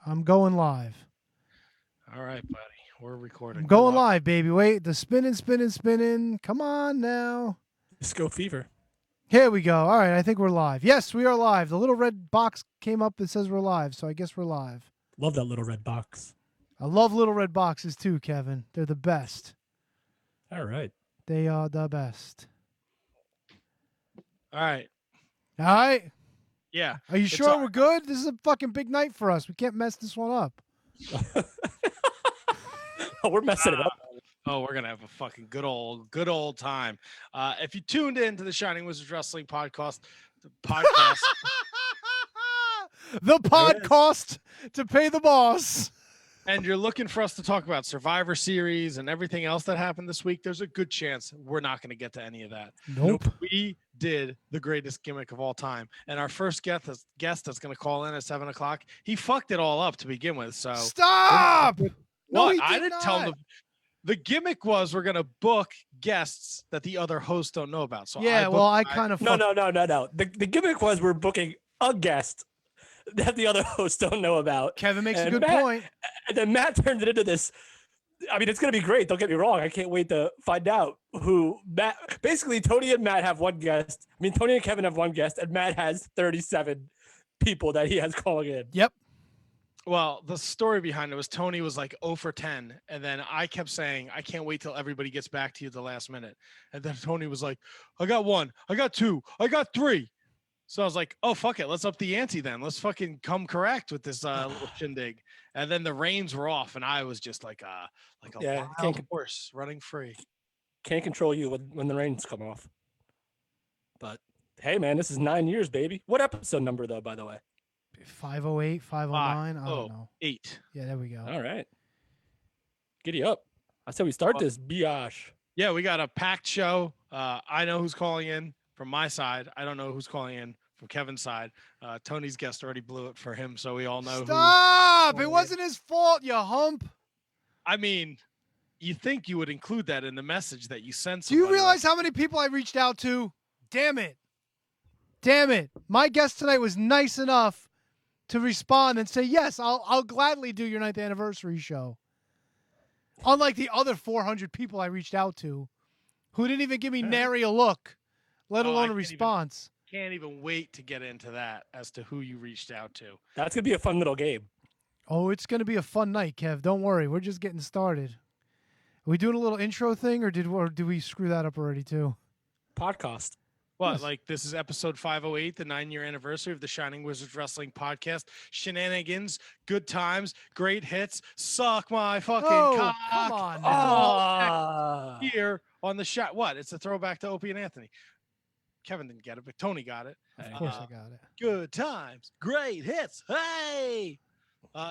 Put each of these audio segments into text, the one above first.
I'm going live. All right, buddy. We're recording. I'm going live, baby. Wait, the spinning. Come on now. Disco fever. Here we go. All right, I think we're live. Yes, we are live. The little red box came up that says we're live, so I guess we're live. Love that little red box. I love little red boxes too, Kevin. They're the best. All right. They are the best. All right. All right. Yeah. Are you sure we're good? This is a fucking big night for us. We can't mess this one up. Oh, we're messing it up. Oh, we're gonna have a fucking good old time. If you tuned in to the Shining Wizards Wrestling podcast, the podcast to pay the boss. And you're looking for us to talk about Survivor Series and everything else that happened this week, there's a good chance we're not going to get to any of that. Nope. We did the greatest gimmick of all time. And our first guest that's going to call in at 7 o'clock, he fucked it all up to begin with. So stop. No, I didn't tell him. The gimmick was we're going to book guests that the other hosts don't know about. So No. The gimmick was we're booking a guest that the other hosts don't know about. Kevin makes a good point. And then Matt turned it into this. I mean, it's going to be great. Don't get me wrong. I can't wait to find out who Matt. Basically, Tony and Matt have one guest. I mean, Tony and Kevin have one guest, and Matt has 37 people that he has calling in. Yep. Well, the story behind it was Tony was like 0 for 10. And then I kept saying, I can't wait till everybody gets back to you at the last minute. And then Tony was like, I got 1, I got 2, I got 3. So I was like, oh, fuck it. Let's up the ante then. Let's fucking come correct with this little shindig. And then the reins were off, and I was just like a wild horse running free. Can't control you when the reins come off. But, hey, man, this is 9 years, baby. What episode number, though, by the way? 508, 509, I don't know. 8. Yeah, there we go. All right. Giddy up. I said we start this biatch. Yeah, we got a packed show. I know who's calling in. From my side, I don't know who's calling in from Kevin's side. Tony's guest already blew it for him, so we all know. Stop! It wasn't his fault, you hump. I mean, you think you would include that in the message that you sent. Do you realize how many people I reached out to? Damn it. My guest tonight was nice enough to respond and say, yes, I'll gladly do your 9th anniversary show. Unlike the other 400 people I reached out to who didn't even give me nary a look. Let alone a response. Can't even wait to get into that as to who you reached out to. That's going to be a fun little game. Oh, it's going to be a fun night, Kev. Don't worry. We're just getting started. Are we doing a little intro thing, or did we screw that up already, too? Podcast. What, yes. Like this is episode 508, the 9-year anniversary of the Shining Wizards Wrestling podcast. Shenanigans, good times, great hits, suck my fucking cock. Come on now. Here on the shot. What? It's a throwback to Opie and Anthony. Kevin didn't get it, but Tony got it. Of course I got it. Good times, great hits. Hey!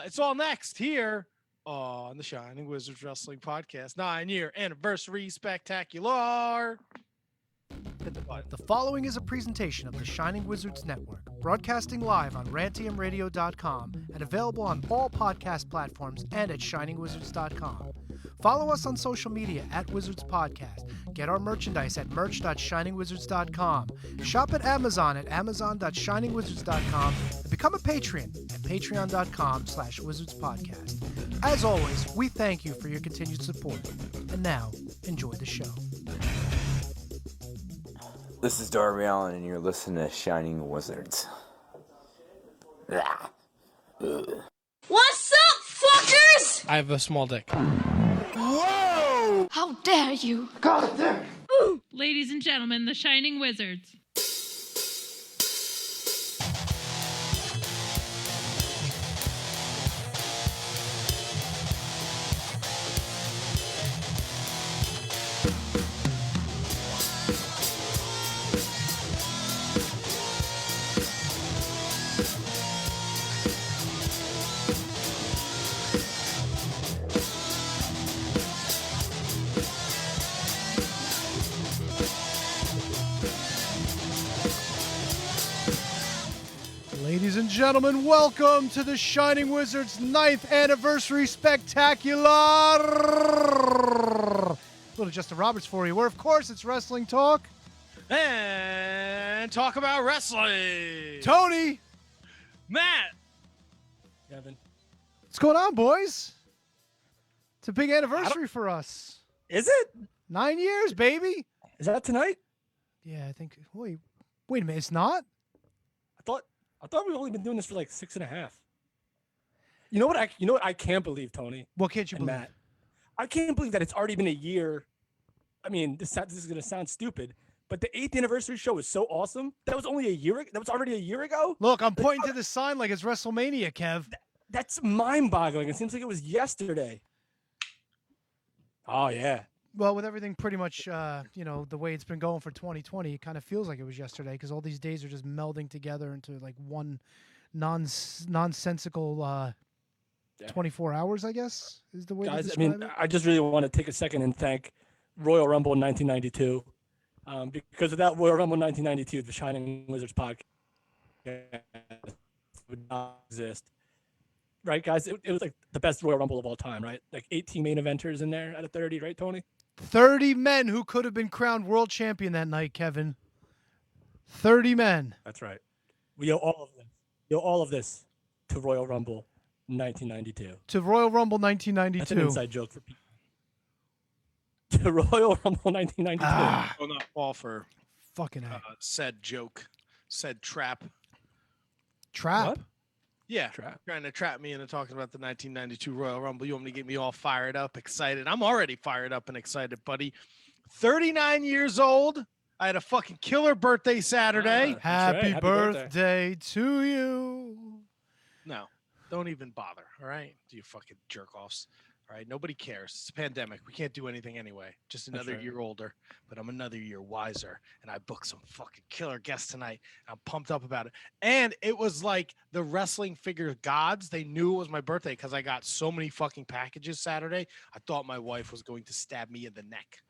It's all next here on the Shining Wizards Wrestling Podcast. 9-year anniversary spectacular. The following is a presentation of the Shining Wizards Network, broadcasting live on rantiumradio.com and available on all podcast platforms and at shiningwizards.com. Follow us on social media at Wizards Podcast. Get our merchandise at merch.shiningwizards.com. Shop at Amazon at amazon.shiningwizards.com and become a patron at patreon.com/wizardspodcast. As always, we thank you for your continued support. And now, enjoy the show. This is Darby Allen, and you're listening to Shining Wizards. What's up, fuckers? I have a small dick. Whoa! How dare you? God damn! Ladies and gentlemen, the Shining Wizards. Ladies and gentlemen, welcome to the Shining Wizards 9th Anniversary Spectacular! Little Justin Roberts for you, where of course it's wrestling talk. And talk about wrestling. Tony! Matt! Kevin. What's going on, boys? It's a big anniversary for us. Is it? 9 years, baby. Is that tonight? Yeah, I think. Wait a minute. It's not? I thought we've only been doing this for like 6.5. You know what I can't believe, Tony What can't you and believe? Matt? I can't believe that it's already been a year. I mean, this is gonna sound stupid, but the 8th anniversary show was so awesome. That was only a year. That was already a year ago. Look, I'm pointing to the sign like it's WrestleMania, Kev. That's mind-boggling. It seems like it was yesterday. Oh yeah. Well, with everything pretty much, the way it's been going for 2020, it kind of feels like it was yesterday because all these days are just melding together into like one nonsensical 24 hours, I guess, is the way to Guys, I describe mean, it. I just really want to take a second and thank Royal Rumble in 1992. Because without Royal Rumble in 1992, the Shining Wizards podcast would not exist. Right, guys? It was like the best Royal Rumble of all time, right? Like 18 main eventers in there out of 30, right, Tony? 30 men who could have been crowned world champion that night, Kevin. 30 men. That's right. We owe all of this. We owe all of this to Royal Rumble 1992. To Royal Rumble That's an 1992. inside joke for people. To Royal Rumble 1992. Will not fall for Fucking A. said joke, said trap. Trap. What? Yeah, Trap. trying to trap me into talking about the 1992 Royal Rumble. You want me to get me all fired up, excited? I'm already fired up and excited, buddy. 39 years old. I had a fucking killer birthday Saturday. That's right. Happy Happy birthday to you. No, don't even bother. All right, you fucking jerk offs. All right, nobody cares. It's a pandemic. We can't do anything anyway. Just another right. year older, but I'm another year wiser. And I booked some fucking killer guests tonight. I'm pumped up about it. And it was like the wrestling figure gods. They knew it was my birthday because I got so many fucking packages Saturday. I thought my wife was going to stab me in the neck.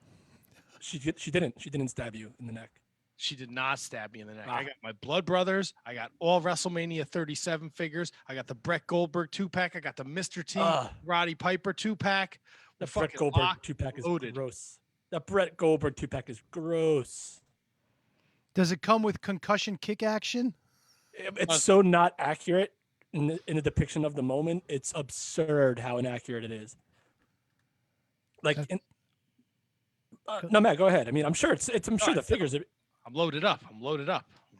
She didn't. She didn't stab you in the neck. She did not stab me in the neck. Ah. I got my Blood Brothers. I got all WrestleMania 37 figures. I got the Brett Goldberg 2-pack. I got the Mr. T Roddy Piper 2-pack. The fucking Brett Goldberg locked, 2-pack is loaded. gross. The Brett Goldberg 2-pack is gross. Does it come with concussion kick action? It's so not accurate in the depiction of the moment. It's absurd how inaccurate it is. Like, no, Matt, go ahead. I mean, I'm sure I'm sure the figures. I'm loaded up. I'm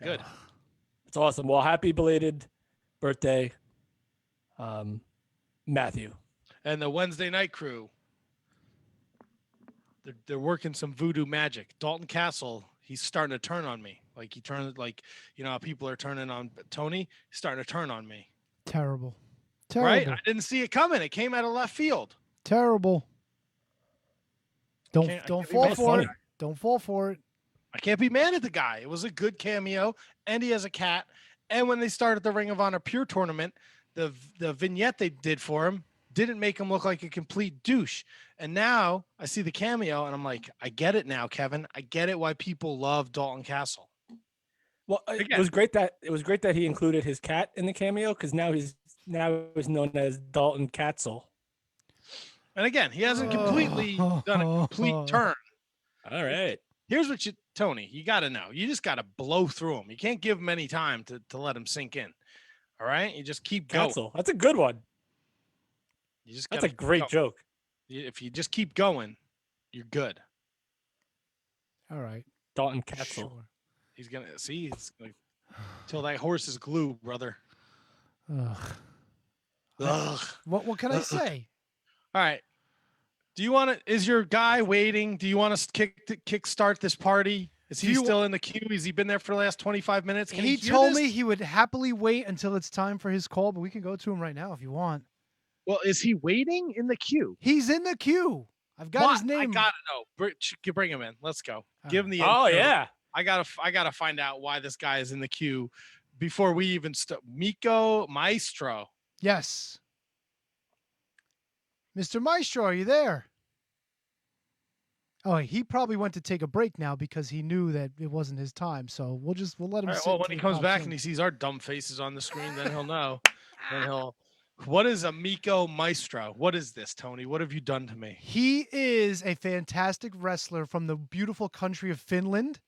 good. It's awesome. Well, happy belated birthday, Matthew. And the Wednesday night crew, they're working some voodoo magic. Dalton Castle, he's starting to turn on me. Like how people are turning on Tony. He's starting to turn on me. Terrible. Right? I didn't see it coming. It came out of left field. Terrible. Don't fall mad. for it. Don't fall for it. I can't be mad at the guy. It was a good cameo, and he has a cat. And when they started the Ring of Honor Pure tournament, the vignette they did for him didn't make him look like a complete douche. And now I see the cameo, and I'm like, I get it now, Kevin. I get it why people love Dalton Castle. Well, it was great that he included his cat in the cameo because now he's known as Dalton Castle. And again, he hasn't completely done a complete turn. All right. Here's what Tony, you got to know. You just got to blow through him. You can't give him any time to let him sink in. All right? You just keep going. Castle. That's a good one. That's a great joke. If you just keep going, you're good. All right. Dalton Castle. Sure. He's going to see. It's like, till that horse is glue, brother. Ugh. Ugh. What can I say? All right. Do you want to? Is your guy waiting? Do you want us to kick start this party? Is he still in the queue? Has he been there for the last 25 minutes? He told me he would happily wait until it's time for his call, but we can go to him right now if you want. Well, is he waiting in the queue? He's in the queue. I've got his name. I gotta know. Bring him in. Let's go. Give him the. Oh intro. yeah. I gotta find out why this guy is in the queue before we even start. Mikko Maestro. Yes. Mr. Maestro, are you there? Oh, he probably went to take a break now because he knew that it wasn't his time. So we'll let him. All right, well, when he comes back and he sees our dumb faces on the screen, then he'll know. What is a Mikko Maestro? What is this, Tony? What have you done to me? He is a fantastic wrestler from the beautiful country of Finland.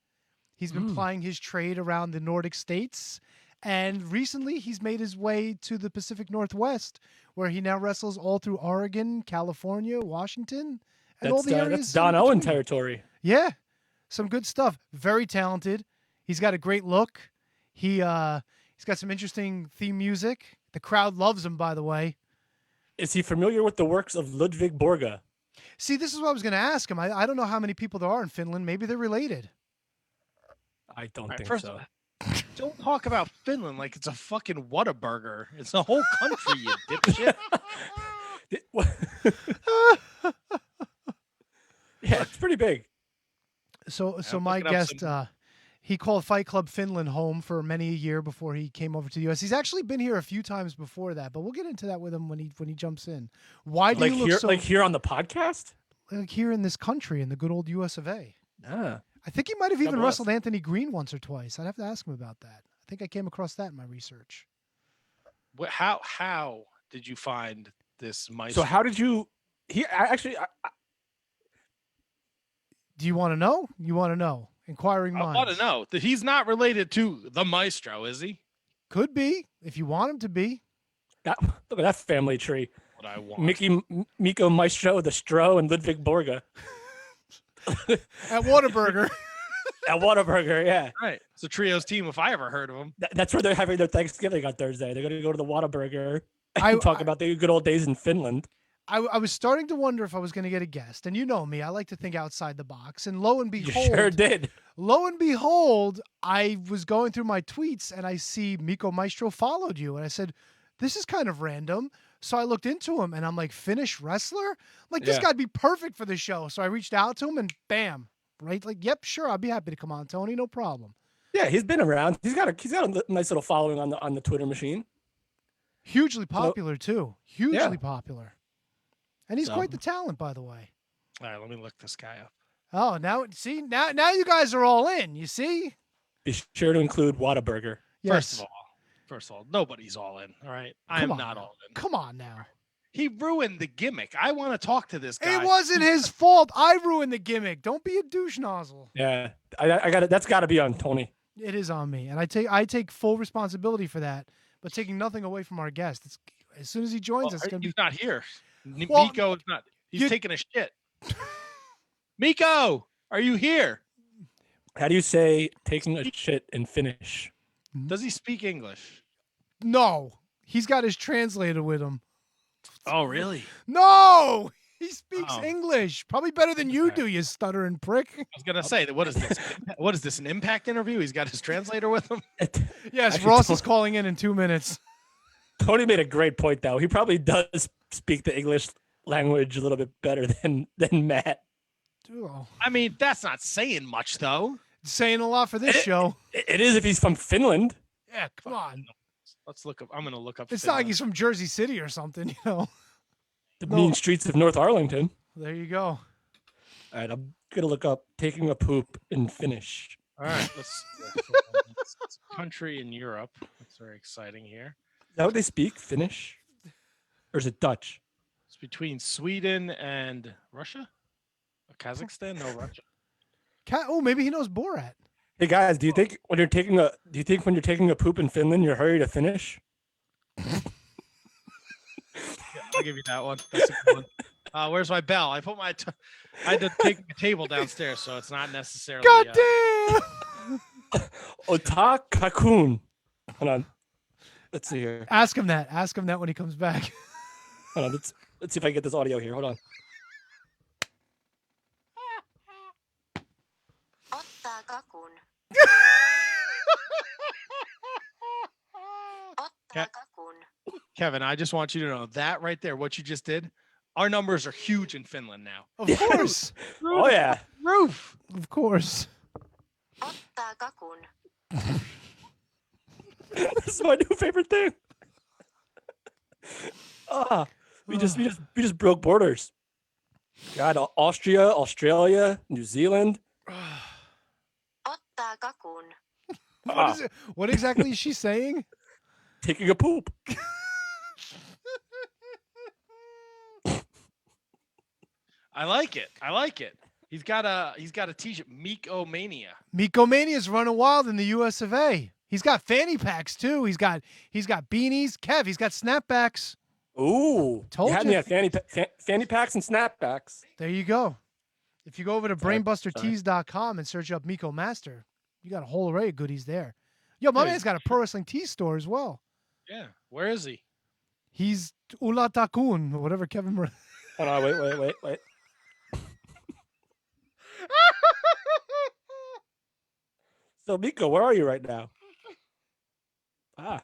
He's been plying his trade around the Nordic states, And recently, he's made his way to the Pacific Northwest, where he now wrestles all through Oregon, California, Washington, and all the areas. That's Don in Owen between. territory. Yeah, some good stuff. Very talented. He's got a great look. He's got some interesting theme music. The crowd loves him, by the way. Is he familiar with the works of Ludwig Borga? See, this is what I was going to ask him. I don't know how many people there are in Finland. Maybe they're related. I don't think first so. Don't talk about Finland like it's a fucking Whataburger. It's a whole country, you dipshit. Yeah, it's pretty big. So I'm my looking up guest, some- he called Fight Club Finland home for many a year before he came over to the U.S. He's actually been here a few times before that, but we'll get into that with him when he jumps in. Why do Like you look here, so like here on the podcast? like here in this country in the good old U.S. of A? Ah, I think he might have even Double wrestled Anthony Green once or twice. I'd have to ask him about that. I think I came across that in my research. How did you find this Maestro? so how did you? Do you want to know? You want to know? Inquiring I minds. want to know that he's not related to the Maestro, is he? Could be if you want him to be. look at that family tree. What I want. Mikko Maestro, the Stro, and Ludwig Borga At Whataburger. at Whataburger. Yeah, Right. It's a trios team if I ever heard of them. that's where they're having their Thanksgiving on Thursday. They're going to go to the Whataburger I- and talk I- about the good old days in Finland. I was starting to wonder if I was going to get a guest. And you know me, I like to think outside the box. And lo and You behold, sure did. I was going through my tweets and I see Mikko Maestro followed you. And I said, this is kind of random. So I looked into him and I'm like, Finnish wrestler? I'm like, this Yeah. guy'd be perfect for the show. So I reached out to him and bam, right? Like, yep, sure. I'll be happy to come on, Tony. No problem. Yeah, he's been around. He's got a nice little following on the Twitter machine. Hugely popular too. Hugely Yeah. popular. And he's So- quite the talent, by the way. All right, let me look this guy up. Oh, now you guys are all in. You see? Be sure to include Whataburger. Yes. First of all, nobody's all in. All right, I Come am on not now. all in. Come on now. He ruined the gimmick. I want to talk to this guy. It wasn't his fault. I ruined the gimmick. Don't be a douche nozzle. Yeah, I got it. That's got to be on Tony. It is on me, and I take full responsibility for that. But taking nothing away from our guest, it's, as soon as he joins us, it's gonna He's be. not here. Well, Miko is not. He's you- taking a shit. Miko, are you here? How do you say taking a shit in Finnish? Does he speak English? No, he's got his translator with him. Oh, really? No, he speaks Oh. English, probably better than you Okay. do, you stuttering prick. I was gonna say that. What is this? What is this? An Impact interview? He's got his translator with him. Yes, Actually, Ross Tony- is calling in 2 minutes. Tony made a great point, though. He probably does speak the English language a little bit better than Matt. Oh, I mean, that's not saying much, though. saying a lot for this show. It is if he's from Finland. Yeah, come on. Let's look up. I'm gonna look up. It's not like Finland. he's from Jersey City or something, you know. The No. mean streets of North Arlington. There you go. All right, I'm gonna look up taking a poop in Finnish. All right, let's. It's a country in Europe. That's very exciting here. Is that what they speak? Finnish? Or is it Dutch? It's between Sweden and Russia. Kazakhstan? No, Russia. Oh, maybe he knows Borat. Hey guys, do you think when you're taking a poop in Finland, you're hurry to finish? I'll give you that one. That's a good one. Where's my bell? I put my. I had to take the table downstairs, so it's not necessarily. God damn! Ota kakun. Hold on. Let's see here. Ask him that. Ask him that when he comes back. Hold on. Let's see if I can get this audio here. Hold on. Ottaa kakun. Ca- Ottaa kakun. Kevin, I just want you to know that right there, what you just did, our numbers are huge in Finland now. Of course. Oh yeah. Roof. Of course. Ottaa kakun. This is my new favorite thing. We just broke borders. God, Austria, Australia, New Zealand. Ottaa kakun. What exactly is she saying? Taking a poop. I like it. I like it. He's got a t-shirt, Mikko Mania. Mikko Mania's running wild in the US of A. He's got fanny packs too. He's got beanies. Kev, he's got snapbacks. Ooh, Told you had you. me at fanny packs and snapbacks. There you go. If you go over to Sorry. brainbustertees.com and search up Mikko Master, you got a whole array of goodies there. Yo, my man's got a pro wrestling tee store as well. Yeah. Where is he? He's Ulatakun, or whatever Kevin. Hold on, wait. So, Mikko, where are you right now? Ah.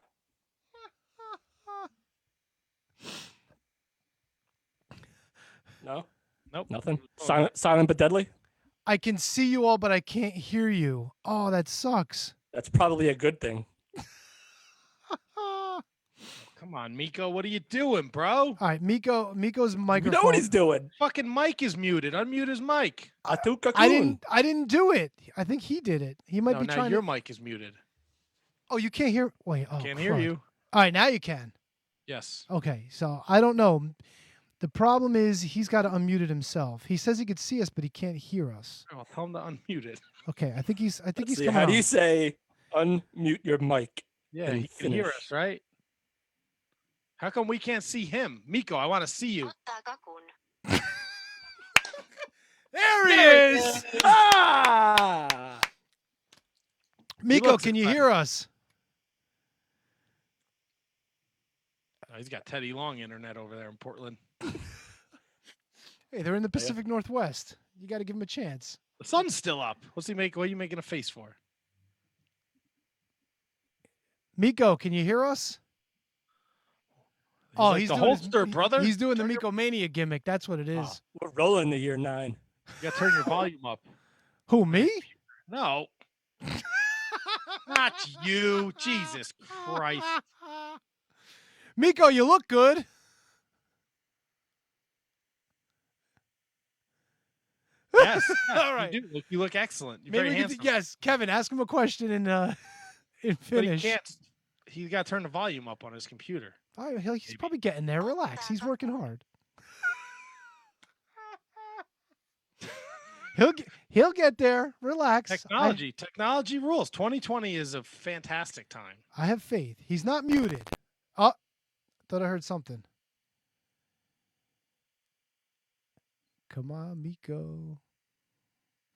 No? Nope. Nothing? Silent but deadly? I can see you all, but I can't hear you. Oh, that sucks. That's probably a good thing. Come on, Mikko. What are you doing, bro? All right, Mikko's You microphone. know what he's doing. Fucking mic is muted. Unmute his mic. Atuka I didn't do it. I think he did it. He might No, be now trying your to. mic is muted. Oh, you can't hear. Wait. Oh, Can't hear crud. you. All right, now you can. Yes. Okay, so I don't know. The problem is he's got to unmute it himself. He says he could see us, but he can't hear us. I'll tell him to unmute it. Okay, I think he's Let's see, coming how do on. you say unmute your mic? Yeah, And he can hear finish. us, right? How come we can't see him? Mikko, I want to see you. Ottaa kakun. There he There he is. Ah! Mikko, looks can you excited. hear us? Oh, he's got Teddy Long internet over there in Portland. Hey, they're in the Pacific Northwest. You got to give him a chance. The sun's still up. What's he make? What are you making a face for? Mikko, can you hear us? He's the holster, brother. He's doing the Turn your- Mikko Mania gimmick. That's what it is. Oh. We're rolling the year 9. You got to turn your volume up. Who, me? No. Not you. Jesus Christ. Mikko, you look good. Yes. All right. You look excellent. You're Maybe very we could handsome. yes, Kevin, ask him a question and But he finish. can't. He's got to turn the volume up on his computer. All right, he's Maybe. probably getting there. Relax. He's working hard. He'll get there. Relax. Technology rules. 2020 is a fantastic time. I have faith. He's not muted. Oh, thought I heard something. Come on, Mikko.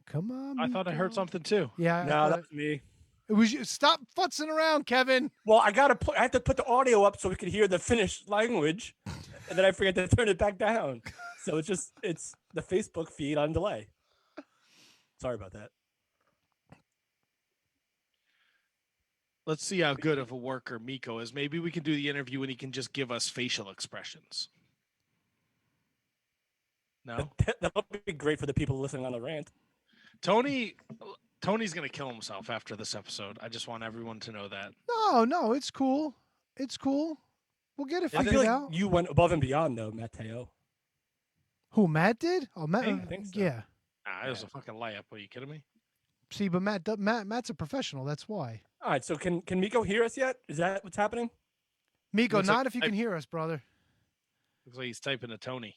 Come on, I thought I heard Mikko. something too. Yeah. I No, thought that's me. it was you. Stop futzing around, Kevin. Well, I have to put the audio up so we can hear the Finnish language, and then I forget to turn it back down. So it's the Facebook feed on delay. Sorry about that. Let's see how good of a worker Mikko is. Maybe we can do the interview and he can just give us facial expressions. No? That'll be great for the people listening on the rant. Tony's going to kill himself after this episode. I just want everyone to know that. No, it's cool. It's cool. We'll get it I figured feel like out. you went above and beyond though, Matteo. Who, Matt did? Oh, Matt. I think so. Yeah. Nah, it was a fucking layup. Are you kidding me? See, but Matt's a professional. That's why. All right, so can Mikko hear us yet? Is that what's happening? Mikko, Looks not like if you can hear us, brother. Looks like he's typing to Tony.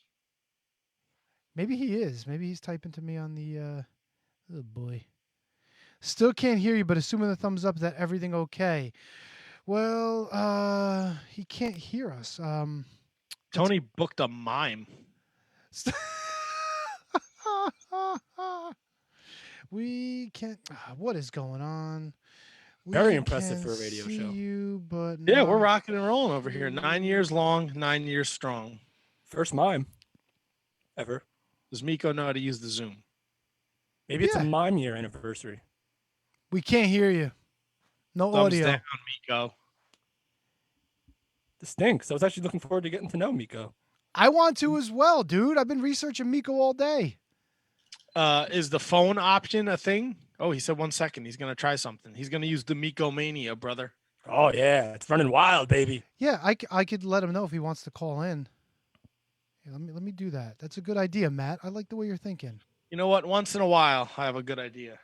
Maybe he is. Maybe he's typing to me on the. Oh boy. Still can't hear you, but assuming the thumbs up, is that everything okay? Well, he can't hear us. Tony booked a mime. We can't. What is going on? Very We impressive can for a radio see show. You, but Yeah, we're not- rocking and rolling over here. 9 years long, 9 years strong. First mime ever. Does Mikko know how to use the Zoom? Maybe it's a Yeah. mime year anniversary. We can't hear you. No Thumbs audio. down, Mikko. This stinks. I was actually looking forward to getting to know Mikko. I want to as well, dude. I've been researching Mikko all day. Is the phone option a thing? Oh, he said 1 second. He's going to try something. He's going to use the Mikko Mania, brother. Oh yeah, it's running wild, baby. Yeah, I could let him know if he wants to call in. Yeah, let me do that. That's a good idea, Matt. I like the way you're thinking. You know what? Once in a while, I have a good idea.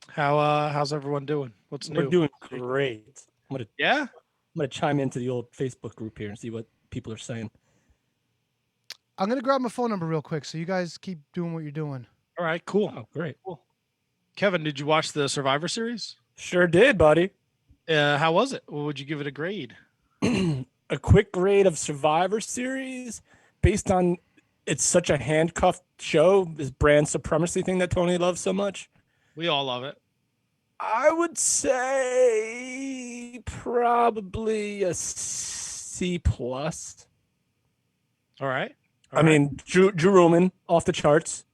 How's everyone doing? What's new? We're doing great. Yeah? I'm gonna chime into the old Facebook group here and see what people are saying. I'm gonna grab my phone number real quick, so you guys keep doing what you're doing. All right, cool. Oh, great. Kevin, did you watch the Survivor Series? Sure did, buddy. How was it? What would you give it a grade? A quick grade of Survivor Series based on it's such a handcuffed show, this brand supremacy thing that Tony loves so much. We all love it. I would say probably a C plus. All right. I mean, Drew Roman off the charts.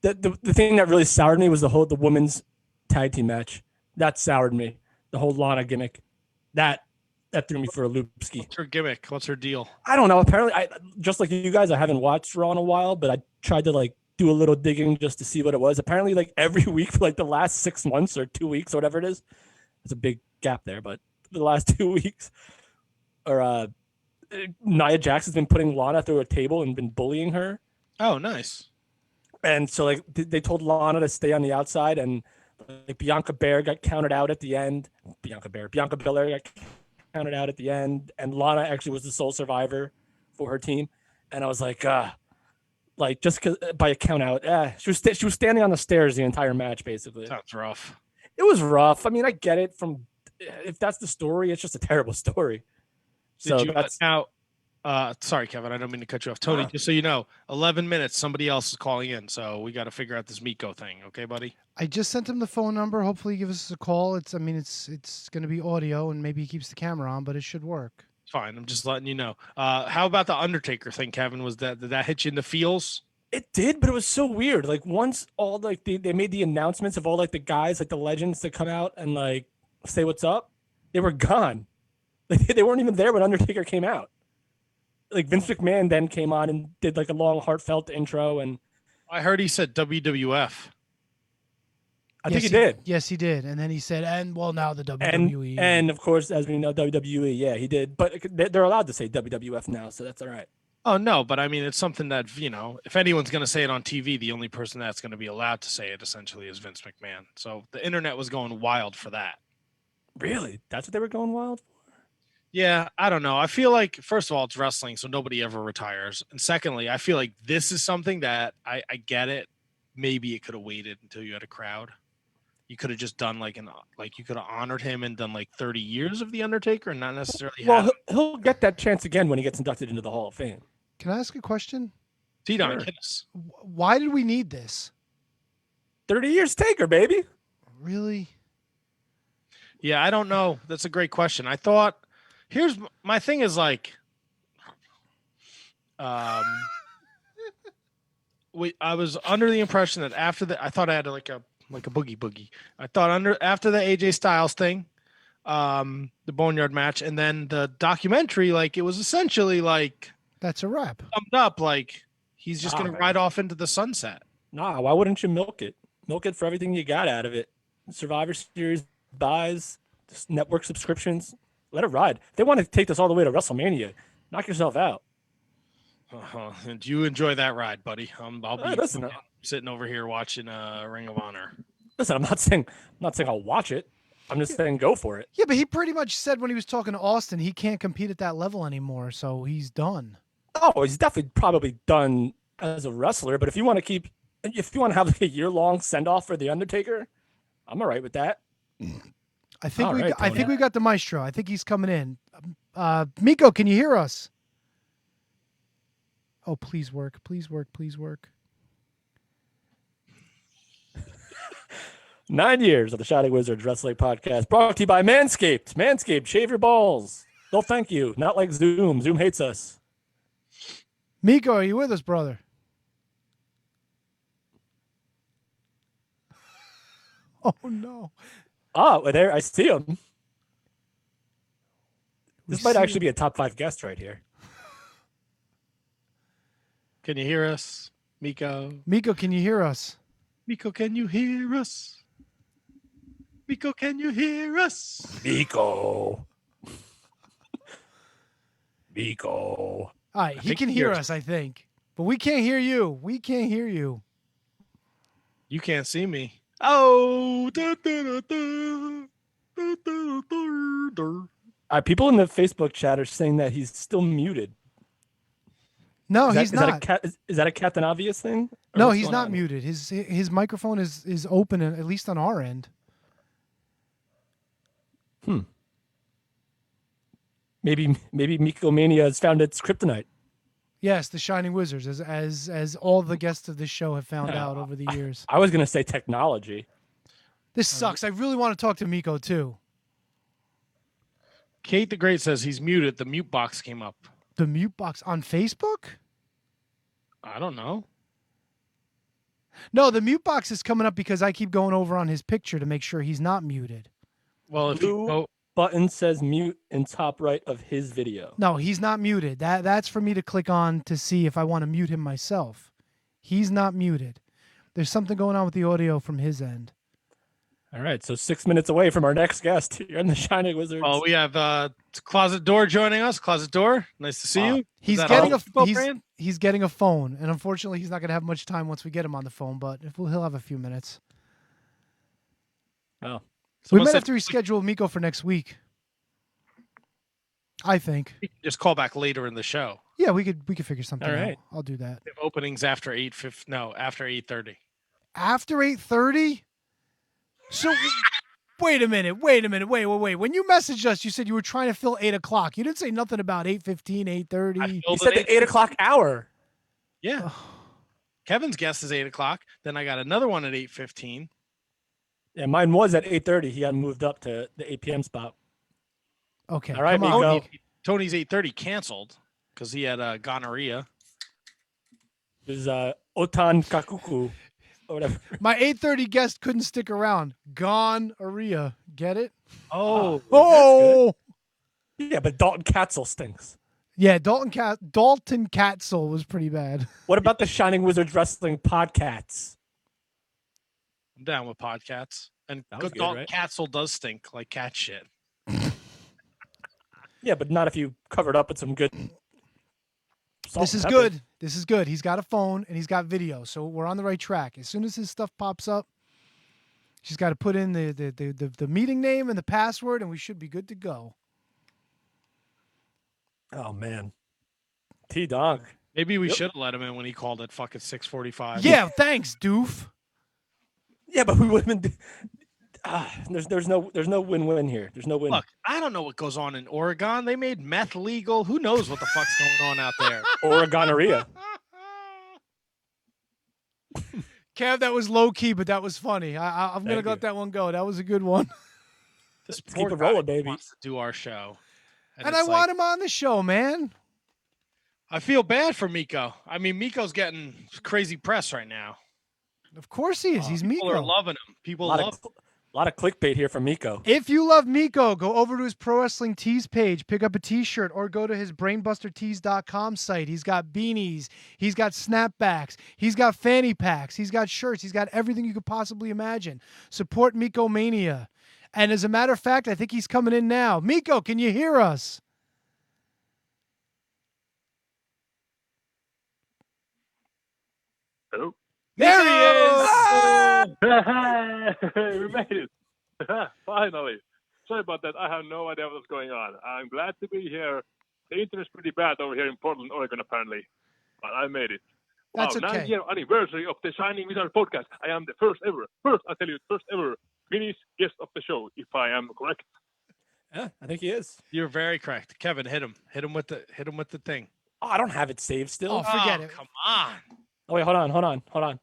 The thing that really soured me was the women's tag team match. That soured me. The whole Lana gimmick. That threw me for a loop ski. What's her gimmick? What's her deal? I don't know. Apparently, I just like you guys, I haven't watched Raw in a while, but I tried to like do a little digging just to see what it was. Apparently, like every week for like the last 6 months or 2 weeks or whatever it is, there's a big gap there. But for the last 2 weeks, or Nia Jax has been putting Lana through a table and been bullying her. Oh, nice. And so like they told Lana to stay on the outside, and like Bianca Belair got counted out at the end. Bianca Belair got counted out at the end, and Lana actually was the sole survivor for her team. And I was like just cause, by a count out, she was standing on the stairs the entire match basically. Sounds rough. It was rough. I mean, I get it from if that's the story, it's just a terrible story. Sorry, Kevin, I don't mean to cut you off. Tony, just so you know, 11 minutes, somebody else is calling in, so we got to figure out this Mikko thing. Okay, buddy? I just sent him the phone number. Hopefully he gives us a call. It's going to be audio, and maybe he keeps the camera on, but it should work. Fine. I'm just letting you know. How about the Undertaker thing, Kevin? Did that hit you in the feels? It did, but it was so weird. Like once all like they made the announcements of all like the guys, like the legends that come out and like say what's up, they were gone. Like they weren't even there when Undertaker came out. Like Vince McMahon then came on and did like a long heartfelt intro, and I heard he said WWF. I think he did. Yes, he did. And then he said, now the WWE. And of course, as we know, WWE, yeah, he did. But they're allowed to say WWF now, so that's all right. Oh, no, but I mean, it's something that, if anyone's going to say it on TV, the only person that's going to be allowed to say it essentially is Vince McMahon. So the internet was going wild for that. Really? That's what they were going wild for? Yeah, I don't know. I feel like, first of all, it's wrestling, so nobody ever retires. And secondly, I feel like this is something that I get it. Maybe it could have waited until you had a crowd. You could have just done you could have honored him and done like 30 years of The Undertaker and not necessarily. Well, he'll get that chance again when he gets inducted into the Hall of Fame. Can I ask a question? T-Don, hit us. Why did we need this? 30 years Taker, baby. Really? Yeah, I don't know. That's a great question. I thought, here's my thing is like, I was under the impression that I thought I had like a boogie. I thought after the AJ Styles thing, the Boneyard match, and then the documentary, like it was essentially like that's a wrap. Summed up like he's just gonna ride off into the sunset. Nah, why wouldn't you milk it? Milk it for everything you got out of it. Survivor Series buys, network subscriptions. Let it ride. If they want to take this all the way to WrestleMania, knock yourself out. And you enjoy that ride, buddy. I'll be listen, sitting over here watching Ring of Honor. Listen, I'm not saying I'll watch it. I'm just saying go for it. Yeah, but he pretty much said when he was talking to Austin, he can't compete at that level anymore, so he's done. Oh, he's definitely probably done as a wrestler. But if you want to have like a year-long send-off for The Undertaker, I'm all right with that. I think we got the maestro. I think he's coming in. Mikko, can you hear us? Oh, please work. 9 years of the Shining Wizards Wrestling Podcast, brought to you by Manscaped. Manscaped, shave your balls. They'll thank you. Not like Zoom. Zoom hates us. Mikko, are you with us, brother? Oh, no. Oh, there. I see him. This might actually be a top 5 guest right here. Can you hear us, Mikko? Mikko, can you hear us? Mikko, can you hear us? Mikko, can you hear us? Mikko. All right, he can hear us, I think. But we can't hear you. You can't see me. Oh. People in the Facebook chat are saying that he's still muted. No, Is that, he's is that not. a cat? Is that a Captain Obvious thing? Or No, what's he's going not on? muted. His microphone is open, at least on our end. Maybe Mikko Mania has found its kryptonite. Yes, the Shining Wizards, as all the guests of this show have found out over the years. I was gonna say technology. This sucks. I really want to talk to Mikko too. Kate the Great says he's muted. The mute box came up. The mute box on Facebook? I don't know. No, the mute box is coming up because I keep going over on his picture to make sure he's not muted. Well, if Blue you go, button says mute in top right of his video. No, he's not muted. That's for me to click on to see if I want to mute him myself. He's not muted. There's something going on with the audio from his end. All right, so 6 minutes away from our next guest here in the Shining Wizards. we have Closet Door joining us. Closet Door, nice to see you. He's Is that getting all? he's getting a phone, and unfortunately, he's not going to have much time once we get him on the phone. But he'll have a few minutes. Oh, We Someone might said have to reschedule Mikko for next week. I think. we can just call back later in the show. Yeah, we could figure something All out. right. I'll do that. We have openings after 8:50. No, after 8:30. After 8:30? So wait a minute. Wait. When you messaged us, you said you were trying to fill 8 o'clock. You didn't say nothing about 8:15, 8:30. you said the 8 o'clock hour. Yeah. Kevin's guest is 8 o'clock. Then I got another one at 8:15. Yeah, mine was at 8:30. He got moved up to the 8 p.m. spot. Okay. All right, come on. Mikko. Tony's 8:30 canceled because he had gonorrhea. It was Otan Kakuku or whatever. My 8:30 guest couldn't stick around. Gonorrhea. Get it? Oh, Oh. Yeah, but Dalton Katzel stinks. Yeah, Dalton Katzel was pretty bad. What about the Shining Wizards Wrestling Podcasts? I'm down with podcasts. And That was good good, right? Catzel does stink like cat shit. Yeah, but not if you covered up with some good. salt This is and pepper. good. This is good. He's got a phone and he's got video, so we're on the right track. As soon as his stuff pops up, she's got to put in the meeting name and the password, and we should be good to go. Oh man, T-Dog. Maybe we Yep. should have let him in when he called at fucking 6:45. Yeah, thanks, doof. Yeah, but we would have been. There's no win-win here. There's no win. Look, I don't know what goes on in Oregon. They made meth legal. Who knows what the fuck's going on out there? Or a gonorrhea. Kev, that was low key, but that was funny. I'm gonna Thank let you. that one go. That was a good one. This Let's poor keep it guy rolling, baby. wants to do our show. And I it's like, want him on the show, man. I feel bad for Mikko. I mean, Miko's getting crazy press right now. Of course he is. He's People are Mikko. loving him. A People lot love of clickbait here from Mikko. If you love Mikko, go over to his Pro Wrestling Tees page, pick up a t-shirt, or go to his brainbustertees.com site. He's got beanies. He's got snapbacks. He's got fanny packs. He's got shirts. He's got everything you could possibly imagine. Support Mikko Mania. And as a matter of fact, I think he's coming in now. Mikko, can you hear us? Hello. There he is. We made it. Finally. Sorry about that. I have no idea what's going on. I'm glad to be here. The internet's pretty bad over here in Portland, Oregon, apparently. But I made it. That's wow, okay. 9-year anniversary of the Shining Wizard podcast. I am the first ever Vinny's guest of the show, if I am correct. Yeah, I think he is. You're very correct. Kevin, hit him. Hit him with the thing. Oh, I don't have it saved still. Oh, forget it. Come on. Oh, wait, hold on. Ottaa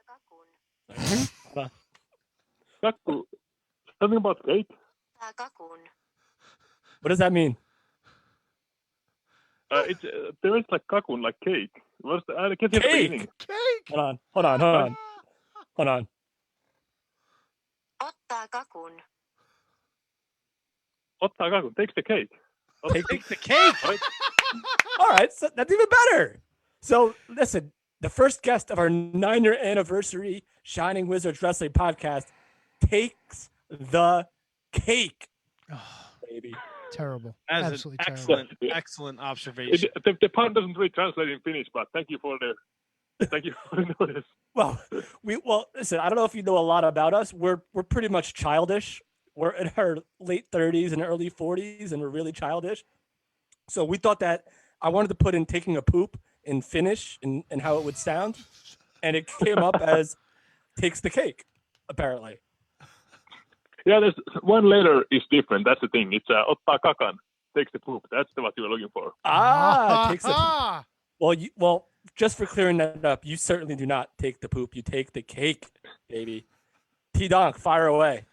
kakun. Kakku. Something about cake? Ottaa kakun. What does that mean? It's there is like kakun, like cake. What's the, I can't hear the Cake. beginning. Cake. Hold on. Ottaa kakun. Ottaa kakun. Takes the cake. Take the cake. All right, so that's even better. So listen, the first guest of our 9-year anniversary Shining Wizards Wrestling podcast takes the cake, baby. Terrible. That's an Absolutely terrible. excellent observation. The pun doesn't really translate in Finnish, but thank you for the notice. Well, listen. I don't know if you know a lot about us. We're pretty much childish. were in our late 30s and early 40s and were really childish. So we thought that I wanted to put in taking a poop in Finnish and how it would sound. And it came up as takes the cake, apparently. Yeah, there's one letter is different. That's the thing. It's ottaa kakan, takes the poop. That's what you were looking for. Takes the poop. Well, just for clearing that up, you certainly do not take the poop. You take the cake, baby. T-Donk, fire away.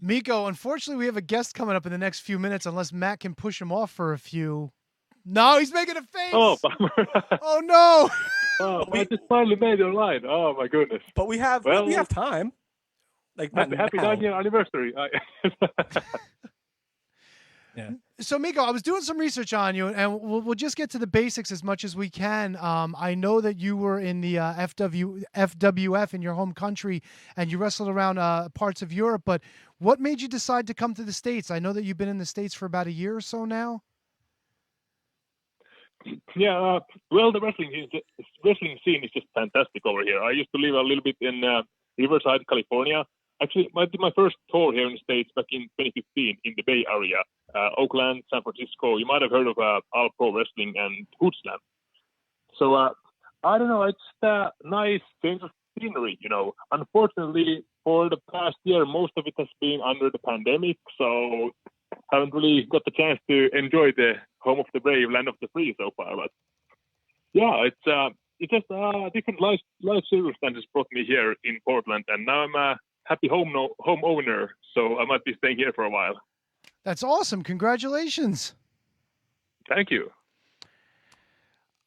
Mikko, unfortunately, we have a guest coming up in the next few minutes unless Matt can push him off for a few. No, he's making a face. Oh, bummer. Oh, no. Oh, I just finally made your line. Oh, my goodness. But we have time. Like happy 9-year anniversary. Yeah. So, Mikko, I was doing some research on you, and we'll just get to the basics as much as we can. I know that you were in the FWF in your home country, and you wrestled around parts of Europe. But what made you decide to come to the States? I know that you've been in the States for about a year or so now. Yeah, well, the wrestling scene is just fantastic over here. I used to live a little bit in Riverside, California. Actually, I did my first tour here in the States back in 2015 in the Bay Area, Oakland, San Francisco. You might have heard of All Pro Wrestling and Hood Slam. So, I don't know, it's a nice change of scenery, you know. Unfortunately, for the past year, most of it has been under the pandemic, so haven't really got the chance to enjoy the home of the brave, land of the free so far. But yeah, it's just different life circumstances brought me here in Portland, and now I'm a happy home owner, so I might be staying here for a while. That's awesome. Congratulations. Thank you.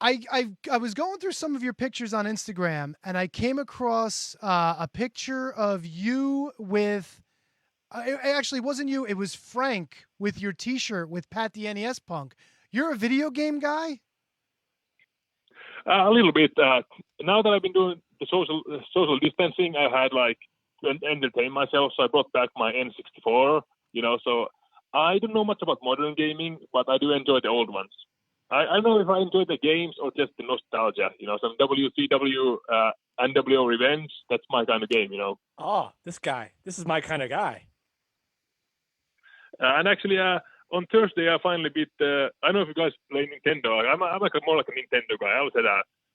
I was going through some of your pictures on Instagram, and I came across a picture of you with. It actually wasn't you. It was Frank with your T-shirt with Pat the NES Punk. You're a video game guy? A little bit. Now that I've been doing the social distancing, I had to entertain myself, so I brought back my N64. You know, so I don't know much about modern gaming, but I do enjoy the old ones. I don't know if I enjoy the games or just the nostalgia. You know, some WCW, NWO Revenge. That's my kind of game. You know. Oh, this is my kind of guy. And actually, on Thursday, I finally beat. I don't know if you guys play Nintendo. I'm more like a Nintendo guy. I always had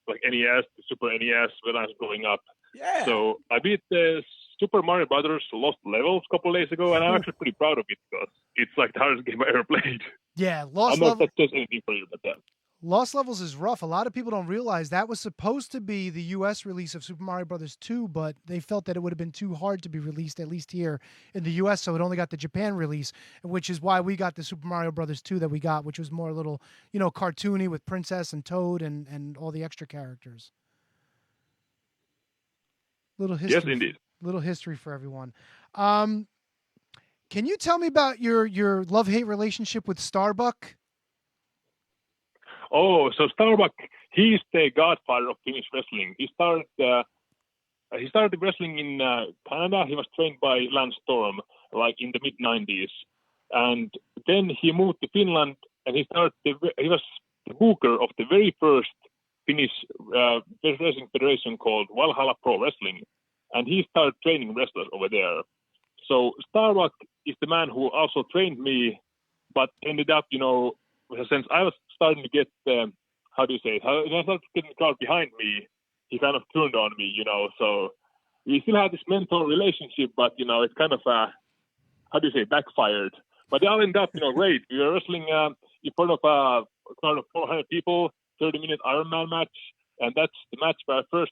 NES, the Super NES when I was growing up. Yeah. So I beat the Super Mario Brothers Lost Levels a couple of days ago, and I'm actually pretty proud of it because it's like the hardest game I ever played. Yeah, Lost Levels. That's just anything for you about that. Lost Levels is rough. A lot of people don't realize that was supposed to be the U.S. release of Super Mario Brothers 2, but they felt that it would have been too hard to be released, at least here in the U.S., so it only got the Japan release, which is why we got the Super Mario Brothers 2 that we got, which was more a little, cartoony with Princess and Toad and all the extra characters. Little history. Yes, indeed. Little history for everyone. Can you tell me about your love-hate relationship with Starbuck? Oh, so Starbuck, he's the godfather of Finnish wrestling. He started wrestling in Canada. He was trained by Lance Storm, in the mid-90s. And then he moved to Finland, and he was the booker of the very first Finnish wrestling federation called Valhalla Pro Wrestling. And he started training wrestlers over there. So Starbuck is the man who also trained me, but ended up, since I was starting to get, I started getting the crowd behind me, he kind of turned on me, so we still had this mentor relationship, but, it kind of, backfired. But they all ended up, great. We were wrestling in front of a crowd of 400 people, 30-minute Ironman match, and that's the match where I first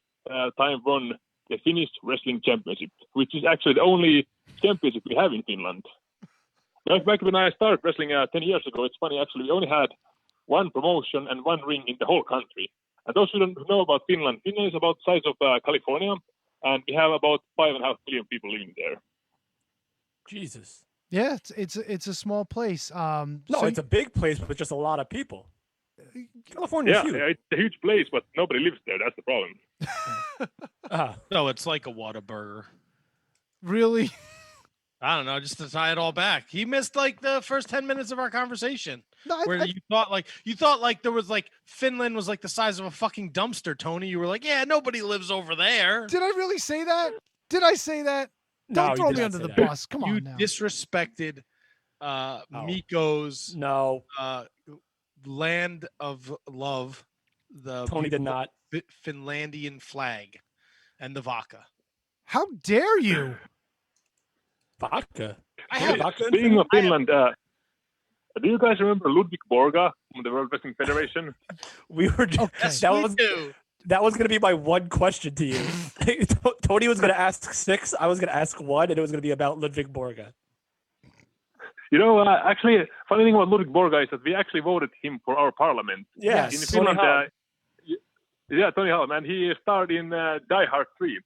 time won the Finnish Wrestling Championship, which is actually the only championship we have in Finland. Back when I started wrestling 10 years ago, it's funny, actually, we only had one promotion and one ring in the whole country. And those who don't know about Finland is about the size of California, and we have about 5.5 million people living there. Jesus. Yeah, it's a small place. It's a big place with just a lot of people. California's huge. Yeah, it's a huge place, but nobody lives there. That's the problem. No, it's like a Whataburger. Really? I don't know, just to tie it all back. He missed the first 10 minutes of our conversation. No, you thought there was Finland was the size of a fucking dumpster, Tony. You were like, yeah, nobody lives over there. Did I really say that? Did I say that? Don't he throw did me not under say the that. bus. Come You on now. disrespected Mikko's No, land of love, the Tony did beautiful not. Finlandian flag, and the vodka. How dare you? Vodka. I Yeah, have vodka in Speaking of Finland? Finland, do you guys remember Ludwig Borga from the World Wrestling Federation? We were just, Okay. Yes, we do. that was going to be my one question to you. Tony was going to ask 6. I was going to ask 1, and it was going to be about Ludwig Borga. You know, actually, funny thing about Ludwig Borga is that we actually voted him for our parliament. Yeah, Yes. In Tony Finland, Hawk. yeah, Tony Hawk, and he starred in Die Hard 3.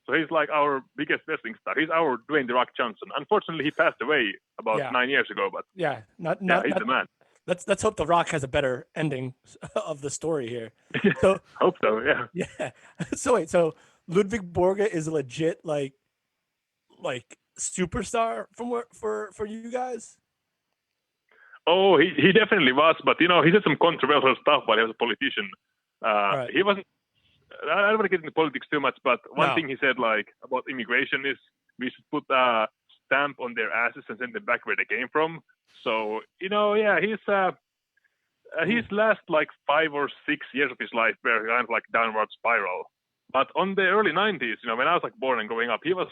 So he's like our biggest wrestling star. He's our Dwayne The Rock Johnson. Unfortunately, he passed away about Yeah. 9 years ago, but Yeah, yeah, he's the man. Let's hope The Rock has a better ending of the story here. So Hope so, yeah. yeah. So wait, so Ludwig Borga is a legit like superstar for you guys? Oh, he definitely was, but you know, he did some controversial stuff while he was a politician. Right. He wasn't. I don't want to get into politics too much, but one No. thing he said, like about immigration, is we should put a stamp on their asses and send them back where they came from. So you know, yeah, his last like 5 or 6 years of his life were kind of like downward spiral. But on the early 90s, you know, when I was like born and growing up, he was.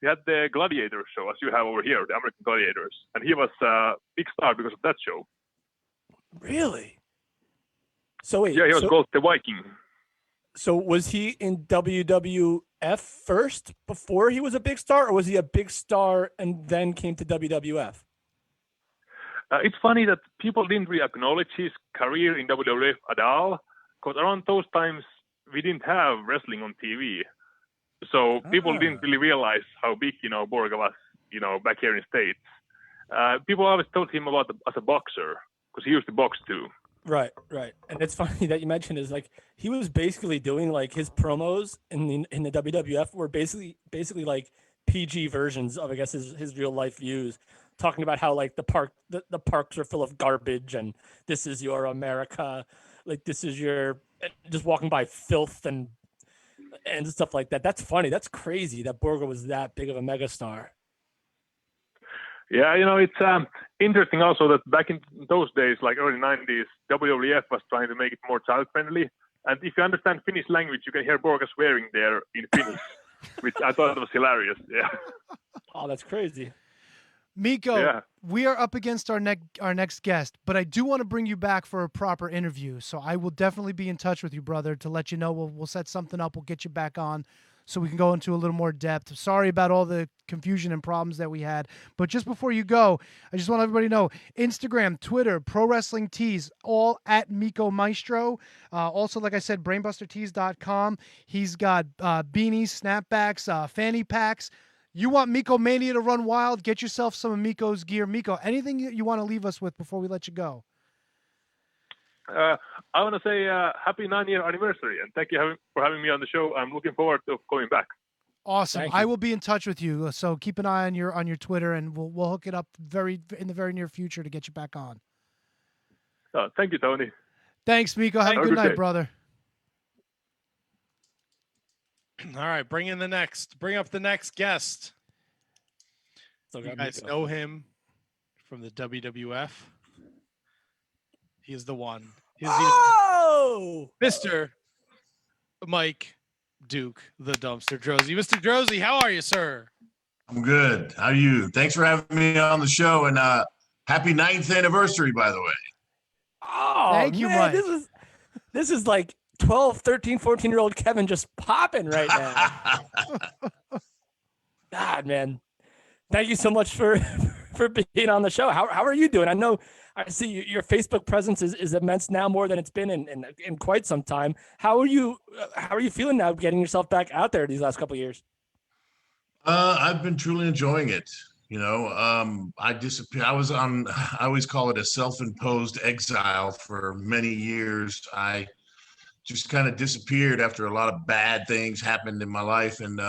We had the Gladiator show, as you have over here, the American Gladiators, and he was a big star because of that show. Really? So wait, Yeah, he was called the Viking. so was he in WWF first before he was a big star, or was he a big star and then came to WWF? It's funny that people didn't really acknowledge his career in WWF at all, because around those times we didn't have wrestling on TV. So people didn't really realize how big, you know, Borga was, you know, back here in the States. People always told him about as a boxer, because he used to box too. Right. And it's funny that you mentioned is like he was basically doing like his promos in the WWF were basically like PG versions of I guess his real life views, talking about how like the parks are full of garbage and this is your America, like this is your just walking by filth and stuff like that. That's funny. That's crazy that Borga was that big of a megastar. Yeah, you know, it's interesting also that back in those days, like early 90s, WWF was trying to make it more child-friendly. And if you understand Finnish language, you can hear Borga swearing there in Finnish, which I thought was hilarious. Yeah. Oh, that's crazy. Mikko, Yeah. we are up against our next guest, but I do want to bring you back for a proper interview. So I will definitely be in touch with you, brother, to let you know. We'll set something up. We'll get you back on so we can go into a little more depth. Sorry about all the confusion and problems that we had. But just before you go, I just want everybody to know, Instagram, Twitter, Pro Wrestling Tees, all at Mikko Maestro. Also, like I said, brainbustertees.com. He's got beanies, snapbacks, fanny packs. You want Mikko Mania to run wild? Get yourself some of Mikko's gear. Mikko, anything you want to leave us with before we let you go? I want to say happy 9-year anniversary, and thank you for having me on the show. I'm looking forward to coming back. Awesome. Thank you. I will be in touch with you. So keep an eye on your Twitter, and we'll hook it up in the very near future to get you back on. Thank you, Tony. Thanks, Mikko. Have a good night, day. brother. All right, bring up the next guest. So You guys know him from the WWF. He is the one. He's Oh! Mr. Mike Duke, the Dumpster Droese. Mr. Droese, how are you, sir? I'm good. How are you? Thanks for having me on the show, and happy 9th anniversary, by the way. Oh, Thank you, man, Mike. This is like 12, 13, 14-year-old Kevin just popping right now. God, man. Thank you so much for being on the show. How are you doing? I see your Facebook presence is immense now, more than it's been in quite some time. How are you feeling now getting yourself back out there these last couple of years? I've been truly enjoying it. You know, I disappeared. I always call it a self-imposed exile for many years. I just kind of disappeared after a lot of bad things happened in my life. And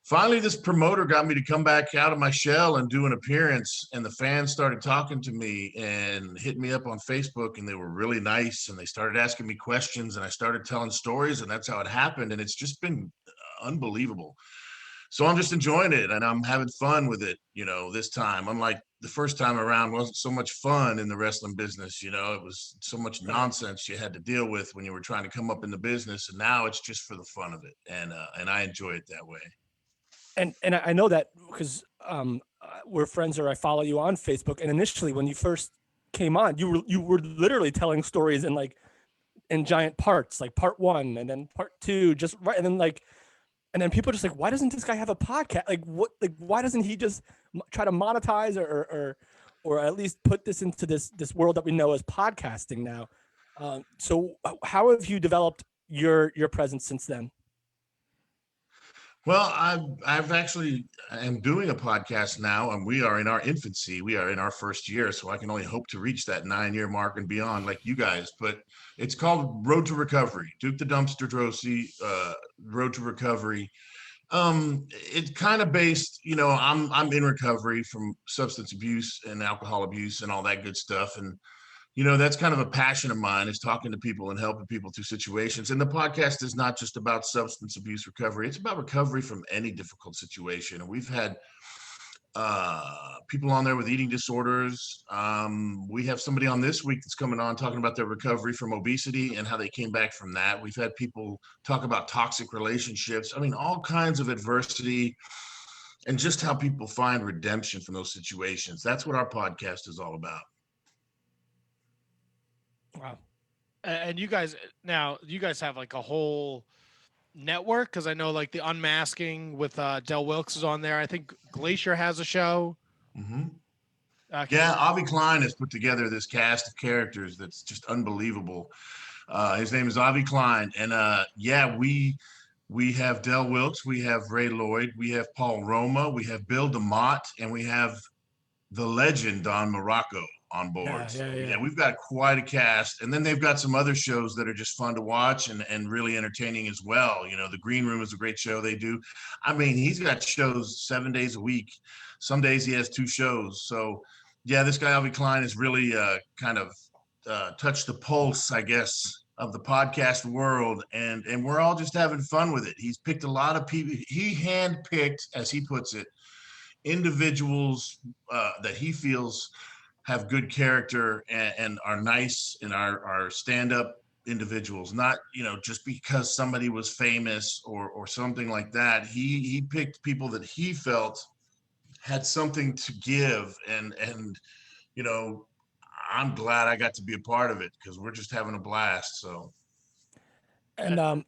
finally, this promoter got me to come back out of my shell and do an appearance. And the fans started talking to me and hit me up on Facebook, and they were really nice. And they started asking me questions, and I started telling stories, and that's how it happened. And it's just been unbelievable. So I'm just enjoying it and I'm having fun with it, this time. Unlike the first time around, wasn't so much fun in the wrestling business. It was so much nonsense you had to deal with when you were trying to come up in the business. And now it's just for the fun of it. And I enjoy it that way. And I know that because we're friends, or I follow you on Facebook. And initially, when you first came on, you were literally telling stories in giant parts, like part 1 and then part 2, just right, and then people are just like, why doesn't this guy have a podcast? Why doesn't he just try to monetize or at least put this into this world that we know as podcasting now? So how have you developed your presence since then? Well, I've actually am doing a podcast now, and we are in our infancy. We are in our first year, so I can only hope to reach that 9-year mark and beyond, like you guys. But it's called Road to Recovery, Duke the Dumpster Droese, Road to Recovery. It's kind of based, I'm in recovery from substance abuse and alcohol abuse and all that good stuff, and that's kind of a passion of mine, is talking to people and helping people through situations. And the podcast is not just about substance abuse recovery. It's about recovery from any difficult situation. And we've had people on there with eating disorders. We have somebody on this week that's coming on talking about their recovery from obesity and how they came back from that. We've had people talk about toxic relationships. I mean, all kinds of adversity and just how people find redemption from those situations. That's what our podcast is all about. Wow. And you guys have like a whole network, because I know like the Unmasking with Del Wilkes is on there. I think Glacier has a show. Mm-hmm. Avi Klein has put together this cast of characters that's just unbelievable. His name is Avi Klein, and we have Del Wilkes, we have Ray Lloyd, we have Paul Roma, we have Bill DeMott, and we have the legend Don Morocco on board. Yeah, we've got quite a cast. And then they've got some other shows that are just fun to watch and really entertaining as well. The Green Room is a great show they do. I mean, he's got shows 7 days a week. Some days he has 2 shows. So yeah, this guy Avi Klein has really kind of touched the pulse, I guess, of the podcast world, and we're all just having fun with it. He's picked a lot of people. He handpicked, as he puts it, individuals that he feels have good character and are nice and are stand-up individuals, not just because somebody was famous or something like that. He picked people that he felt had something to give, and I'm glad I got to be a part of it, because we're just having a blast. So, and I'm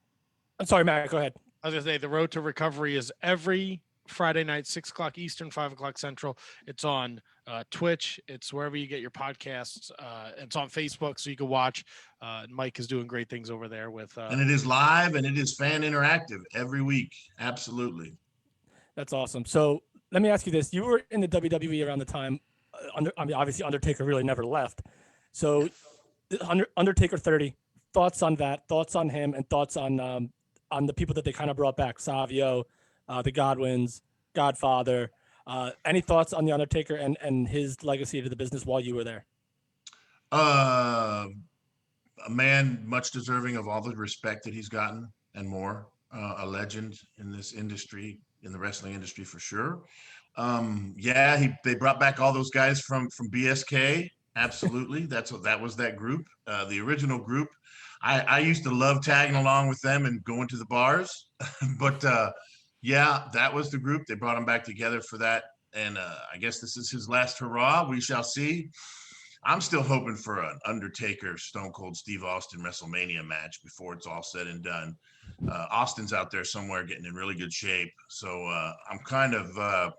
sorry, Matt, go ahead. I was gonna say the Road to Recovery is every Friday night, 6:00 Eastern, 5:00 Central. It's on Twitch. It's wherever you get your podcasts. It's on Facebook, so you can watch. Mike is doing great things over there with. And it is live and it is fan interactive every week. Absolutely. That's awesome. So let me ask you this: you were in the WWE around the time. Obviously, Undertaker really never left. So, Undertaker 30. Thoughts on that? Thoughts on him, and thoughts on the people that they kind of brought back: Savio, the Godwins, Godfather. Any thoughts on the Undertaker and his legacy to the business while you were there? A man much deserving of all the respect that he's gotten and more. A legend in this industry, in the wrestling industry for sure. They brought back all those guys from BSK. Absolutely. That was that group, the original group. I used to love tagging along with them and going to the bars, but that was the group. They brought him back together for that. And I guess this is his last hurrah. We shall see. I'm still hoping for an Undertaker Stone Cold Steve Austin WrestleMania match before it's all said and done. Austin's out there somewhere getting in really good shape. So I'm kind of,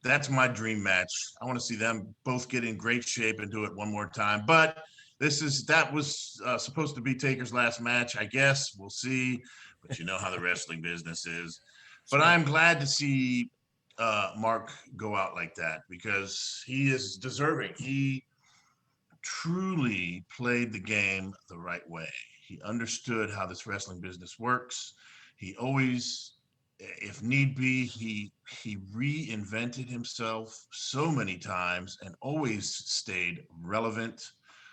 that's my dream match. I want to see them both get in great shape and do it one more time. But that was supposed to be Taker's last match. I guess we'll see, but you know how the wrestling business is. But I'm glad to see Mark go out like that, because he is deserving. He truly played the game the right way. He understood how this wrestling business works. He always, if need be, he reinvented himself so many times and always stayed relevant.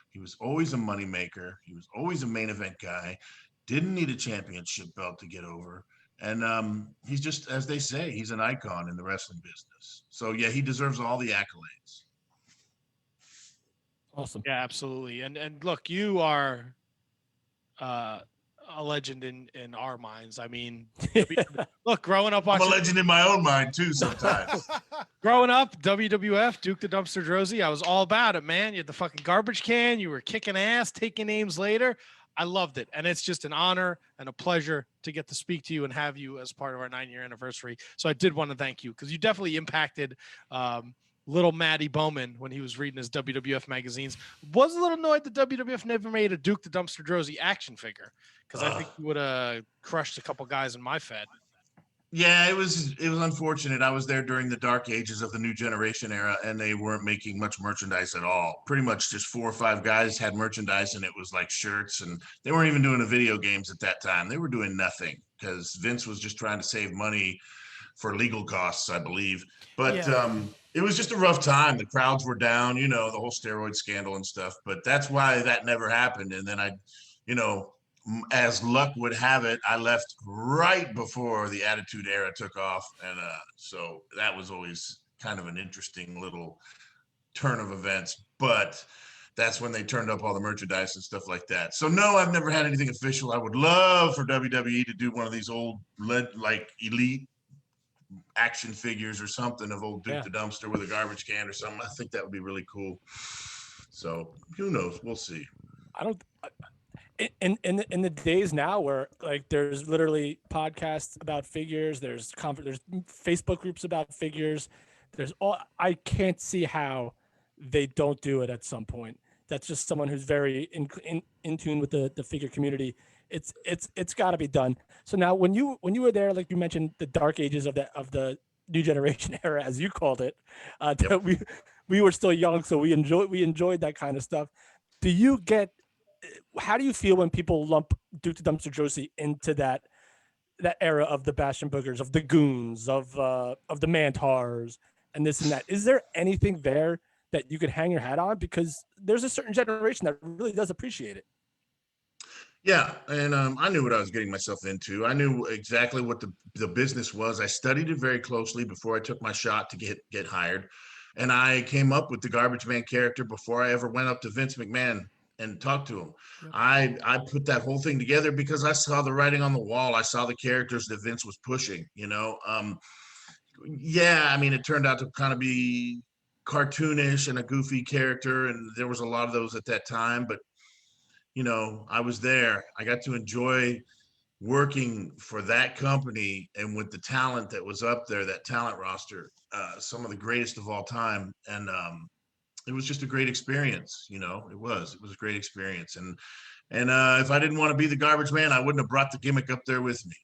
He was always a moneymaker. He was always a main event guy. Didn't need a championship belt to get over. And he's just, as they say, he's an icon in the wrestling business. So yeah, he deserves all the accolades. Awesome. Yeah, absolutely. And look, you are a legend in our minds. I mean, look, growing up I'm watching a legend in my own mind too sometimes. growing up, WWF, Duke the Dumpster Droese, I was all about it, man. You had the fucking garbage can, you were kicking ass, taking names later. I loved it. And it's just an honor and a pleasure to get to speak to you and have you as part of our 9-year anniversary. So I did want to thank you because you definitely impacted little Matty Bowman when he was reading his WWF magazines. Was a little annoyed that WWF never made a Duke the Dumpster Droese action figure because I think he would have crushed a couple guys in my Fed. Yeah, it was unfortunate. I was there during the dark ages of the new generation era, and they weren't making much merchandise at all. Pretty much just 4 or 5 guys had merchandise, and it was like shirts, and they weren't even doing the video games at that time. They were doing nothing because Vince was just trying to save money for legal costs, I believe. But it was just a rough time. The crowds were down, the whole steroid scandal and stuff. But that's why that never happened. And then as luck would have it, I left right before the Attitude Era took off. And so that was always kind of an interesting little turn of events. But that's when they turned up all the merchandise and stuff like that. So no, I've never had anything official. I would love for WWE to do one of these old like elite action figures or something of old Duke the Dumpster with a garbage can or something. I think that would be really cool. So who knows? We'll see. In the days now where like there's literally podcasts about figures, there's Facebook groups about figures, I can't see how they don't do it at some point. That's just someone who's very in tune with the figure community. It's got to be done. So now when you were there, like you mentioned, the dark ages of the new generation era, as you called it, we were still young, so we enjoyed that kind of stuff. How do you feel when people lump Duke the Dumpster Droese into that era of the Bastion Boogers, of the Goons, of the Mantars, and this and that? Is there anything there that you could hang your hat on? Because there's a certain generation that really does appreciate it. Yeah, and I knew what I was getting myself into. I knew exactly what the business was. I studied it very closely before I took my shot to get hired, and I came up with the Garbage Man character before I ever went up to Vince McMahon and talked to him. Yep. I put that whole thing together because I saw the writing on the wall. I saw the characters that Vince was pushing. I mean, it turned out to kind of be cartoonish and a goofy character, and there was a lot of those at that time, but I was there. I got to enjoy working for that company and with the talent that was up there, that talent roster, some of the greatest of all time. And it was just a great experience. It was a great experience. And if I didn't want to be the Garbage Man, I wouldn't have brought the gimmick up there with me.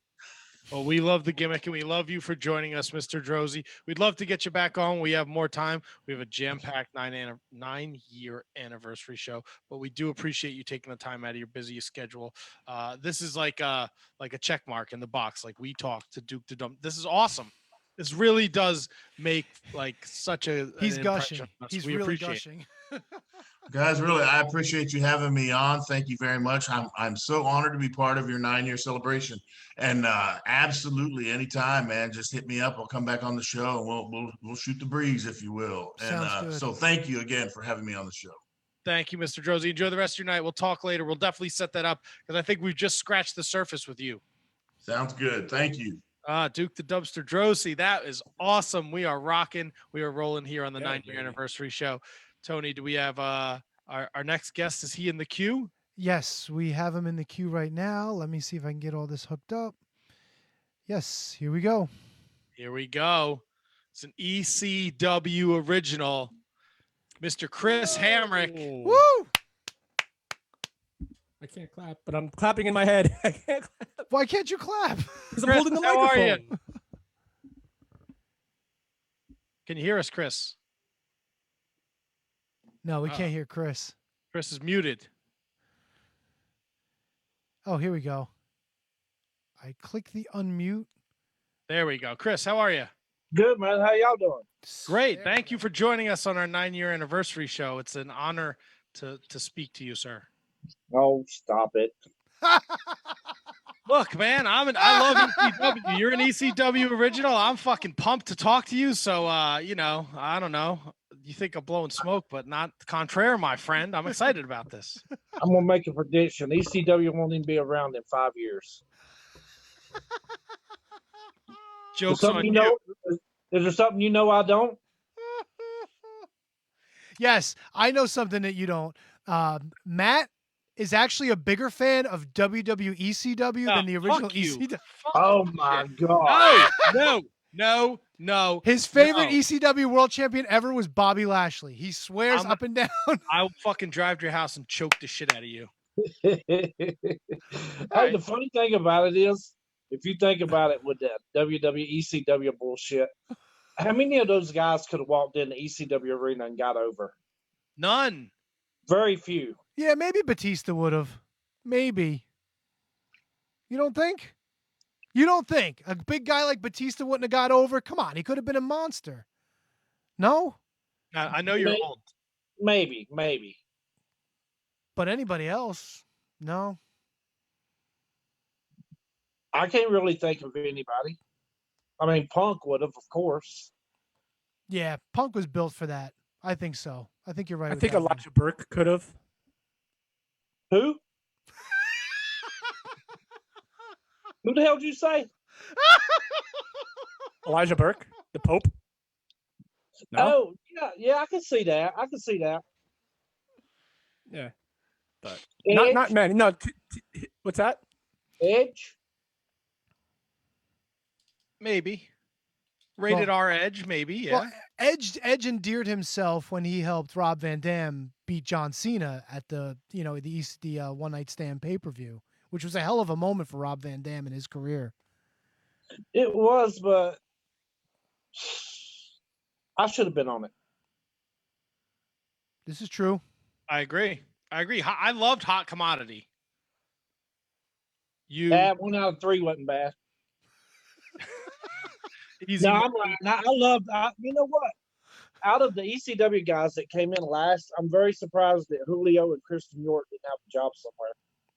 Well, we love the gimmick and we love you for joining us, Mr. Droese. We'd love to get you back on. We have more time. We have a jam-packed 9-year anniversary show, but we do appreciate you taking the time out of your busy schedule. This is like a check mark in the box. Like we talked to Duke the Dump. This is awesome. This really does make like such a. He's gushing. He's really gushing. Guys, really, I appreciate you having me on. Thank you very much. I'm so honored to be part of your 9-year celebration. And absolutely, anytime, man, just hit me up. I'll come back on the show and we'll shoot the breeze, if you will. And so thank you again for having me on the show. Thank you, Mr. Droese. Enjoy the rest of your night. We'll talk later. We'll definitely set that up because I think we've just scratched the surface with you. Sounds good. Thank you. Duke the Dumpster Droese. That is awesome. We are rocking. We are rolling here on the 9-year anniversary show. Tony, do we have our next guest? Is he in the queue? Yes, we have him in the queue right now. Let me see if I can get all this hooked up. Yes, here we go. Here we go. It's an ECW original, Mr. Chris Hammrick. Woo! I can't clap, but I'm clapping in my head. I can't clap. Why can't you clap? Because I'm holding the microphone. How are you? Can you hear us, Chris? No, we can't hear Chris. Chris is muted. Oh, here we go. I click the unmute. There we go. Chris, how are you? Good, man. How y'all doing? Great. Thank you for joining us on our 9-year anniversary show. It's an honor to speak to you, sir. Oh, stop it. Look, man, I love ECW. You're an ECW original. I'm fucking pumped to talk to you. So, you know, I don't know. You think I'm blowing smoke, but not contraire, my friend. I'm excited about this. I'm gonna make a prediction. ECW won't even be around in 5 years. Jokes on something you. know? Is there something you know I don't? Yes, I know something that you don't. Matt is actually a bigger fan of WWECW than the original fuck you. ECW. Oh my god! No. His favorite ECW world champion ever was Bobby Lashley. He swears up and down. I'll fucking drive to your house and choke the shit out of you. Hey, the funny thing about it is, if you think about it with that WWE ECW bullshit, how many of those guys could have walked in the ECW arena and got over? None. Very few. Yeah, maybe Batista would have. Maybe. You don't think? You don't think a big guy like Batista wouldn't have got over? Come on, he could have been a monster. No? I know you're old. Maybe. But anybody else? No. I can't really think of anybody. I mean, Punk would have, of course. Yeah, Punk was built for that. I think so. I think you're right. I think Elijah Burke could have. Who? Who the hell did you say? Elijah Burke, the Pope. No? Oh, yeah, I can see that. Yeah, but Edge? not man. No, what's that? Edge? Maybe. Rated R Edge, maybe. Yeah. Well, Edge endeared himself when he helped Rob Van Dam beat John Cena at the one night stand pay-per-view, which was a hell of a moment for Rob Van Dam in his career. It was, but I should have been on it. This is true. I agree. I loved Hot Commodity. Bad 1 out of 3 wasn't bad. Easy. No, I'm lying. You know what? Out of the ECW guys that came in last, I'm very surprised that Julio and Christian York didn't have a job somewhere.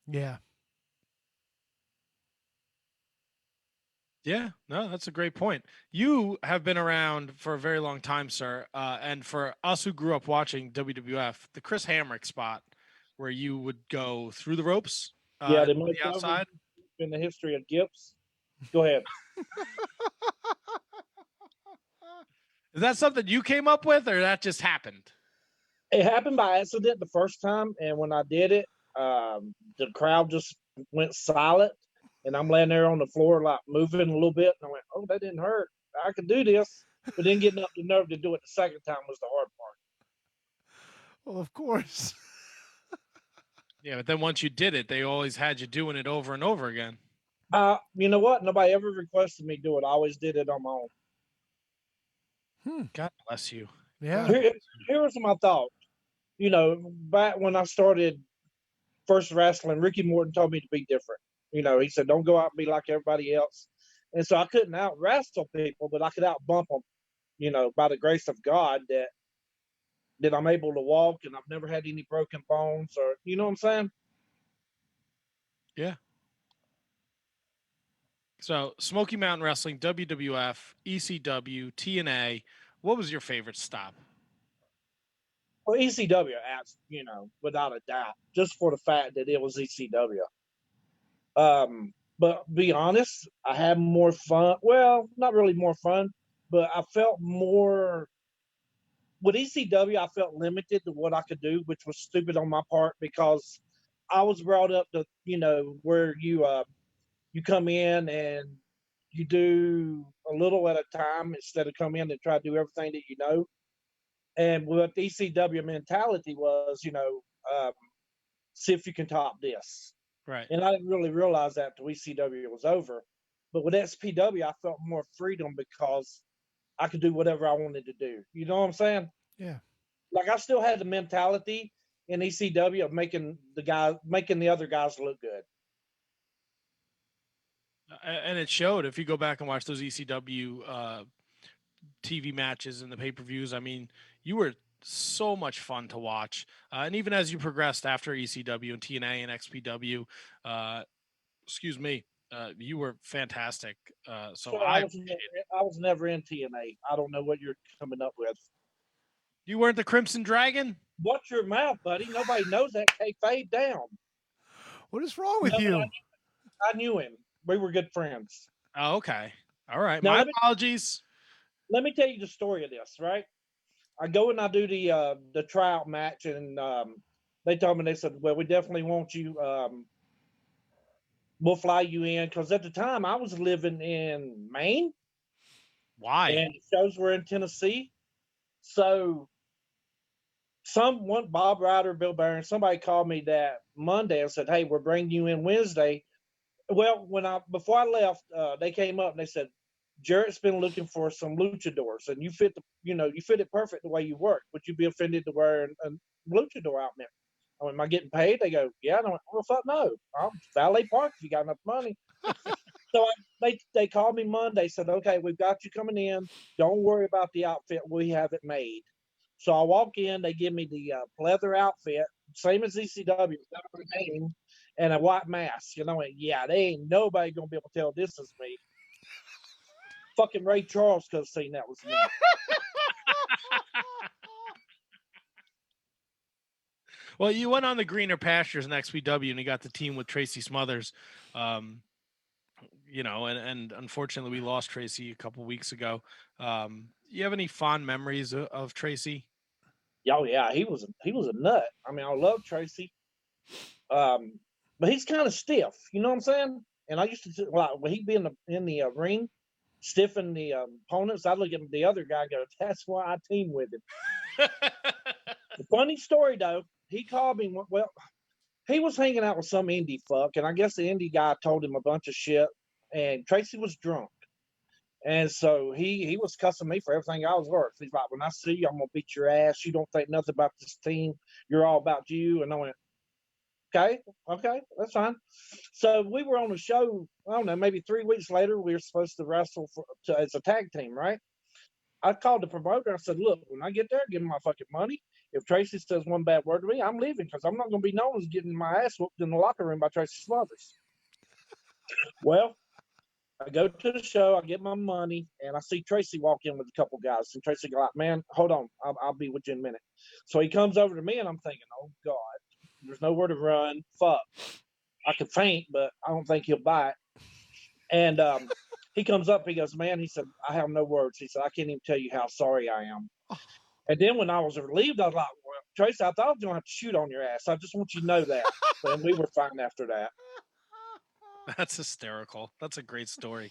Yeah. Yeah, no, that's a great point. You have been around for a very long time, sir. And for us who grew up watching WWF, the Chris Hammrick spot where you would go through the ropes, Yeah, the outside. In the history of Gibbs. Go ahead. Is that something you came up with, or that just happened? It happened by accident the first time, and when I did it, the crowd just went silent, and I'm laying there on the floor, like moving a little bit, and I went, "Oh, that didn't hurt. I could do this." But then getting up the nerve to do it the second time was the hard part. Well, of course. Yeah, but then once you did it, they always had you doing it over and over again. You know what? Nobody ever requested me do it. I always did it on my own. God bless you. Yeah. Here was my thought. You know, back when I started first wrestling, Ricky Morton told me to be different. You know, he said, "Don't go out and be like everybody else." And so I couldn't out wrestle people, but I could out bump them. You know, by the grace of God, that I'm able to walk, and I've never had any broken bones, or you know what I'm saying? Yeah. So Smoky Mountain Wrestling, WWF, ECW, TNA. What was your favorite stop? Well, ECW, you know, without a doubt, just for the fact that it was ECW. But be honest, I had more fun. Well, not really more fun, but I felt more with ECW. I felt limited to what I could do, which was stupid on my part because I was brought up to, you know, where you come in and you do a little at a time instead of come in and try to do everything that you know. And what the ECW mentality was, you know, see if you can top this. Right. And I didn't really realize that until ECW was over. But with SPW, I felt more freedom because I could do whatever I wanted to do. You know what I'm saying? Yeah. Like I still had the mentality in ECW of making the other guys look good. And it showed if you go back and watch those ECW TV matches and the pay-per-views. I mean, you were so much fun to watch. And even as you progressed after ECW and TNA and XPW, You were fantastic. So So I I was never in TNA. I don't know what you're coming up with. You weren't the Crimson Dragon? Watch your mouth, buddy. Nobody knows that. Kayfabe down. What is wrong with No, you? I knew him. We were good friends. Oh, okay. All right. Now, My apologies. Let me tell you the story of this, right? I go and I do the tryout match, and they told me, they said, well, we definitely want you. We'll fly you in, because at the time I was living in Maine. Why? And the shows were in Tennessee. So Bob Ryder, Bill Barron, somebody called me that Monday and said, hey, we're bringing you in Wednesday. Well, before I left, they came up and they said, Jarrett's been looking for some luchadors, and you fit it perfect the way you work. Would you be offended to wear a luchador outfit? I went, am I getting paid? They go, yeah. I went, well, fuck no. I'll valet park if you got enough money. So they called me Monday, said, okay, we've got you coming in. Don't worry about the outfit. We have it made. So I walk in, they give me the leather outfit, same as ECW, name, and a white mask. And I went, yeah, they ain't nobody going to be able to tell this is me. Fucking Ray Charles could have seen that was me. Well, you went on the greener pastures in XPW, and you got the team with Tracy Smothers. And unfortunately, we lost Tracy a couple weeks ago. You have any fond memories of Tracy? Oh yeah, he was a nut. I mean, I love Tracy, but he's kind of stiff. You know what I'm saying? And I used to when he'd be in the ring, stiffing the opponents. I'd look at the other guy and go, "That's why I team with him." The funny story though, he called me. Well, he was hanging out with some indie fuck, and I guess the indie guy told him a bunch of shit. And Tracy was drunk. And so he was cussing me for everything I was worth. He's like, when I see you, I'm going to beat your ass. You don't think nothing about this team. You're all about you. And I went, okay, that's fine. So we were on a show, I don't know, maybe 3 weeks later, we were supposed to wrestle as a tag team, right? I called the promoter. I said, look, when I get there, give me my fucking money. If Tracy says one bad word to me, I'm leaving, because I'm not going to be known as getting my ass whooped in the locker room by Tracy Smothers. Well, I go to the show, I get my money, and I see Tracy walk in with a couple guys. And Tracy go like, man, hold on, I'll be with you in a minute. So he comes over to me, and I'm thinking, oh, God, there's nowhere to run. Fuck. I could faint, but I don't think he'll bite. And he comes up, he goes, man, he said, I have no words. He said, I can't even tell you how sorry I am. And then when I was relieved, I was like, well, Tracy, I thought I was going to have to shoot on your ass. I just want you to know that. And we were fine after that. That's hysterical. That's a great story.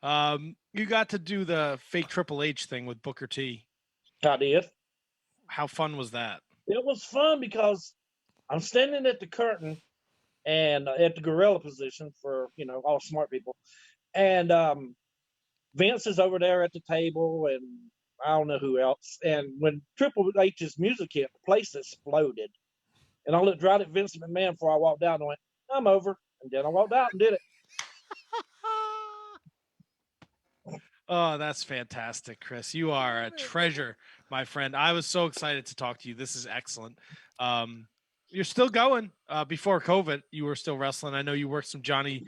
You got to do the fake Triple H thing with Booker T. I did. How fun was that? It was fun because I'm standing at the curtain and at the gorilla position for, all smart people. And Vince is over there at the table, and I don't know who else. And when Triple H's music hit, the place exploded. And I looked right at Vince McMahon before I walked out and went, I'm over. And then I walked out and did it. Oh, that's fantastic, Chris. You are a treasure, my friend. I was so excited to talk to you. This is excellent. You're still going. Before COVID, you were still wrestling. I know you worked some Johnny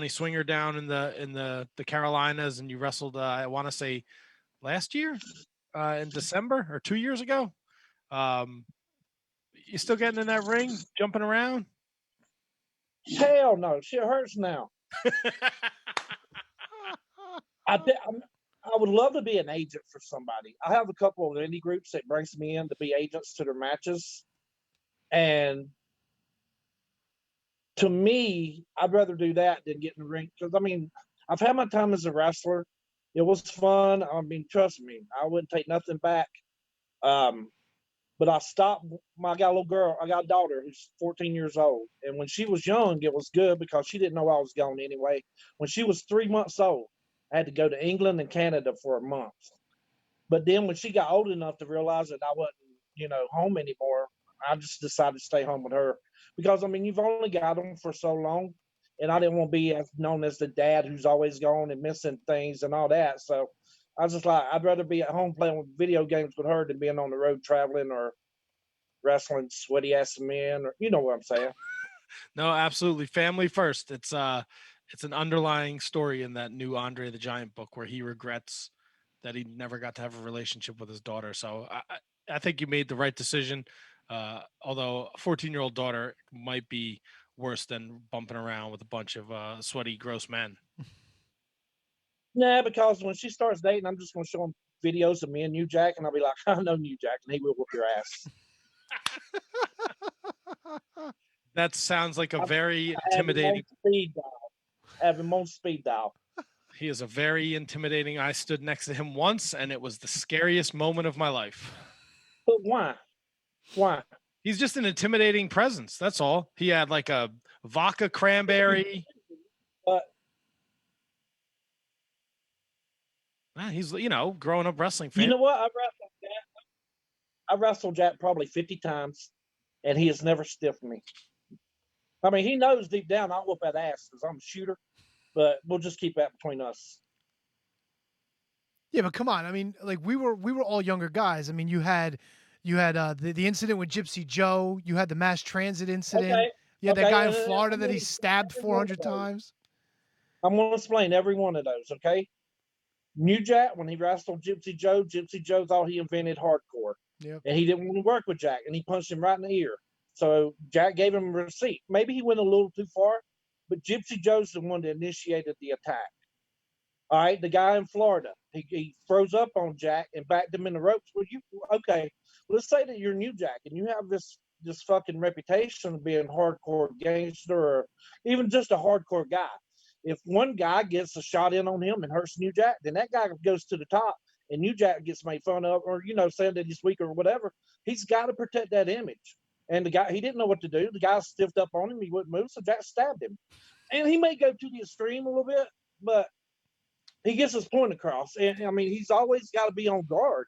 Swinger down in the Carolinas, and you wrestled. I want to say last year, in December or 2 years ago. You still getting in that ring, jumping around? Hell no, shit hurts now. I would love to be an agent for somebody. I have a couple of indie groups that brings me in to be agents to their matches. And to me, I'd rather do that than get in the ring. Because, I've had my time as a wrestler. It was fun. Trust me, I wouldn't take nothing back. But I stopped. I got a little girl. I got a daughter who's 14 years old. And when she was young, it was good because she didn't know I was going anyway. When she was 3 months old, I had to go to England and Canada for a month. But then when she got old enough to realize that I wasn't, home anymore, I just decided to stay home with her. Because, you've only got them for so long. And I didn't want to be known as the dad who's always gone and missing things and all that. So I was just like, I'd rather be at home playing with video games with her than being on the road traveling or wrestling sweaty ass men, or you know what I'm saying. No, absolutely. Family first. It's it's an underlying story in that new Andre the Giant book where he regrets that he never got to have a relationship with his daughter. So I think you made the right decision. Although a 14-year-old daughter might be worse than bumping around with a bunch of sweaty, gross men. Nah, because when she starts dating, I'm just going to show him videos of me and New Jack, and I'll be like, I know New Jack, and he will whoop your ass. That sounds like a very intimidating. Have him on speed dial. He is a very intimidating. I stood next to him once, and it was the scariest moment of my life. But why? Why? He's just an intimidating presence. That's all. He had like a vodka cranberry. He's, growing up wrestling fan. You know what? I wrestled Jack probably 50 times, and he has never stiffed me. I mean, he knows deep down I'll whoop that ass because I'm a shooter, but we'll just keep that between us. Yeah, but come on. I mean, like we were all younger guys. I mean, you had the incident with Gypsy Joe. You had the mass transit incident. Okay. You had that guy in Florida that he stabbed 400 times. I'm going to explain every one of those, okay? New Jack, when he wrestled Gypsy Joe thought he invented hardcore. Yep. And he didn't want to work with Jack, and he punched him right in the ear. So Jack gave him a receipt. Maybe he went a little too far, but Gypsy Joe's the one that initiated the attack. All right, the guy in Florida, he froze up on Jack and backed him in the ropes. Well, okay, let's say that you're New Jack and you have this fucking reputation of being a hardcore gangster or even just a hardcore guy. If one guy gets a shot in on him and hurts New Jack, then that guy goes to the top and New Jack gets made fun of or, saying that he's weak or whatever. He's got to protect that image. And the guy, he didn't know what to do. The guy stiffed up on him. He wouldn't move, so Jack stabbed him. And he may go to the extreme a little bit, but he gets his point across. And, I mean, he's always got to be on guard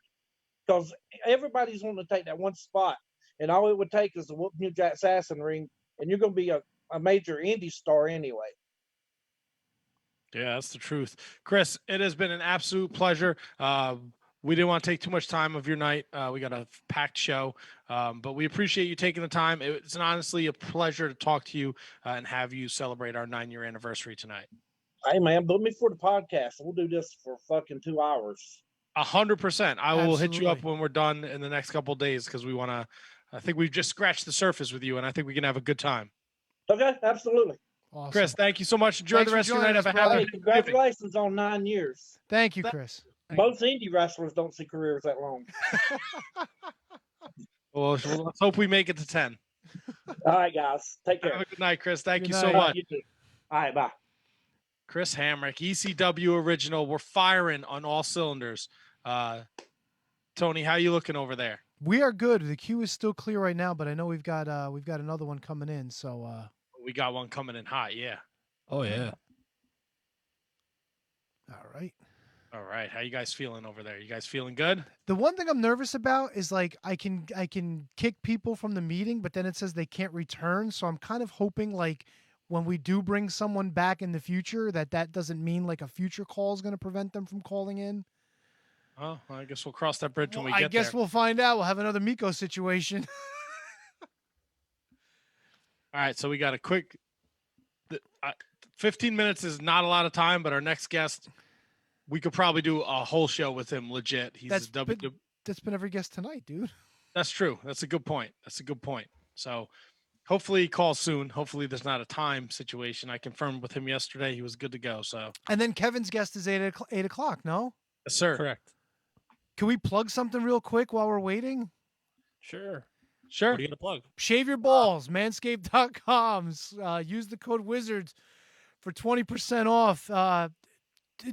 because everybody's wanting to take that one spot. And all it would take is to whoop New Jack's ass in the ring, and you're going to be a major indie star anyway. Yeah, that's the truth. Chris, it has been an absolute pleasure. We didn't want to take too much time of your night. We got a packed show, but we appreciate you taking the time. It's honestly a pleasure to talk to you and have you celebrate our 9-year anniversary tonight. Hey, man, book me for the podcast. We'll do this for fucking 2 hours. 100%. I will hit you up when we're done in the next couple of days because we want to. I think we've just scratched the surface with you, and I think we can have a good time. Okay, absolutely. Awesome. Chris, thank you so much. Enjoy the rest of your night. Hey, congratulations on 9 years. Thank you, Chris. Most indie wrestlers don't see careers that long. Well, let's hope we make it to 10. All right, guys. Take care. Have a good night, Chris. Thank you so much. You too. All right, bye. Chris Hammrick, ECW original. We're firing on all cylinders. Tony, how you looking over there? We are good. The queue is still clear right now, but I know we've got another one coming in. So we got one coming in hot. Yeah. Oh yeah. All right. All right. How you guys feeling over there? You guys feeling good? The one thing I'm nervous about is like I can kick people from the meeting, but then it says they can't return. So I'm kind of hoping like when we do bring someone back in the future, that doesn't mean like a future call is going to prevent them from calling in. Oh, well, I guess we'll cross that bridge when we get there. I guess we'll find out. We'll have another Mikko situation. All right. So we got a quick 15 minutes is not a lot of time, but our next guest, we could probably do a whole show with him. Legit. That's been every guest tonight, dude. That's true. That's a good point. So hopefully he calls soon. Hopefully there's not a time situation. I confirmed with him yesterday. He was good to go. So. And then Kevin's guest is 8 o'clock. No? Yes, sir. Correct. Can we plug something real quick while we're waiting? Sure. What are you gonna plug? Shave your balls. Manscaped.com. Use the code WIZARDS for 20% off.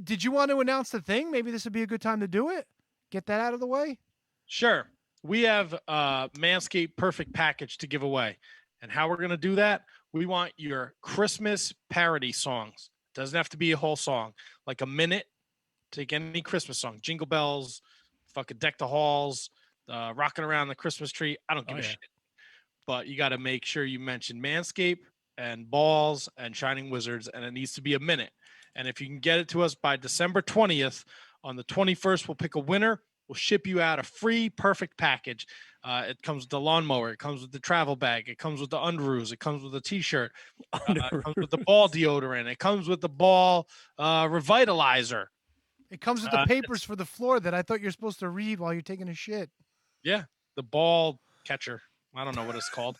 Did you want to announce the thing? Maybe this would be a good time to do it. Get that out of the way. Sure. We have Manscaped Perfect Package to give away. And how we're going to do that, we want your Christmas parody songs. Doesn't have to be a whole song. Like a minute. Take any Christmas song. Jingle Bells, fucking Deck the Halls, Rocking Around the Christmas Tree. I don't give a shit. But you got to make sure you mention Manscaped and Balls and Shining Wizards, and it needs to be a minute. And if you can get it to us by December 20th, on the 21st, we'll pick a winner. will ship you out a free perfect package. It comes with the lawnmower. It comes with the travel bag. It comes with the underoos. It comes with a T-shirt. It comes with the ball deodorant. It comes with the ball revitalizer. It comes with the papers for the floor that I thought you're supposed to read while you're taking a shit. Yeah, the ball catcher. I don't know what it's called.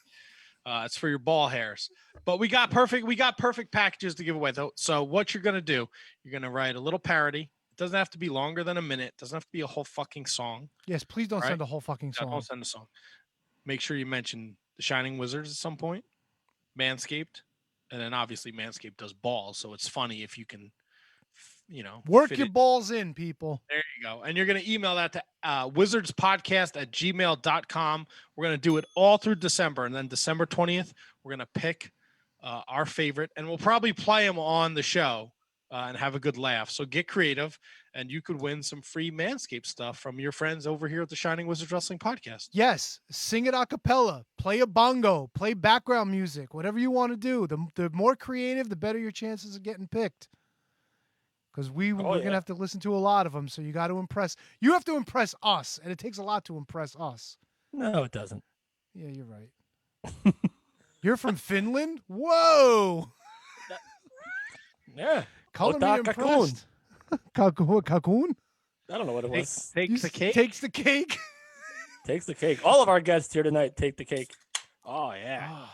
It's for your ball hairs. But we got perfect packages to give away though. So what you're gonna do, you're gonna write a little parody. It doesn't have to be longer than a minute. It doesn't have to be a whole fucking song. Yes, please don't Right? send a whole fucking song. Don't send a song. Make sure you mention the Shining Wizards at some point, Manscaped, and then obviously Manscaped does balls, so it's funny if you can, Work your balls in, people. There you go. And you're going to email that to wizardspodcast@gmail.com. We're going to do it all through December. And then December 20th, we're going to pick our favorite. And we'll probably play them on the show and have a good laugh. So get creative. And you could win some free Manscaped stuff from your friends over here at the Shining Wizards Wrestling Podcast. Yes. Sing it a cappella. Play a bongo. Play background music. Whatever you want to do. The more creative, the better your chances of getting picked. Because we're going to have to listen to a lot of them. So you got to impress. You have to impress us. And it takes a lot to impress us. No, it doesn't. Yeah, you're right. You're from Finland? Whoa. Yeah. Color me impressed. Cocoon? I don't know what it was. Takes the cake. Takes the cake. Takes the cake. All of our guests here tonight take the cake. Oh, yeah.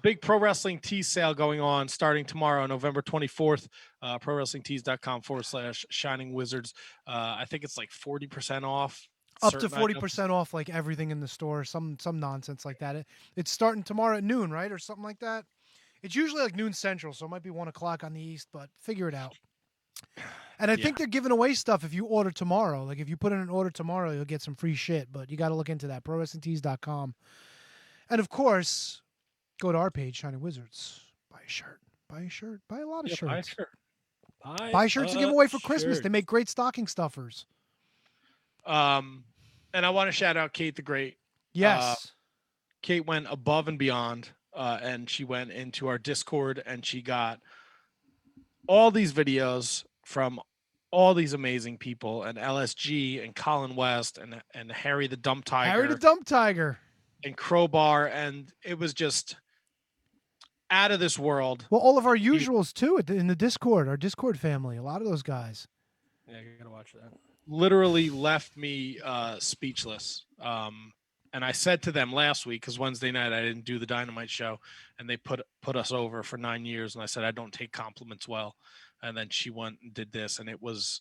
Big pro wrestling tee sale going on starting tomorrow, November 24th. ProWrestlingTees.com/Shining Wizards. I think it's like 40% off. Up to 40% off, like everything in the store. Some nonsense like that. It's starting tomorrow at noon, right? Or something like that. It's usually like noon central, so it might be 1 o'clock on the East, but figure it out. And I think they're giving away stuff if you order tomorrow. Like if you put in an order tomorrow, you'll get some free shit, but you got to look into that. ProWrestlingTees.com. And of course, go to our page, Shining Wizards. Buy a shirt. Buy a shirt. Buy a lot of shirts. Buy a shirt. Buy shirts to give away for Christmas. They make great stocking stuffers. And I want to shout out Kate the Great. Yes. Kate went above and beyond, and she went into our Discord, and she got all these videos from all these amazing people, and LSG, and Colin West, and Harry the Dump Tiger. Harry the Dump Tiger. And Crowbar, and it was just out of this world. Well, all of our usuals, too, in the Discord, our Discord family. A lot of those guys. Yeah, you got to watch that. Literally left me speechless. And I said to them last week, because Wednesday night I didn't do the Dynamite show, and they put us over for 9 years, and I said I don't take compliments well. And then she went and did this, and it was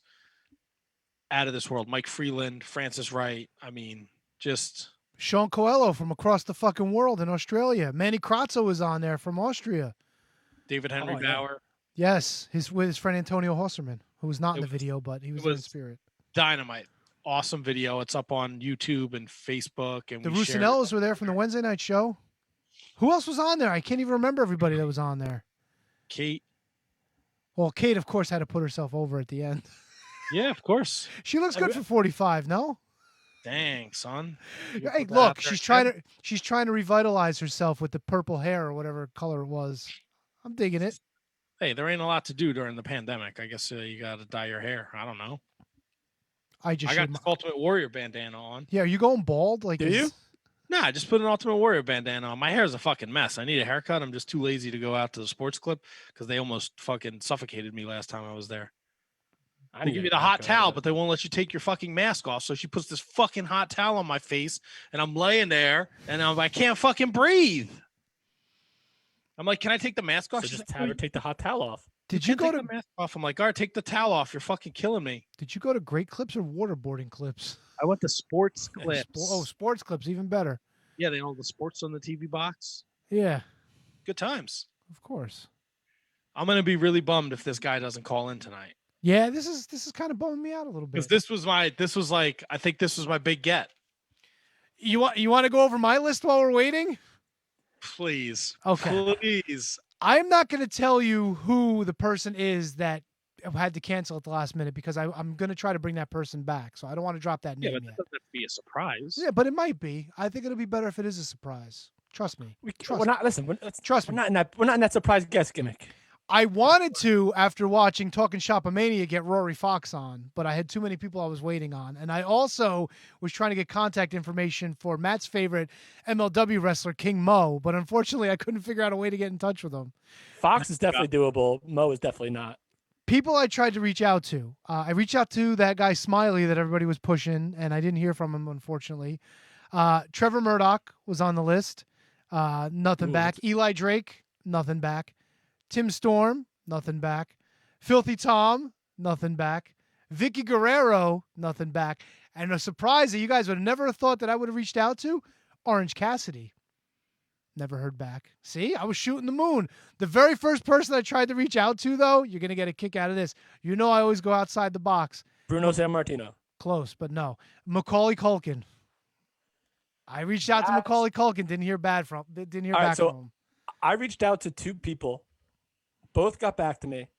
out of this world. Mike Freeland, Francis Wright, I mean, just... Sean Coelho from across the fucking world in Australia. Manny Crazzo was on there from Austria. David Henry Bauer. Yes, with his friend Antonio Hosserman, who was not in the video, but he was in spirit. Dynamite. Awesome video. It's up on YouTube and Facebook. And the Russinellos were there from the Wednesday night show. Who else was on there? I can't even remember everybody that was on there. Kate. Well, Kate, of course, had to put herself over at the end. Yeah, of course. She looks good for 45, no? Dang, son. Hey, look, she's trying to revitalize herself with the purple hair or whatever color it was. I'm digging it. Hey, there ain't a lot to do during the pandemic. I guess you got to dye your hair. I don't know. I got the Ultimate Warrior bandana on. Yeah, are you going bald? Like, do you? Nah, I just put an Ultimate Warrior bandana on. My hair's a fucking mess. I need a haircut. I'm just too lazy to go out to the sports clip because they almost fucking suffocated me last time I was there. They give you the hot towel, but they won't let you take your fucking mask off. So she puts this fucking hot towel on my face, and I'm laying there, and I can't fucking breathe. I'm like, can I take the mask off? So just have her take the hot towel off. Did you go to the mask off? I'm like, all right, take the towel off. You're fucking killing me. Did you go to Great Clips or Waterboarding Clips? I went to Sports Clips. Sports Clips, even better. Yeah, they all the sports on the TV box. Yeah. Good times. Of course. I'm gonna be really bummed if this guy doesn't call in tonight. Yeah, this is kind of bumming me out a little bit. Because this was my big get. You want to go over my list while we're waiting? Please. Okay. Please. I'm not going to tell you who the person is that had to cancel at the last minute because I'm going to try to bring that person back. So I don't want to drop that name but yet. that doesn't have to be a surprise. Yeah, but it might be. I think it'll be better if it is a surprise. Trust me. Trust me. Trust me. We're not in that surprise guest gimmick. I wanted to, after watching Talking Shopomania, get Rory Fox on, but I had too many people I was waiting on. And I also was trying to get contact information for Matt's favorite MLW wrestler, King Mo, but unfortunately I couldn't figure out a way to get in touch with him. Fox is definitely doable. Mo is definitely not. People I tried to reach out to. I reached out to that guy Smiley that everybody was pushing, and I didn't hear from him, unfortunately. Trevor Murdoch was on the list. Nothing back. Eli Drake, nothing back. Tim Storm, nothing back. Filthy Tom, nothing back. Vicky Guerrero, nothing back. And a surprise that you guys would have never thought that I would have reached out to, Orange Cassidy. Never heard back. See, I was shooting the moon. The very first person I tried to reach out to, though, you're going to get a kick out of this. You know I always go outside the box. Bruno Sammartino. Close, but no. Macaulay Culkin. I reached out to Macaulay Culkin, didn't hear back from him. I reached out to 2 people. Both got back to me.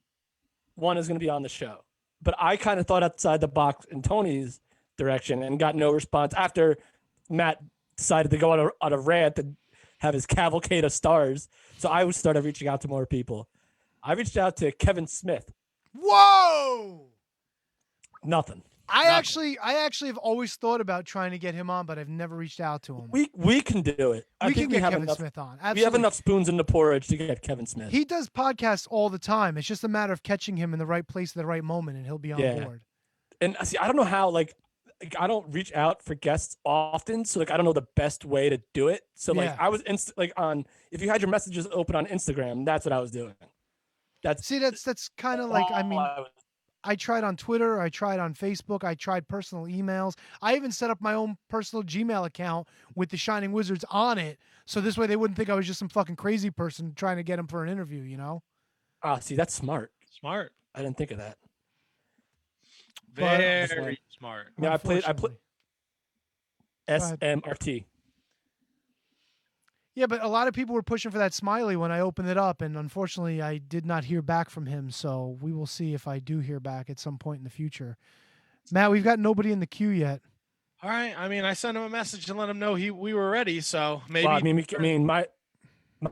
One is going to be on the show. But I kind of thought outside the box in Tony's direction and got no response after Matt decided to go on a rant and have his cavalcade of stars. So I started reaching out to more people. I reached out to Kevin Smith. Whoa! Nothing. I actually have always thought about trying to get him on, but I've never reached out to him. We can do it. We can get Kevin Smith on. Absolutely. We have enough spoons in the porridge to get Kevin Smith. He does podcasts all the time. It's just a matter of catching him in the right place at the right moment, and he'll be on board. And see, I don't know how, like I don't reach out for guests often, so I don't know the best way to do it. So I was if you had your messages open on Instagram, that's what I was doing. That's kind of like, I tried on Twitter, I tried on Facebook, I tried personal emails. I even set up my own personal Gmail account with the Shining Wizards on it, so this way they wouldn't think I was just some fucking crazy person trying to get him for an interview, you know? See, that's smart. Smart. I didn't think of that. Very smart. Yeah, I played SMRT. Yeah, but a lot of people were pushing for that Smiley when I opened it up, and unfortunately I did not hear back from him, so we will see if I do hear back at some point in the future. Matt, we've got nobody in the queue yet. All right. I mean, I sent him a message and let him know we were ready, so maybe. Well,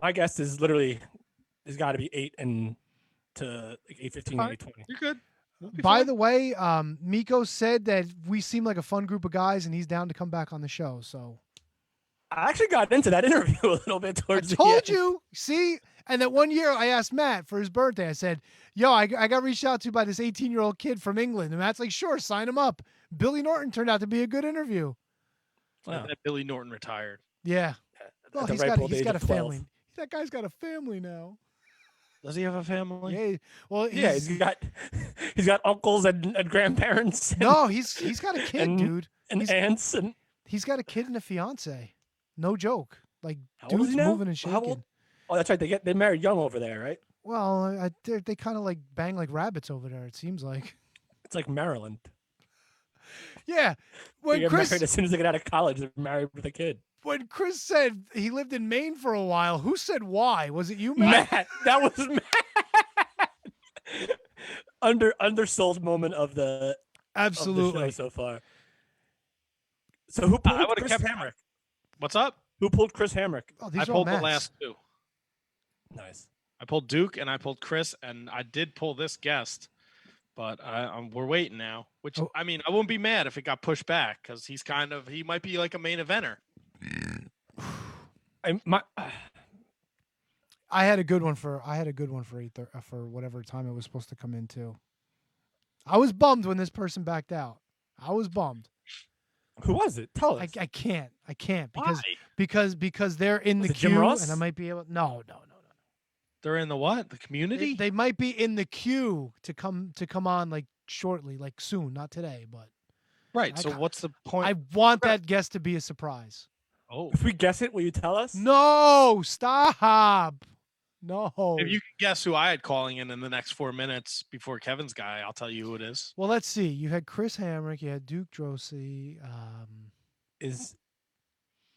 my guess is literally has got to be 8 and to like 8:15, 8:20. You're good. By the way, Mikko said that we seem like a fun group of guys, and he's down to come back on the show, so. I actually got into that interview a little bit towards the end. I told you. See? And that one year I asked Matt for his birthday. I said, yo, I got reached out to by this 18-year-old kid from England. And Matt's like, sure, sign him up. Billy Norton turned out to be a good interview. Wow. That Billy Norton retired. Yeah. Well, he's got a family. That guy's got a family now. Does he have a family? Yeah. Well, he's got uncles and grandparents. No, he's got a kid, dude. And aunts. And he's got a kid and a fiance. No joke. Like, dude's moving and shaking. How old? Oh, that's right. They married young over there, right? Well, they kind of like bang like rabbits over there, it seems like. It's like Maryland. Yeah. When they get married as soon as they get out of college, they're married with a kid. When Chris said he lived in Maine for a while, who said why? Was it you, Matt? That was Matt. Undersold moment of the absolutely of the show so far. So who pulled Chris Hammrick? What's up? Who pulled Chris Hammrick? Oh, I pulled the last 2. Nice. I pulled Duke and I pulled Chris, and I did pull this guest, but we're waiting now. Which I mean, I wouldn't be mad if it got pushed back because he might be like a main eventer. I had a good one for 8 for whatever time it was supposed to come into. I was bummed when this person backed out. I was bummed. Who was it? Tell us. I can't Why? because they're in the Jim queue Ross? and I might be able. No. They're in the what? The community? They might be in the queue to come on like shortly, like soon, not today, but. Right. So what's the point? I want that guest to be a surprise. Oh. If we guess it, will you tell us? No, stop. No. If you can guess who I had calling in the next 4 minutes before Kevin's guy, I'll tell you who it is. Well, let's see. You had Chris Hammrick. You had Duke Droese. Is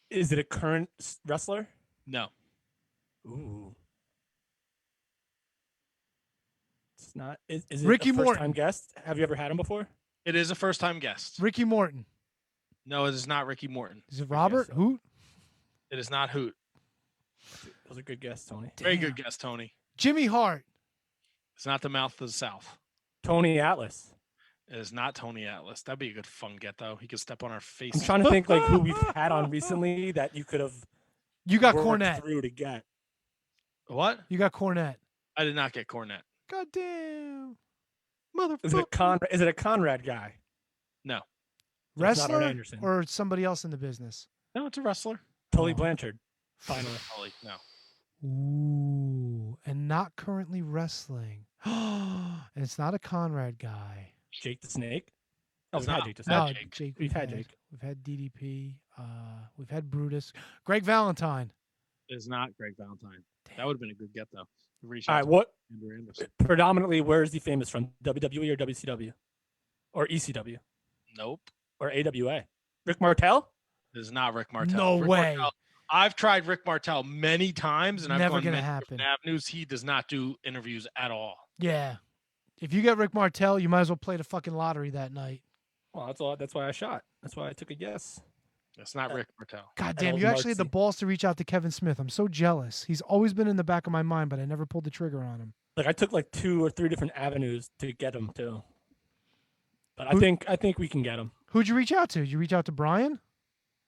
it a current wrestler? No. Ooh. It's not. Is it Ricky a first-time Morton. guest? Have you ever had him before? It is a first-time guest. Ricky Morton. No, it is not Ricky Morton. Is it Robert? Hoot? It is not Hoot. That was a good guess, Tony. Very good guess, Tony. Jimmy Hart. It's not the mouth of the South. Tony Atlas. It is not Tony Atlas. That'd be a good fun get though. He could step on our face. I'm trying to think like who we've had on recently that you could have. You got worked Cornette. through to get. What? You got Cornette. I did not get Cornette. God damn. Is it a Conrad guy? No. Wrestler or somebody else in the business? No, it's a wrestler. Tully Blanchard. Finally. Tully, no. Ooh, and not currently wrestling. And it's not a Conrad guy. Jake the Snake. Oh, It's we've had not- Jake the not Snake. No, Jake. We've had Jake. We've had DDP. We've had Brutus. Greg Valentine. It is not Greg Valentine. That would have been a good get though. Reach All out right, to what Andrew Anderson. predominantly where is he famous from? WWE or WCW? Or ECW? Nope. Or AWA? Rick Martel? It is not Rick Martel. No Rick way. Martel- I've tried Rick Martel many times, and I've Never gone gonna many happen. different avenues. He does not do interviews at all. Yeah. If you get Rick Martel, you might as well play the fucking lottery that night. Well, that's all. That's why I shot. That's why I took a guess. It's not Rick Martel. God damn, old you actually had the Marksy. balls to reach out to Kevin Smith. I'm so jealous. He's always been in the back of my mind, but I never pulled the trigger on him. Like I took like 2 or 3 different avenues to get him too. But Who- I think we can get him. Who'd you reach out to? Did you reach out to Brian?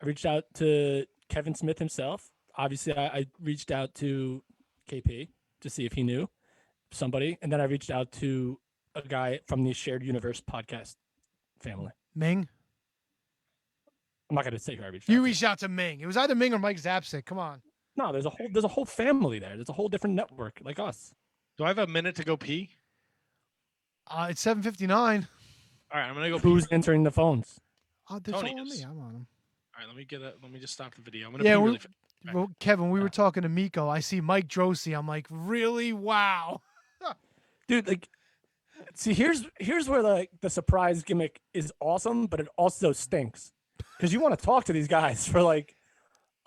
I reached out to Kevin Smith himself. Obviously, I reached out to KP to see if he knew somebody, and then I reached out to a guy from the Shared Universe podcast family. Ming? I'm not going to say who I reached. You out reached out to Ming. It was either Ming or Mike Zapsik. Come on. to. No, there's a whole family there. There's a whole different network like us. Do I have a minute to go pee? It's 7:59. All right, I'm gonna go. Who's pee. answering the phones? They're Tony calling me. is. I'm on them. All right, let me just stop the video. I'm gonna Yeah, pee we- really fast. Well, Kevin, we were talking to Miko. I see Mike Drosy. I'm like, really? Wow. Dude, like, see, here's where the surprise gimmick is awesome, but it also stinks because you want to talk to these guys for like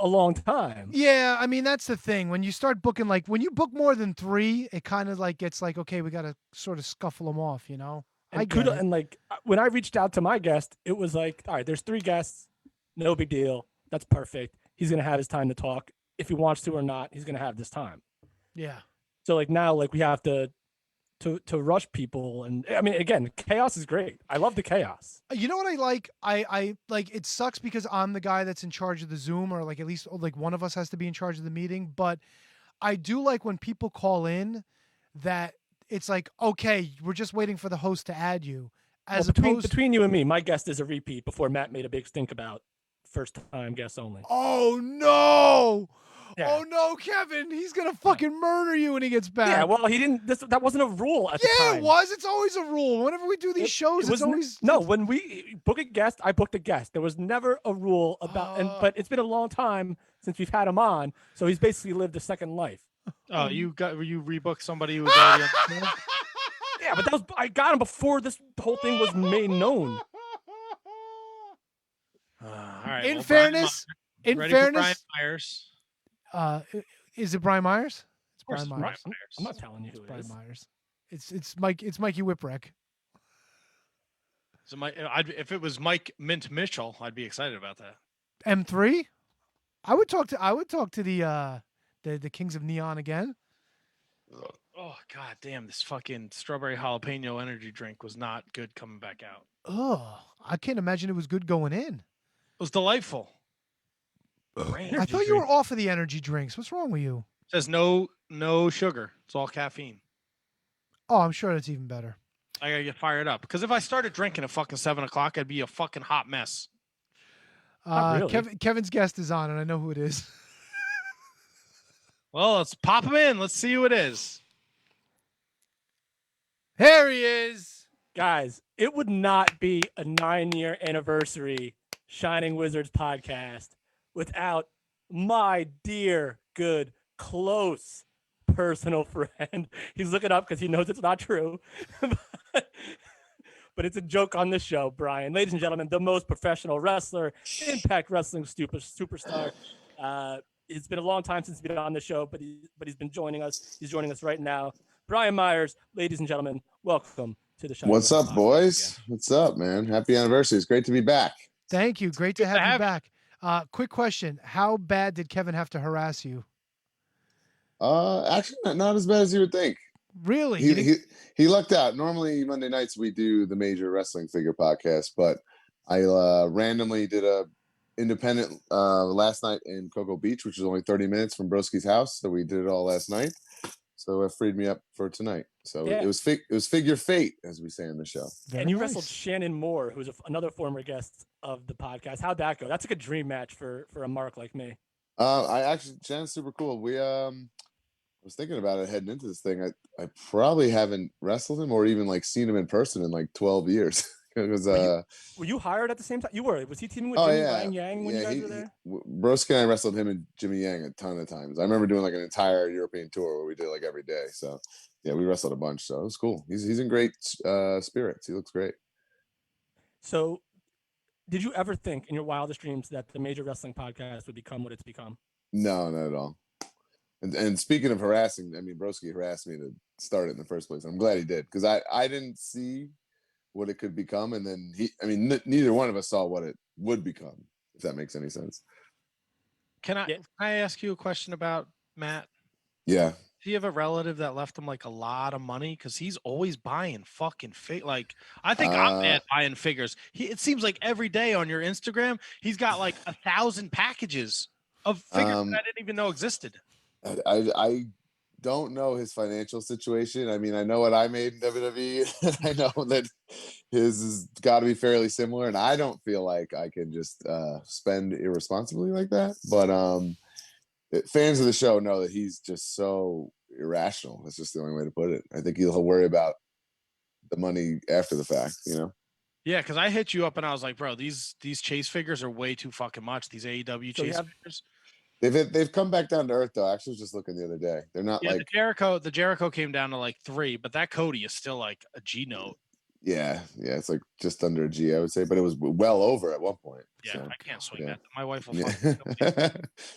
a long time. Yeah, I mean that's the thing. When you start booking, like when you book more than 3, it kind of like gets like, okay, we got to sort of scuffle them off, you know. I get it. And like when I reached out to my guest, it was like, all right, there's 3 guests, no big deal, that's perfect. He's gonna have his time to talk if he wants to or not. He's gonna have this time. Yeah. So like now, like we have to rush people, and I mean, again, chaos is great. I love the chaos. You know what I like? I like it sucks because I'm the guy that's in charge of the Zoom, or like at least like one of us has to be in charge of the meeting. But I do like when people call in that it's like, okay, we're just waiting for the host to add you. As opposed between you and me, my guest is a repeat before Matt made a big stink about first time guests only. Oh no. Yeah. Oh no, Kevin! He's gonna fucking murder you when he gets back. Yeah, well, he didn't. That wasn't a rule at the time. It was. It's always a rule. Whenever we do these shows, it's always no. When we book a guest, I booked a guest. There was never a rule about. But it's been a long time since we've had him on, so he's basically lived a second life. Oh, you rebooked somebody who was already on the show? Yeah, but I got him before this whole thing was made known. All right. In well, fairness, Brian, ready for Brian Myers. Is it Brian Myers? It's course Brian it's Myers. I'm not telling you who It's it Brian is. Myers. It's Mikey Whipwreck. So if it was Mike Mint Mitchell, I'd be excited about that. M3. I would talk to the Kings of Neon again. Oh god damn! This fucking strawberry jalapeno energy drink was not good coming back out. Oh, I can't imagine it was good going in. It was delightful. I thought you were off of the energy drinks. What's wrong with you? It says no sugar. It's all caffeine. Oh, I'm sure that's even better. I gotta get fired up because if I started drinking at fucking 7 o'clock, I'd be a fucking hot mess. really. Kevin's guest is on, and I know who it is. Well, let's pop him in. Let's see who it is. Here he is. Guys, it would not be a 9-year anniversary Shining Wizards podcast without my dear, good, close personal friend. He's looking up because he knows it's not true. But it's a joke on this show, Brian. Ladies and gentlemen, the most professional wrestler, Impact Wrestling superstar. It's been a long time since he's been on the show, but he's been joining us. He's joining us right now. Brian Myers, ladies and gentlemen, welcome to the show. What's up, boys? What's up, man? Happy anniversary. It's great to be back. Thank you. Great to have you back. Quick question. How bad did Kevin have to harass you? Actually, not as bad as you would think. Really? You didn't- He lucked out. Normally Monday nights we do the Major Wrestling Figure podcast, but I randomly did a independent last night in Cocoa Beach, which is only 30 minutes from Broski's house. So we did it all last night. So it freed me up for tonight. So Yeah. it was figure fate, as we say in the show. Very And you nice. wrestled Shannon Moore, who's another former guest of the podcast. How'd that go? That's like a dream match for a mark like me. Shannon's super cool. I was thinking about it heading into this thing. I probably haven't wrestled him or even like seen him in person in like 12 years. It was Were you hired at the same time? You were. Was he teaming with Oh, Jimmy yeah. Wang Yang when you guys were there? Broski and I wrestled him and Jimmy Yang a ton of times. I remember doing like an entire European tour where we did like every day. So yeah, we wrestled a bunch. So it was cool. He's in great spirits. He looks great. So, did you ever think in your wildest dreams that the Major Wrestling Podcast would become what it's become? No, not at all. And speaking of harassing, I mean, Broski harassed me to start it in the first place. I'm glad he did because I didn't see what it could become, and then neither one of us saw what it would become. If that makes any sense. Can I ask you a question about Matt? Yeah. Do you have a relative that left him like a lot of money? Because he's always buying fucking like I think I'm bad buying figures. It seems like every day on your Instagram, he's got like 1,000 packages of figures that I didn't even know existed. I don't know his financial situation. I mean, I know what I made in WWE. I know that his has got to be fairly similar, and I don't feel like I can just spend irresponsibly like that. But fans of the show know that he's just so irrational. That's just the only way to put it. I think he'll worry about the money after the fact, you know? Yeah, because I hit you up and I was like, bro, these Chase figures are way too fucking much. These AEW Chase figures. They've come back down to earth though. I actually was just looking the other day. They're not like the Jericho came down to like 3, but that Cody is still like a G note. Yeah, it's like just under a G, I would say, but it was well over at one point. Yeah, so, I can't swing that. My wife will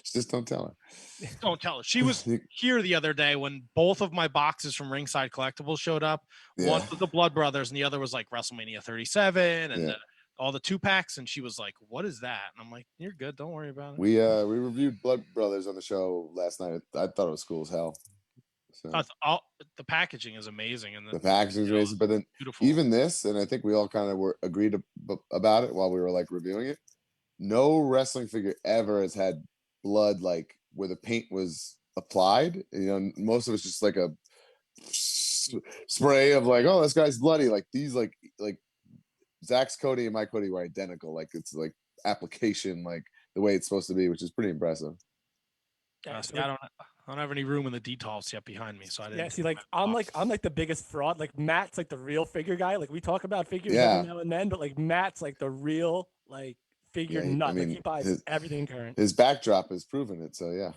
just don't tell her. Don't tell her. She was here the other day when both of my boxes from Ringside Collectibles showed up. One was the Blood Brothers, and the other was like WrestleMania 37 and all the 2-packs. And she was like, "What is that?" And I'm like, "You're good. Don't worry about it." We reviewed Blood Brothers on the show last night. I thought it was cool as hell. So. The packaging is amazing, and the packaging is amazing. But then even this, and I think we all kind of agreed about it while we were like reviewing it. No wrestling figure ever has had blood like where the paint was applied. You know, most of it's just like a spray of like, oh, this guy's bloody. Like these, like Zach's Cody and my Cody were identical. Like it's like application, like the way it's supposed to be, which is pretty impressive. I don't have any room in the details yet behind me, so I didn't. Yeah, see, like I'm like the biggest fraud. Like Matt's like the real figure guy. Like we talk about figures every now and then, but like Matt's like the real like figure nut. I mean, like he buys everything current. His backdrop has proven it. So yeah.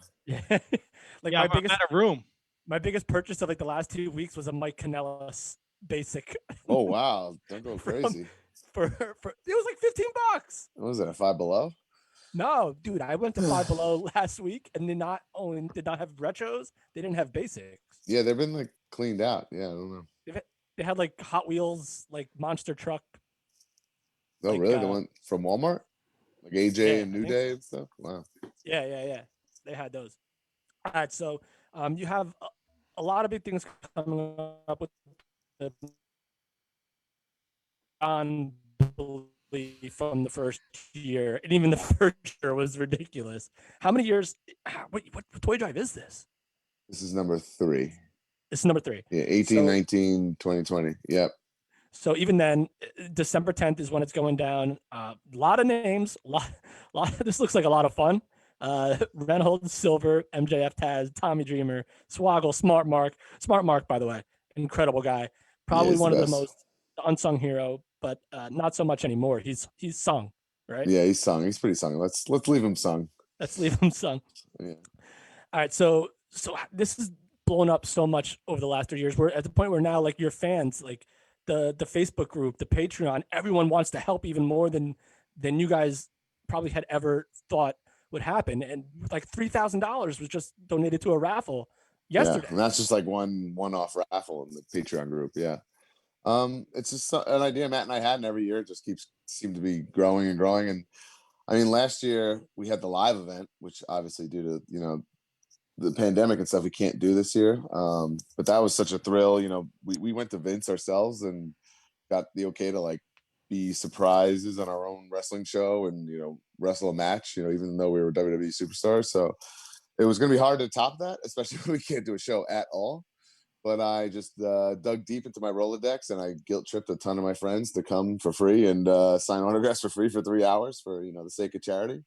Like my biggest out of room. My biggest purchase of like the last 2 weeks was a Mike Kanellis basic. Oh wow! Don't go crazy. For it was like $15. What was it? A Five Below? No, dude, I went to Five Below last week and did not have retros. They didn't have basics. Yeah, they've been like cleaned out. Yeah, I don't know. They had like Hot Wheels, like monster truck. Oh, like, really? The one from Walmart, like AJ and New Day and stuff. Wow. Yeah. They had those. All right, so you have a lot of big things coming up with the from the first year, and even the first year was ridiculous. How many years? What toy drive is this? This is number 3. This is number 3. Yeah, 18, 19, 2020. Yep. So even then, December 10th is when it's going down. A lot of names. This looks like a lot of fun. Reynolds, Silver, MJF, Taz, Tommy Dreamer, Swoggle, Smart Mark, by the way, incredible guy. Probably one of the most unsung hero, but not so much anymore. He's sung, right? Yeah, he's sung. He's pretty sung. Let's leave him sung. Let's leave him sung. Yeah. All right. So this is blown up so much over the last 3 years. We're at the point where now, like, your fans, like the Facebook group, the Patreon, everyone wants to help even more than you guys probably had ever thought would happen. And like $3,000 was just donated to a raffle yesterday. Yeah, and that's just like one-off raffle in the Patreon group. Yeah. It's just an idea Matt and I had, and every year it just seemed to be growing and growing. And I mean, last year we had the live event, which obviously due to, the pandemic and stuff, we can't do this year. But that was such a thrill. You know, we went to Vince ourselves and got the okay to like be surprises on our own wrestling show and, you know, wrestle a match, you know, even though we were WWE superstars. So it was going to be hard to top that, especially when we can't do a show at all. But I just dug deep into my Rolodex and I guilt tripped a ton of my friends to come for free and sign autographs for free for 3 hours for, you know, the sake of charity.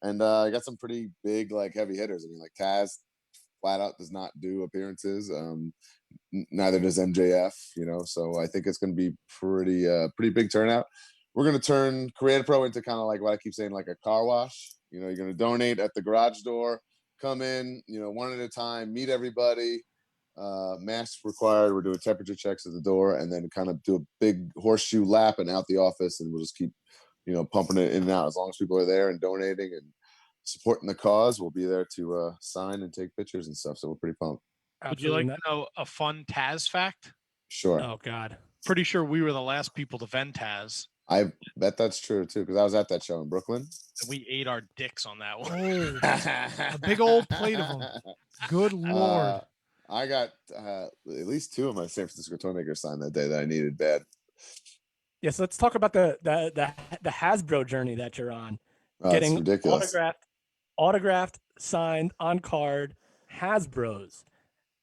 And I got some pretty big, like, heavy hitters. I mean, like Taz flat out does not do appearances. Neither does MJF, you know. So I think it's going to be pretty big turnout. We're going to turn Creative Pro into kind of like what I keep saying, like a car wash. You know, you're going to donate at the garage door, come in, you know, one at a time, meet everybody. Masks required. We're doing temperature checks at the door, and then kind of do a big horseshoe lap and out the office, and we'll just keep, you know, pumping it in and out. As long as people are there and donating and supporting the cause, we'll be there to sign and take pictures and stuff. So we're pretty pumped. Would you like to know a fun Taz fact? Sure. Oh God. Pretty sure we were the last people to vend Taz. I bet that's true too, because I was at that show in Brooklyn. And we ate our dicks on that one. A big old plate of them. Good Lord. I got at least 2 of my San Francisco toymakers signed that day that I needed bad. Yes, let's talk about the Hasbro journey that you're on. Getting ridiculous. autographed, signed, on card, Hasbros.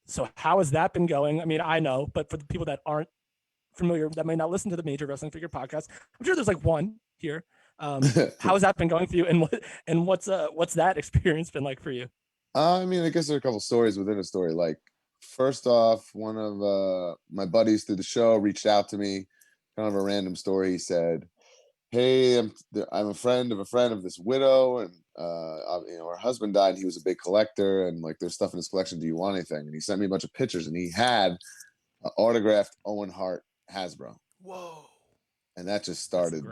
So how has that been going? I mean, I know, but for the people that aren't familiar, that may not listen to the Major Wrestling Figure podcast, I'm sure there's like one here. How has that been going for you? And what's that experience been like for you? I mean, I guess there are a couple stories within a story. Like, first off, one of my buddies through the show reached out to me, kind of a random story. He said, "Hey, I'm a friend of this widow, and you know, her husband died. And he was a big collector, and like, there's stuff in his collection. Do you want anything?" And he sent me a bunch of pictures, and he had an autographed Owen Hart Hasbro. Whoa! And that just started.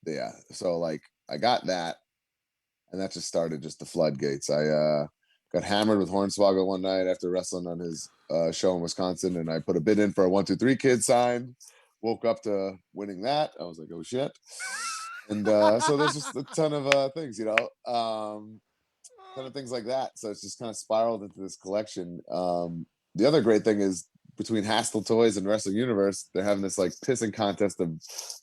Yeah. So like, I got that, and that just started just the floodgates. I got hammered with Hornswoggle one night after wrestling on his show in Wisconsin, and I put a bid in for a 1 2 3 Kid sign. Woke up to winning that. I was like, oh shit. And so there's just a ton of things, you know, ton of things like that. So it's just kind of spiraled into this collection. The other great thing is, between Haskell Toys and Wrestling Universe, they're having this like pissing contest of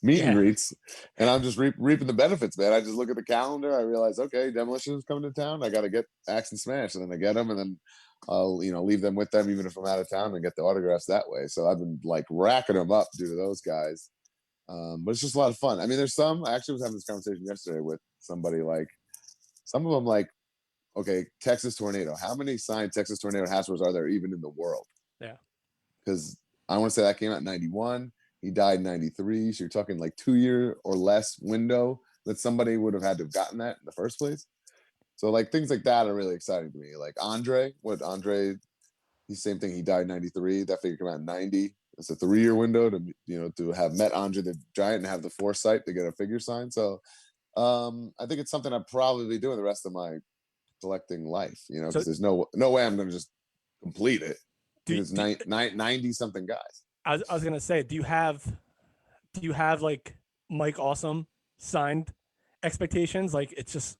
meet and greets, and I'm just reaping the benefits, man. I just look at the calendar, I realize, okay, Demolition is coming to town. I got to get Axe and Smash, and then I get them, and then I'll, you know, leave them with them even if I'm out of town and get the autographs that way. So I've been like racking them up due to those guys. But it's just a lot of fun. I mean, there's some. I actually was having this conversation yesterday with somebody. Like, some of them, like, okay, Texas Tornado. How many signed Texas Tornado Hasbros are there even in the world? Yeah. Because I want to say that came out in 91. He died in 93. So you're talking like 2 year or less window that somebody would have had to have gotten that in the first place. So like things like that are really exciting to me. Like Andre, the same thing. He died in 93. That figure came out in 90. It's a 3 year window to, you know, to have met Andre the Giant and have the foresight to get a figure signed. So I think it's something I'll probably be doing the rest of my collecting life, you know, because there's no way I'm going to just complete it. It's 90 something guys. I was gonna say, do you have like Mike Awesome signed expectations? Like, it's just.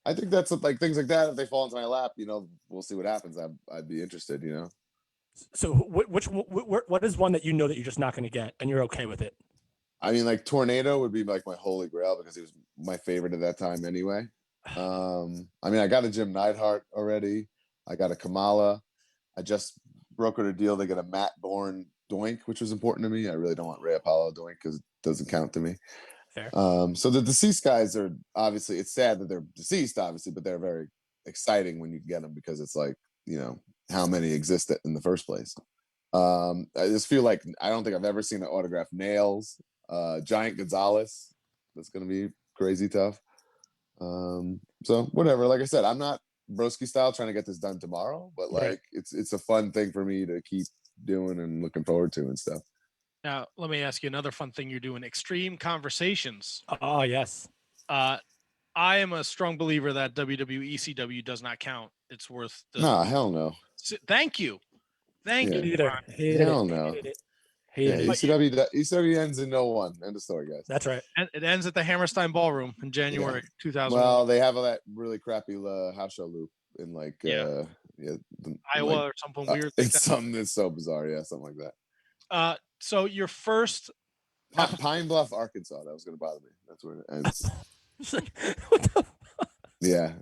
I think that's like things like that. If they fall into my lap, you know, we'll see what happens. I'd be interested, you know. So what is one that you know that you're just not going to get and you're okay with it? I mean, like Tornado would be like my holy grail because he was my favorite at that time anyway. I mean, I got a Jim Neidhart already. I got a Kamala. I just brokered a deal to get a Matt Bourne Doink, which was important to me. I really don't want Ray Apollo Doink because it doesn't count to me. Fair. So the deceased guys are obviously, it's sad that they're deceased, obviously, but they're very exciting when you get them because it's like, you know, how many exist in the first place. I just feel like I don't think I've ever seen an autographed Nails, Giant Gonzalez. That's going to be crazy tough. So whatever, like I said, I'm not Broski style trying to get this done tomorrow, but like it's a fun thing for me to keep doing and looking forward to and stuff. Now, let me ask you another fun thing you're doing: Extreme Conversations. Oh yes. I am a strong believer that WWE ECW does not count. It's worth. Hell no. Thank you. Thank you. Hell no. ECW ends in 01. End of story, guys. That's right. And it ends at the Hammerstein Ballroom in January 2000. Well, they have that really crappy house show loop in like Yeah, Iowa or something weird. It's something that's so bizarre. Yeah, something like that. So your first Pine Bluff, Arkansas. That was going to bother me. That's where it ends. What the? Yeah.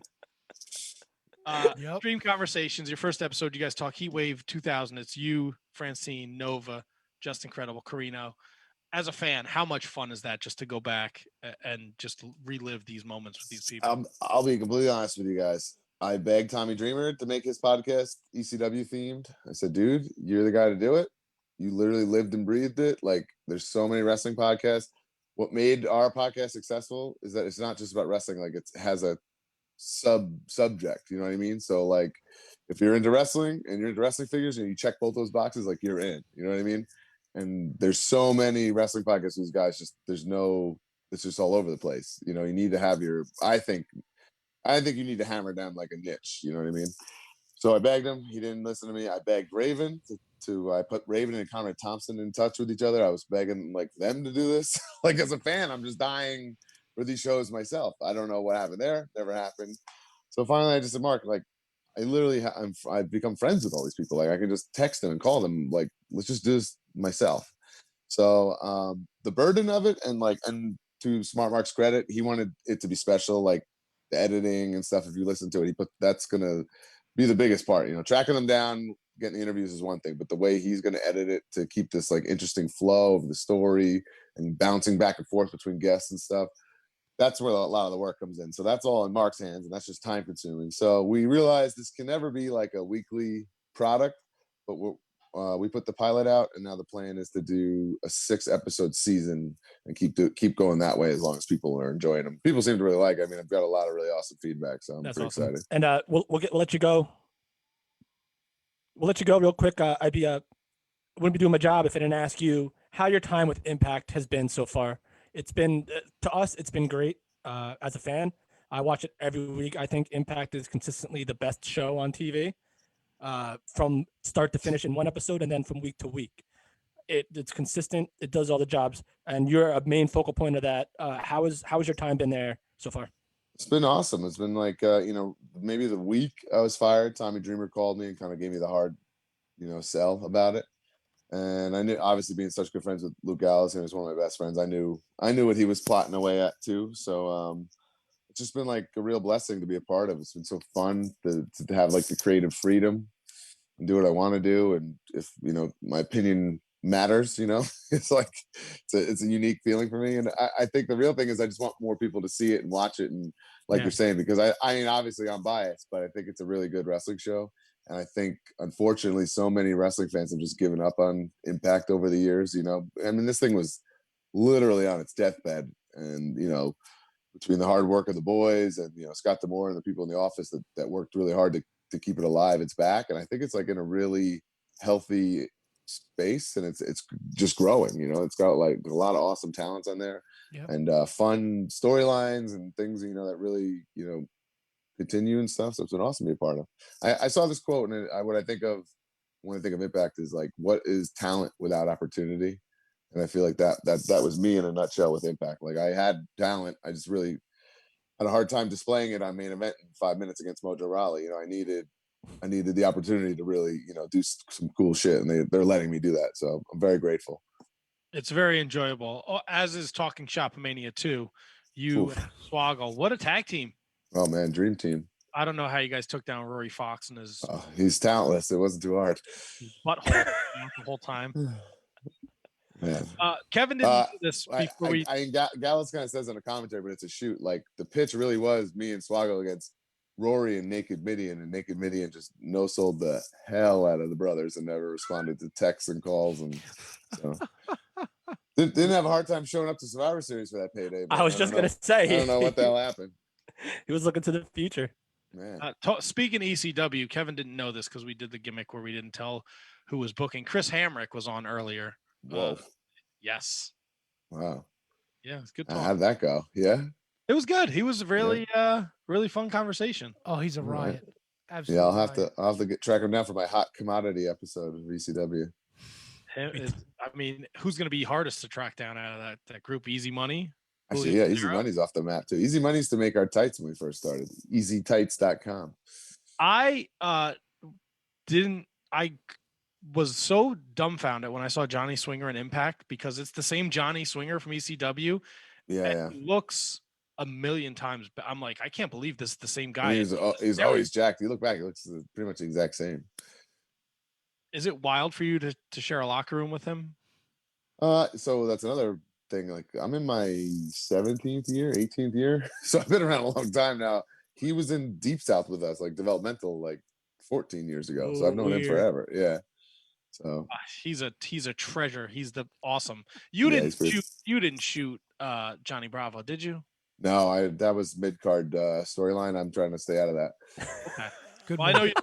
Stream Conversations, your first episode, you guys talk Heat Wave 2000. It's you, Francine, Nova, Just Incredible, Carino. As a fan, how much fun is that just to go back and just relive these moments with these people? I'll be completely honest with you guys. I begged Tommy Dreamer to make his podcast ECW themed. I said, dude, you're the guy to do it. You literally lived and breathed it. Like, there's so many wrestling podcasts. What made our podcast successful is that it's not just about wrestling. Like, it has a subject, you know what I mean? So, like, if you're into wrestling and you're into wrestling figures and you check both those boxes, like, you're in, you know what I mean? And there's so many wrestling podcasts whose guys it's just all over the place. You know, you need to have I think you need to hammer down like a niche, you know what I mean? So I begged him. He didn't listen to me. I begged Raven I put Raven and Conrad Thompson in touch with each other. I was begging like them to do this. Like, as a fan, I'm just dying for these shows myself. I don't know what happened there. Never happened. So finally I just said, Mark, like, I literally I've become friends with all these people. Like, I can just text them and call them. Like, let's just do this myself. So the burden of it, and to Smart Mark's credit, he wanted it to be special, like the editing and stuff. If you listen to it, that's gonna be the biggest part. You know, tracking them down, getting the interviews is one thing, but the way he's gonna edit it to keep this like interesting flow of the story and bouncing back and forth between guests and stuff, that's where a lot of the work comes in. So that's all in Mark's hands, and that's just time consuming. So we realized this can never be like a weekly product, but we put the pilot out, and now the plan is to do a 6-episode season and keep going that way as long as people are enjoying them. People seem to really like it. I mean, I've got a lot of really awesome feedback, so I'm pretty excited. And we'll let you go. We'll let you go real quick. I wouldn't be doing my job if I didn't ask you how your time with Impact has been so far. It's been, to us, it's been great. As a fan, I watch it every week. I think Impact is consistently the best show on TV, from start to finish in one episode, and then from week to week. It's consistent. It does all the jobs, and you're a main focal point of that. How has your time been there so far? It's been awesome. It's been like, maybe the week I was fired, Tommy Dreamer called me and kind of gave me the hard, sell about it. And I knew, obviously, being such good friends with Luke Gallows, he was one of my best friends. I knew what he was plotting away at too. So it's just been like a real blessing to be a part of. It's been so fun to have like the creative freedom and do what I want to do. And if my opinion matters, it's like it's a unique feeling for me. And I think the real thing is I just want more people to see it and watch it. And like you're saying, because I mean, obviously I'm biased, but I think it's a really good wrestling show. And I think, unfortunately, so many wrestling fans have just given up on Impact over the years. I mean, this thing was literally on its deathbed. And, between the hard work of the boys and, Scott D'Amore and the people in the office that worked really hard to keep it alive, it's back. And I think it's like in a really healthy space, and it's just growing. It's got like a lot of awesome talents on there. Yep. And fun storylines and things, that really, continue and stuff. So it's been awesome to be a part of. I saw this quote, and what I think of when I think of Impact is like, what is talent without opportunity? And I feel like that was me in a nutshell with Impact. Like, I had talent, I just really had a hard time displaying it on main event in 5 minutes against Mojo Rawley. I needed the opportunity to really, do some cool shit, and they're letting me do that. So I'm very grateful. It's very enjoyable, as is Talking Shopomania 2. You and Swoggle, what a tag team. Oh man, dream team. I don't know how you guys took down Rory Fox and his he's talentless. It wasn't too hard. Butthole the whole time. Man. Kevin didn't do this before Gallows kind of says in a commentary, but it's a shoot. Like, the pitch really was me and Swoggle against Rory and Naked Midian, and Naked Midian just no-sold the hell out of the brothers and never responded to texts and calls, and so didn't have a hard time showing up to Survivor Series for that payday. I was just gonna say, I don't know what the hell happened. He was looking to the future. Man. Speaking ECW, Kevin didn't know this because we did the gimmick where we didn't tell who was booking. Chris Hammrick was on earlier. Whoa. Yes. Wow. Yeah, it's good talk. How'd that go? Yeah. It was good. He was really really fun conversation. Oh, he's a riot. Right. Absolutely. Yeah, I'll have to track him down for my hot commodity episode of ECW. I mean, who's going to be hardest to track down out of that group? Easy Money? Actually, yeah, Easy Money's off the map too. Easy Money's to make our tights when we first started. EasyTights.com. I was so dumbfounded when I saw Johnny Swinger in Impact because it's the same Johnny Swinger from ECW. Yeah. He looks a million times. I'm like, I can't believe this is the same guy. And he's always jacked. You look back, he looks pretty much the exact same. Is it wild for you to share a locker room with him? So that's another thing. Like, I'm in my 17th year, 18th year. So I've been around a long time now. He was in Deep South with us, like developmental, like 14 years ago. So I've known him forever. Yeah. So he's a treasure. He's awesome. You didn't shoot Johnny Bravo, did you? No, that was mid-card storyline. I'm trying to stay out of that. Okay. Good. Well, I know you're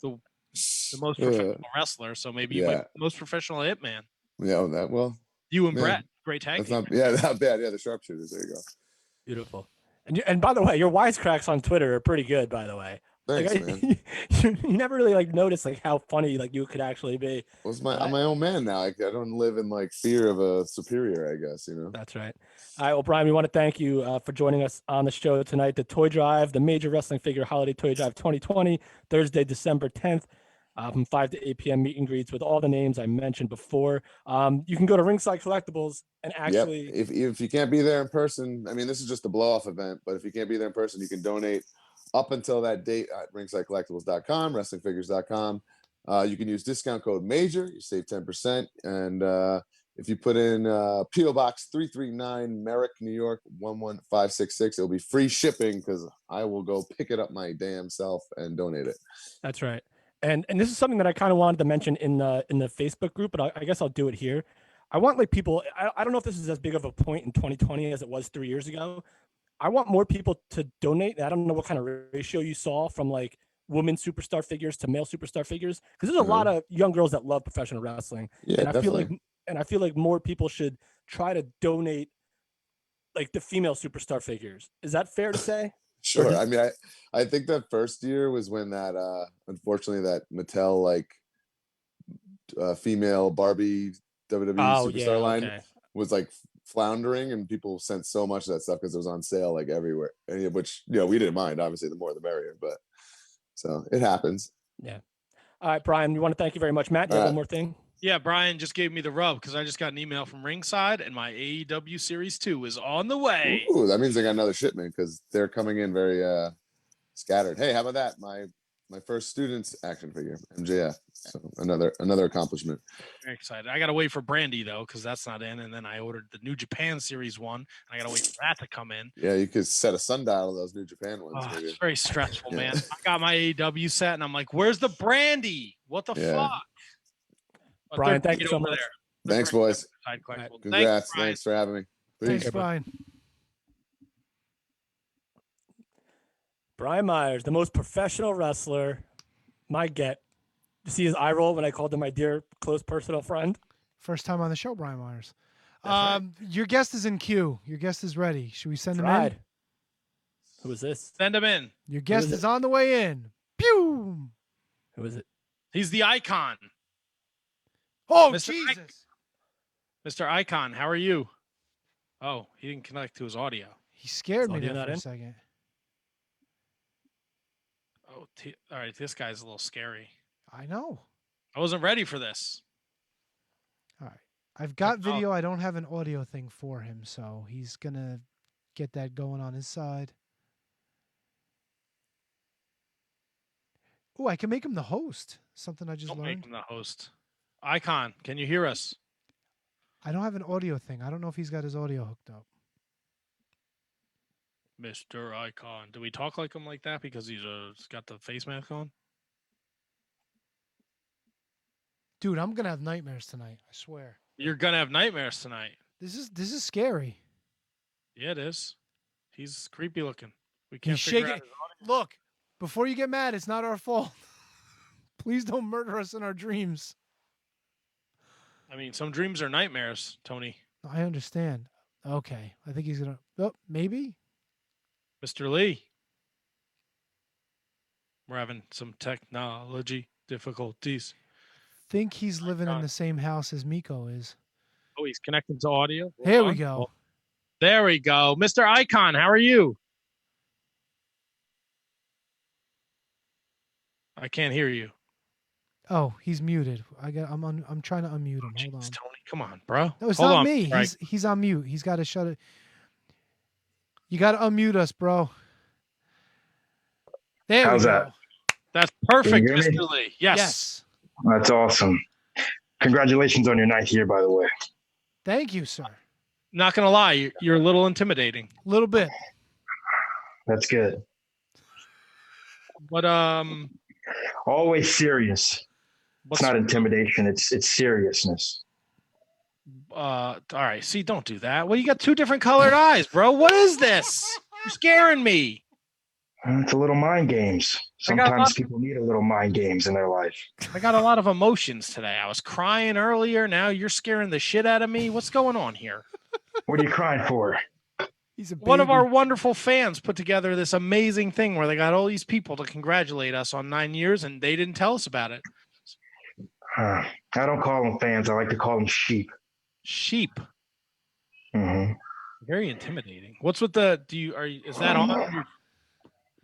the most professional wrestler, so maybe you might be the most professional hitman. Yeah, you and Brett, great tag team. Not bad. Yeah, the sharpshooters. There you go. Beautiful. And by the way, your wisecracks on Twitter are pretty good, by the way. Thanks, man. You never really noticed how funny you could actually be. Well, I'm my own man now. I don't live in fear of a superior, I guess, That's right. All right. Well, Brian, we want to thank you for joining us on the show tonight. The Toy Drive, the Major Wrestling Figure Holiday Toy Drive 2020, Thursday, December 10th. From 5 to 8 p.m. meet and greets with all the names I mentioned before. You can go to Ringside Collectibles and actually... Yep. If you can't be there in person, I mean, this is just a blow-off event, but if you can't be there in person, you can donate up until that date at ringsidecollectibles.com, wrestlingfigures.com. You can use discount code MAJOR. You save 10%. And if you put in P.O. Box 339, Merrick, New York, 11566, it'll be free shipping because I will go pick it up my damn self and donate it. That's right. And this is something that I kind of wanted to mention in the Facebook group, but I guess I'll do it here. I want people, I don't know if this is as big of a point in 2020 as it was 3 years ago. I want more people to donate. I don't know what kind of ratio you saw from women superstar figures to male superstar figures, because there's a lot of young girls that love professional wrestling. Yeah, and I feel like more people should try to donate the female superstar figures. Is that fair to say? Sure. I mean, I think that first year was when that unfortunately that Mattel female Barbie WWE superstar line was floundering, and people sent so much of that stuff because it was on sale everywhere. And, which we didn't mind. Obviously, the more the merrier. But so it happens. Yeah. All right, Brian. We want to thank you very much. Matt, you have one more thing? Yeah, Brian just gave me the rub because I just got an email from Ringside and my AEW Series 2 is on the way. Ooh, that means they got another shipment because they're coming in very scattered. Hey, how about that? My first student's action figure, MJF. So another accomplishment. Very excited. I got to wait for Brandy, though, because that's not in. And then I ordered the New Japan Series 1. And I got to wait for that to come in. Yeah, you could set a sundial of those New Japan ones. Oh, it's very stressful, man. I got my AEW set, and I'm like, where's the Brandy? What the fuck? Brian, thank you so much. Thanks, boys. Right. Congrats. Thanks for having me. Thanks, Brian. Brian Myers, the most professional wrestler. My get. You see his eye roll when I called him my dear, close personal friend? First time on the show, Brian Myers. Right. Your guest is in queue. Your guest is ready. Should we send him in? Who is this? Send him in. Your guest is on the way in. Pew! Who is it? He's the Icon. Oh, Mr. Jesus. Mr. Icon, how are you? Oh, he didn't connect to his audio. He scared me there for a second. Oh, all right. This guy's a little scary. I know. I wasn't ready for this. All right. I've got video. I don't have an audio thing for him, so he's going to get that going on his side. Oh, I can make him the host. Something I just Don't learned. make him the host. Icon, can you hear us? I don't have an audio thing. I don't know if he's got his audio hooked up. Mr. Icon. Do we talk like him like that because he's got the face mask on? Dude, I'm going to have nightmares tonight. I swear. You're going to have nightmares tonight. This is scary. Yeah, it is. He's creepy looking. We can't He's figure shaking. out Look, before you get mad, it's not our fault. Please don't murder us in our dreams. I mean, some dreams are nightmares, Tony. I understand. Okay. I think he's going to... Oh, maybe? Mr. Lee. We're having some technology difficulties. Think he's living in the same house as Mikko is. Oh, he's connected to audio. Here we go. There we go. Mr. Icon, how are you? I can't hear you. Oh, he's muted. I'm trying to unmute him. Hold on. Tony, come on, bro. No, it's Hold not on, me. Frank. He's on mute. He's got to shut it. You got to unmute us, bro. There How's we go. that? That's Can perfect, you hear me? Mr. Lee. Yes. That's awesome. Congratulations on your 9th year, by the way. Thank you, sir. Not gonna lie, you're a little intimidating. A little bit. That's good. But always serious. It's not intimidation. It's seriousness. All right. See, don't do that. Well, you got 2 different colored eyes, bro. What is this? You're scaring me. It's a little mind games. Sometimes people need a little mind games in their life. I got a lot of emotions today. I was crying earlier. Now you're scaring the shit out of me. What's going on here? What are you crying for? One of our wonderful fans put together this amazing thing where they got all these people to congratulate us on 9 years, and they didn't tell us about it. I don't call them fans. I like to call them sheep. Sheep. Mm-hmm. Very intimidating. What's with the? Is that on?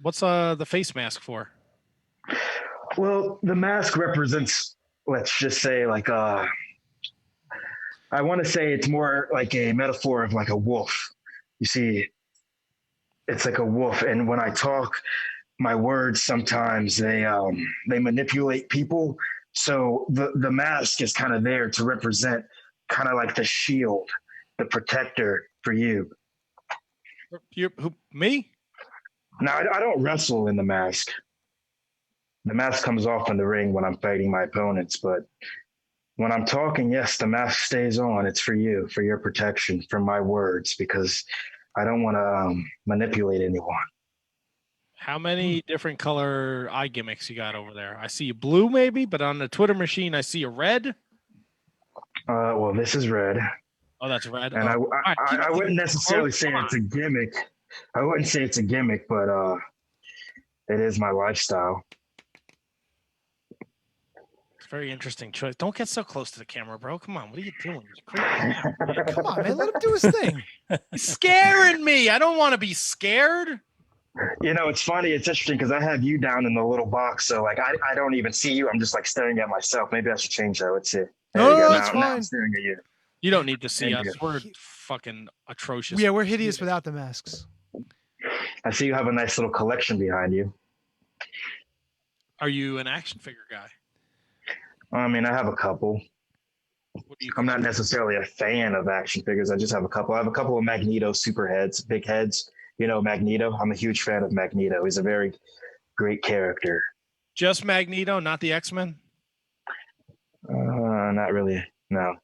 What's the face mask for? Well, the mask represents, let's just say, like I want to say it's more like a metaphor of like a wolf. You see, it's like a wolf, and when I talk, my words sometimes they manipulate people. So the mask is kind of there to represent kind of like the shield, the protector for you. Me? No, I don't wrestle in the mask. The mask comes off in the ring when I'm fighting my opponents, but when I'm talking, yes, the mask stays on. It's for you, for your protection, from my words, because I don't want to manipulate anyone. How many different color eye gimmicks you got over there? I see a blue maybe, but on the Twitter machine, I see a red. Well, this is red. Oh, that's red. And I wouldn't necessarily say it's a gimmick. I wouldn't say it's a gimmick, but it is my lifestyle. It's a very interesting choice. Don't get so close to the camera, bro. Come on. What are you doing? Come on, man. Let him do his thing. He's scaring me. I don't want to be scared. You know, it's funny. It's interesting because I have you down in the little box. So, like, I don't even see you. I'm just, like, staring at myself. Maybe I should change that. Let's see. No, that's fine. Now I'm staring at you. You don't need to see Thank us. you. We're fucking atrocious. Yeah, we're hideous without the masks. I see you have a nice little collection behind you. Are you an action figure guy? I mean, I have a couple. I'm not necessarily a fan of action figures. I just have a couple. I have a couple of Magneto super heads, big heads. You know, Magneto. I'm a huge fan of Magneto. He's a very great character. Just Magneto, not the X-Men? Not really. No,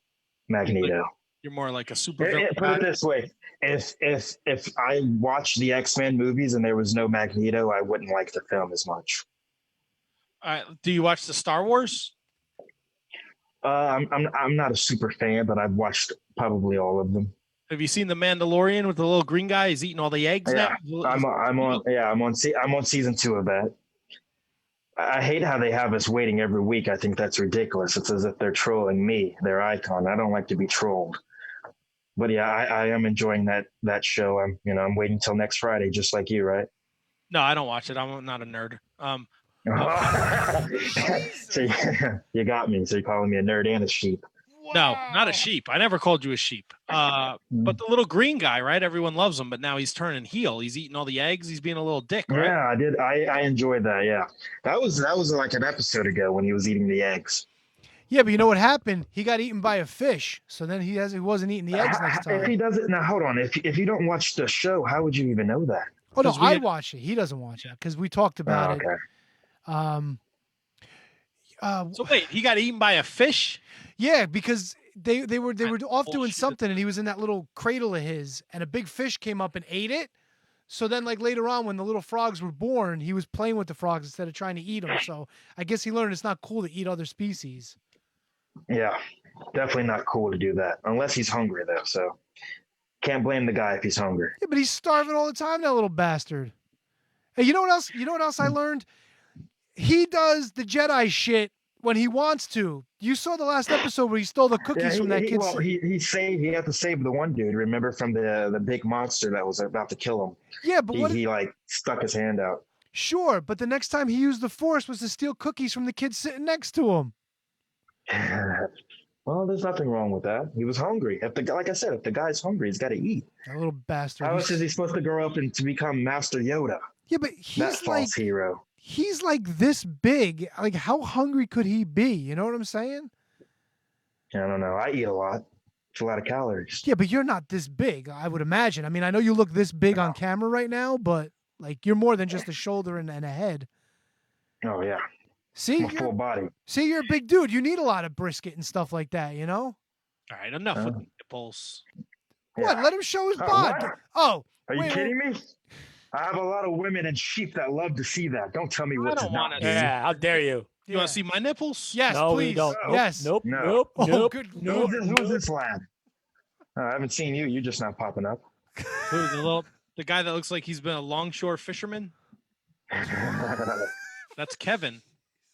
Magneto. You're more like a super villain. Put it this way: if I watched the X-Men movies and there was no Magneto, I wouldn't like the film as much. Do you watch the Star Wars? I'm not a super fan, but I've watched probably all of them. Have you seen the Mandalorian with the little green guy? He's eating all the eggs Yeah, now. I'm on season 2 of that. I hate how they have us waiting every week. I think that's ridiculous. It's as if they're trolling me, their icon. I don't like to be trolled. But yeah, I am enjoying that show. I'm waiting till next Friday, just like you, right? No, I don't watch it. I'm not a nerd. So you got me. So you're calling me a nerd and a sheep. No, not a sheep. I never called you a sheep. But the little green guy, right? Everyone loves him, but now he's turning heel. He's eating all the eggs. He's being a little dick, right? Yeah, I did. I enjoyed that. Yeah, that was like an episode ago when he was eating the eggs. Yeah, but you know what happened? He got eaten by a fish. So then he wasn't eating the eggs next time. If he doesn't, now hold on. If you don't watch the show, how would you even know that? Oh no, I watch it. He doesn't watch it because we talked about it. So wait, he got eaten by a fish? Yeah, because they were off doing something, and he was in that little cradle of his, and a big fish came up and ate it. So then, like later on, when the little frogs were born, he was playing with the frogs instead of trying to eat them. So I guess he learned it's not cool to eat other species. Yeah, definitely not cool to do that unless he's hungry though. So can't blame the guy if he's hungry. Yeah, but he's starving all the time, that little bastard. Hey, you know what else? You know what else I learned? He does the Jedi shit when he wants to. You saw the last episode where he stole the cookies from that kid. Well, he had to save the one dude. Remember, from the big monster that was about to kill him. Yeah, but he like stuck his hand out. Sure, but the next time he used the force was to steal cookies from the kid sitting next to him. Well, there's nothing wrong with that. He was hungry. Like I said, if the guy's hungry, he's got to eat. That little bastard. How else is he supposed to grow up and to become Master Yoda? Yeah, but That he's like false hero. he's like this big. Like, how hungry could he be? You know what I'm saying? I don't know. I eat a lot. It's a lot of calories. Yeah, but you're not this big, I would imagine. I mean, I know you look this big on camera right now, but like you're more than just a shoulder and a head. Oh yeah. See, I'm a full body. See, you're a big dude. You need a lot of brisket and stuff like that, you know? All right, enough with the nipples. What? Let him show his bod. What? Oh, Are you kidding me? I have a lot of women and sheep that love to see that. Don't tell me what to not do. Yeah, how dare you? You want to see my nipples? Yes, No, we please. don't. Nope, Yes. Nope. No. Nope. Oh, Nope. good Nope. Who's this lad? I haven't seen you. You're just not popping up. Who, the guy that looks like he's been a longshore fisherman? That's Kevin.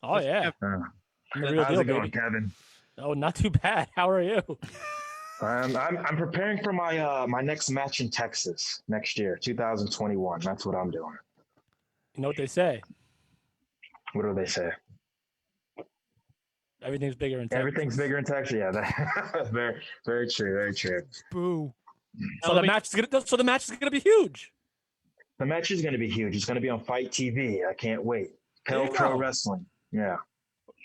Oh yeah. The real How's deal, it going, baby. Kevin? Oh, not too bad. How are you? I'm preparing for my my next match in Texas next year, 2021. That's what I'm doing. You know what they say? What do they say? Everything's bigger in Texas. Everything's bigger in Texas. Yeah, very, very true. Very true. Boo. So the match is gonna be huge. The match is going to be huge. It's going to be on Fight TV. I can't wait. There you Pale Pro go. Wrestling. Yeah.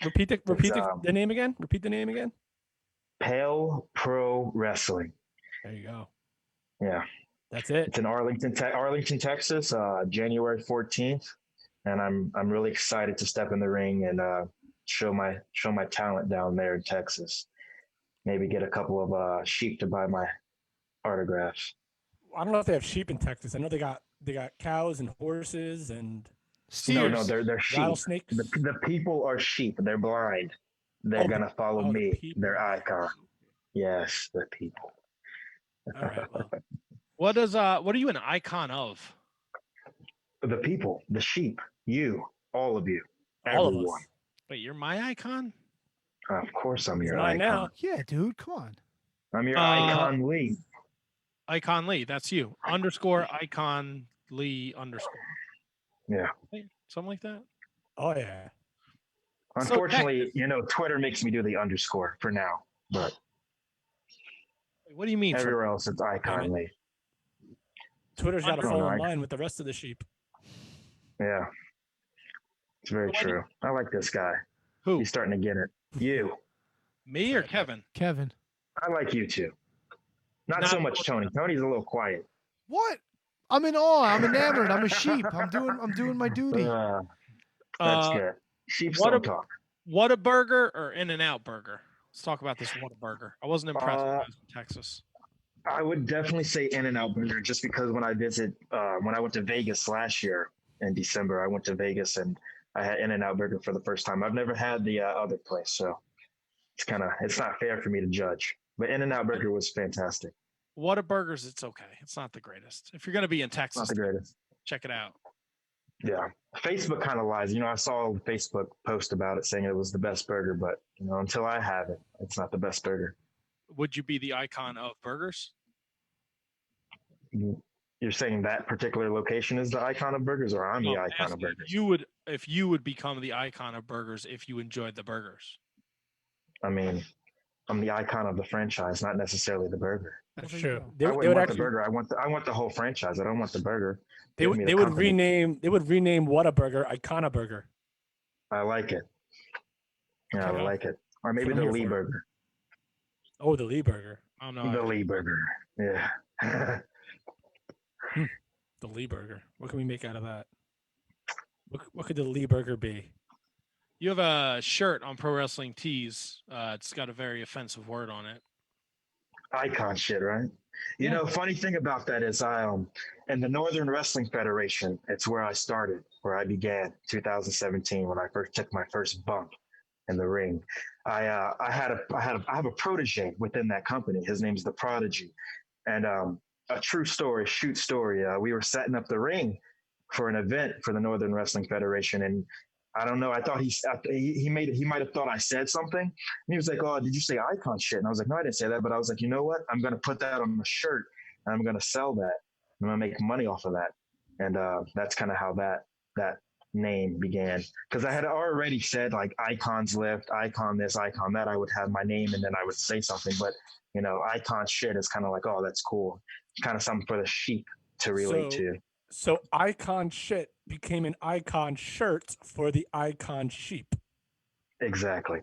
Repeat the name again. Repeat the name again. Pale Pro Wrestling. There you go. Yeah. That's it. It's in Arlington, Texas, January 14th, and I'm really excited to step in the ring and show my talent down there in Texas. Maybe get a couple of sheep to buy my autographs. I don't know if they have sheep in Texas. I know they got cows and horses and steers. No, they're sheep. Rattlesnakes. The people are sheep. They're blind. They're gonna follow me. Their icon. Yes, the people. All right. Well, What are you an icon of? The people, the sheep, you, all of you, all of everyone. us. Wait, you're my icon? Of course, I'm your mine icon. now. Yeah, dude, come on. I'm your icon Lee. Icon Lee, that's you. _ icon Lee _ Yeah. Something like that. Oh yeah. Unfortunately, Twitter makes me do the underscore for now, but What do you mean? everywhere else it's icon Lee. Twitter's got to Oh, fall no, in line with the rest of the sheep. Yeah. It's very true. I like this guy. Who? He's starting to get it. You. Me or Kevin? Kevin. I like you too. Not so much Tony. Tony's a little quiet. What? I'm in awe. I'm enamored. I'm a sheep. I'm doing my duty. That's good. Sheep What don't a- talk. Whataburger or In-N-Out Burger? Let's talk about this Whataburger. I wasn't impressed when I was in Texas. I would definitely say In-N-Out Burger just because when I went to Vegas last year in December, I went to Vegas and I had In-N-Out Burger for the first time. I've never had the other place, so it's not fair for me to judge. But In-N-Out Burger was fantastic. Whataburgers, it's okay. It's not the greatest. If you're going to be in Texas, Not the greatest. check it out. Yeah. Facebook kind of lies. I saw a Facebook post about it saying it was the best burger, but until I have it, it's not the best burger. Would you be the icon of burgers? You're saying that particular location is the icon of burgers, or I'm the No, icon of burgers? If you would become the icon of burgers if you enjoyed the burgers. I mean, I'm the icon of the franchise, not necessarily the burger. That's true. I They wouldn't would want actually the burger. I want the whole franchise. I don't want the burger. they Give me would the they would company. rename Whataburger Icona Burger. I like it. Yeah, I like it. Or maybe That's what the I'm Lee here for. burger. Oh, the Lee Burger. I don't know. The Lee burger. Yeah. The Lee Burger. What can we make out of that? What could the Lee Burger be? You have a shirt on Pro Wrestling Tees. It's got a very offensive word on it. Icon shit, right? Funny thing about that is in the Northern Wrestling Federation, it's where I started, where I began 2017 when I first took my first bump in the ring. I have a protege within that company. His name's The Prodigy. And a true story, shoot story. We were setting up the ring for an event for the Northern Wrestling Federation, and I don't know. I thought he might have thought I said something. And he was like, "Oh, did you say icon shit?" And I was like, "No, I didn't say that." But I was like, "You know what? I'm gonna put that on the shirt, and I'm gonna sell that. I'm gonna make money off of that." And that's kind of how that that name began, because I had already said like icons lift, icon this, icon that. I would have my name and then I would say something, but icon shit is kind of like, oh, that's cool, kind of something for the sheep to relate to. So icon shit became an icon shirt for the icon sheep. Exactly.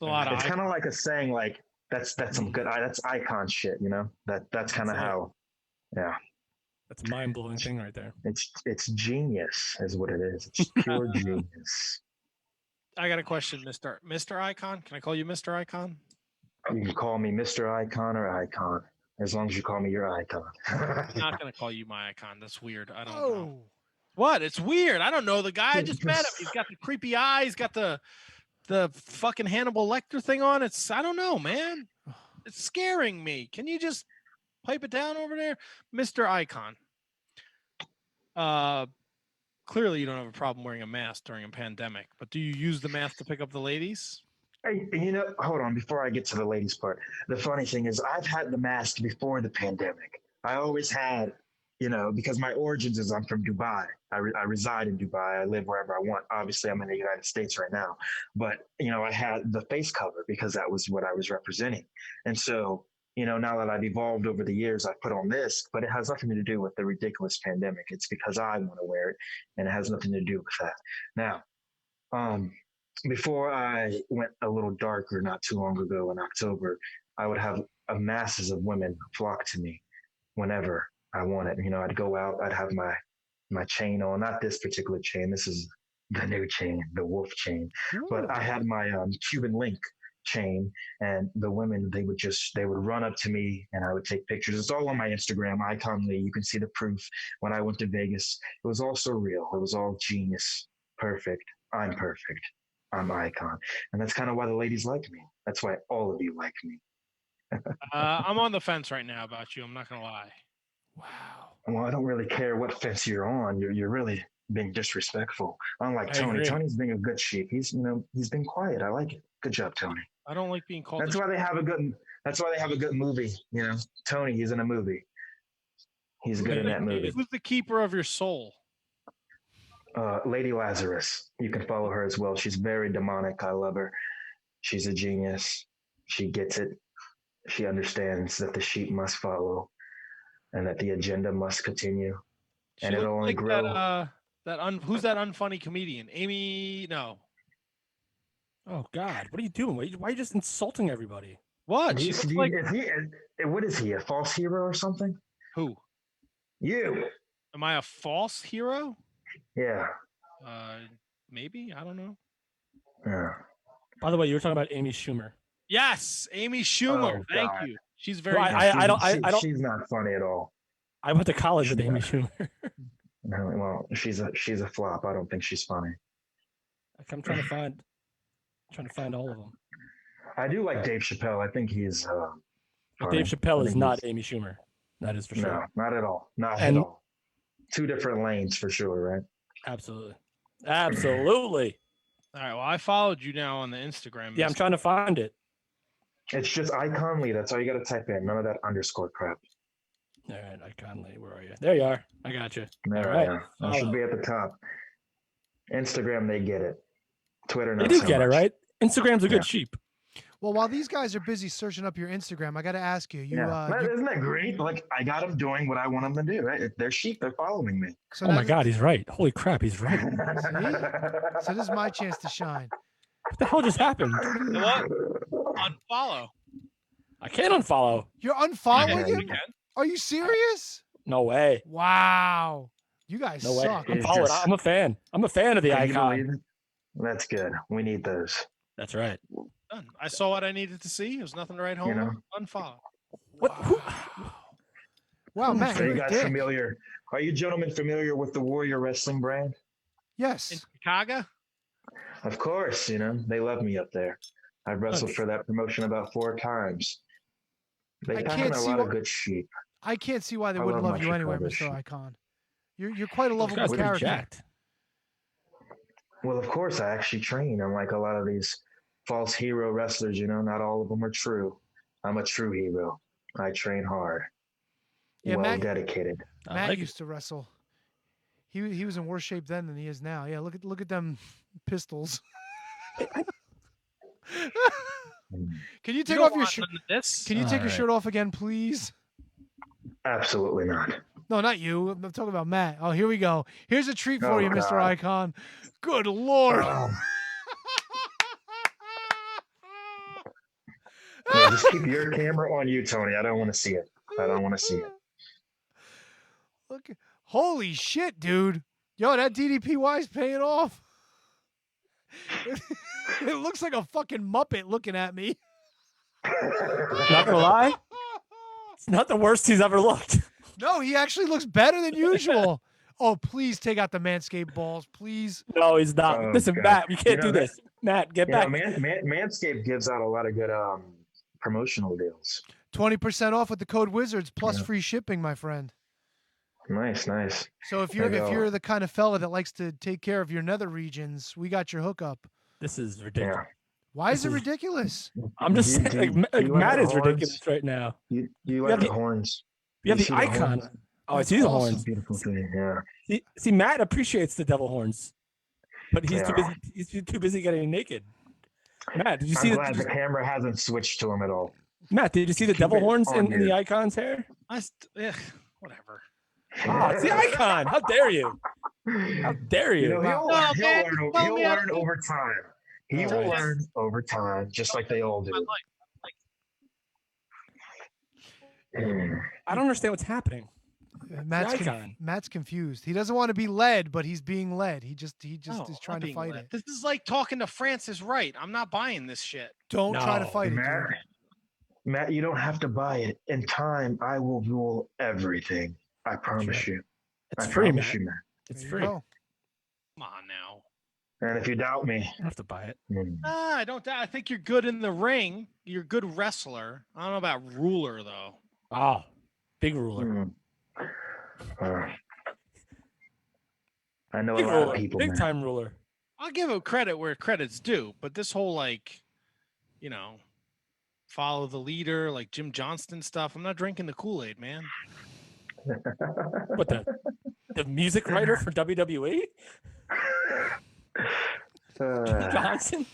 A lot of it's kind of like a saying, like that's some good, that's icon shit, that's kind of how, yeah. That's a mind-blowing thing right there. It's genius is what it is. It's pure genius. I got a question, Mr. Icon. Can I call you Mr. Icon? You can call me Mr. Icon or Icon, as long as you call me your icon. I'm not gonna call you my icon. That's weird. I don't know. What? It's weird. I don't know the guy. I just met him. He's got the creepy eyes. Got the fucking Hannibal Lecter thing on. I don't know, man. It's scaring me. Can you just pipe it down over there, Mr. Icon? Clearly you don't have a problem wearing a mask during a pandemic, but do you use the mask to pick up the ladies? Hey, hold on, before I get to the ladies part, the funny thing is I've had the mask before the pandemic. I always had, because my origins is I'm from Dubai. I reside in Dubai. I live wherever I want. Obviously, I'm in the United States right now. But, I had the face cover because that was what I was representing. And so, now that I've evolved over the years, I put on this, but it has nothing to do with the ridiculous pandemic. It's because I want to wear it, and it has nothing to do with that. Now, before I went a little darker not too long ago in October, I would have masses of women flock to me whenever I wanted. I'd go out, I'd have my chain on, not this particular chain. This is the new chain, the wolf chain. Ooh. But I had my Cuban link chain, and the women, they would run up to me and I would take pictures. It's all on my Instagram, Icon Lee. You can see the proof. When I went to Vegas, it was all so real. It was all genius. Perfect. I'm perfect. I'm Icon. And that's kind of why the ladies like me. That's why all of you like me. I'm on the fence right now about you. I'm not going to lie. Wow. Well, I don't really care what fence you're on. You're really being disrespectful. Unlike Tony. Tony's being a good sheep. He's been quiet. I like it. Good job, Tony. I don't like being called. That's why they have a good movie. Tony, he's in a movie. He's good in that movie. Who's the keeper of your soul? Lady Lazarus. You can follow her as well. She's very demonic. I love her. She's a genius. She gets it. She understands that the sheep must follow and that the agenda must continue. She and it'll only like grow. Who's that unfunny comedian? Amy? No. Oh God, what are you doing? Why are you just insulting everybody? What? What is he? A false hero or something? Who? You. Am I a false hero? Yeah. Maybe. I don't know. Yeah. By the way, you were talking about Amy Schumer. Yes, Amy Schumer. Oh, Thank God. you. She's very. Well, I don't. She's not funny at all. I went to college with Amy Schumer. No, well, she's a flop. I don't think she's funny. I'm trying to find all of them. I do like Dave Chappelle. I think he's. Dave Chappelle is not Amy Schumer. That is for sure. No, not at all. Not at all. Two different lanes for sure, right? Absolutely. Absolutely. All right. Well, I followed you now on the Instagram. Yeah, I'm trying to find it. It's just Icon Lee. That's all you got to type in. None of that underscore crap. All right, Icon Lee. Where are you? There you are. I got you. All right. I should be at the top. Instagram, they get it. Twitter, not they do so get much. it, right? Instagram's a good sheep. Well, while these guys are busy searching up your Instagram, I got to ask you. Isn't that great? Like, I got them doing what I want them to do, right? If they're sheep, they're following me. So oh my God, he's right. Holy crap, he's right. So this is my chance to shine. What the hell just happened? You know what? Unfollow. I can't unfollow. You're unfollowing him? Are you serious? No way. Wow. You guys suck. I'm following. I'm a fan. I'm a fan of the Icon. That's good. We need those. That's right. Done. I saw what I needed to see. There's nothing to write home. Unfollow. What? Wow, man. Are you guys familiar? Are you gentlemen familiar with the Warrior Wrestling brand? Yes. In Chicago? Of course. They love me up there. I've wrestled for that promotion about 4 times. They have a lot of good sheep. I can't see why they wouldn't love you anyway, Mr. Icon. You're quite a lovable character. Well, of course, I actually train. Unlike a lot of these false hero wrestlers, not all of them are true. I'm a true hero. I train hard. Yeah, dedicated. Matt used to wrestle. He was in worse shape then than he is now. Yeah, look at them pistols. Can you take off your shirt? Can you take your shirt off again, please? Absolutely not. No, not you. I'm talking about Matt. Oh, here we go. Here's a treat for you, Mr. God. Icon. Good Lord. Yeah, just keep your camera on you, Tony. I don't want to see it. I don't want to see it. Look, holy shit, dude. Yo, that DDPY is paying off. It looks like a fucking Muppet looking at me. Not gonna lie, it's not the worst he's ever looked. No, he actually looks better than usual. Oh, please take out the Manscaped balls, please. No, he's not. Oh, Listen, God. Matt, we can't do that- this. Matt, get back. Manscaped gives out a lot of good promotional deals. 20% off with the code Wizards plus free shipping, my friend. Nice. So if you're the kind of fella that likes to take care of your nether regions, we got your hookup. This is ridiculous. Why is it ridiculous? I'm just saying, Matt is ridiculous right now. You like the horns? You have see the the icon. horns? Oh, I see the horns. Beautiful thing. Yeah. See, Matt appreciates the devil horns, but he's too busy. He's too busy getting naked. Matt, did you see I'm glad the camera hasn't switched to him at all. Matt, did you see the Keep devil it horns on in the you. icon's hair? Whatever. Oh, it's the icon. How dare you? How dare you? You know, he'll learn over time. He will learn over time, just like they all do. I don't understand what's happening. Matt's confused. He doesn't want to be led, but he's being led. He just is trying to fight it. This is like talking to Francis Wright. I'm not buying this shit. Don't try to fight it, Matt. dude. Matt, you don't have to buy it. In time, I will rule everything. I promise you. It's I free, promise Matt. you, Matt. It's There you free. go. Come on now. And if you doubt me, I have to buy it. I don't. I think you're good in the ring. You're a good wrestler. I don't know about ruler though. Oh, big ruler. I know Big a lot ruler. of people. Big man. time ruler. I'll give him credit where credit's due, but this whole follow the leader, like Jim Johnston stuff. I'm not drinking the Kool-Aid, man. What the music writer for WWE? Johnson?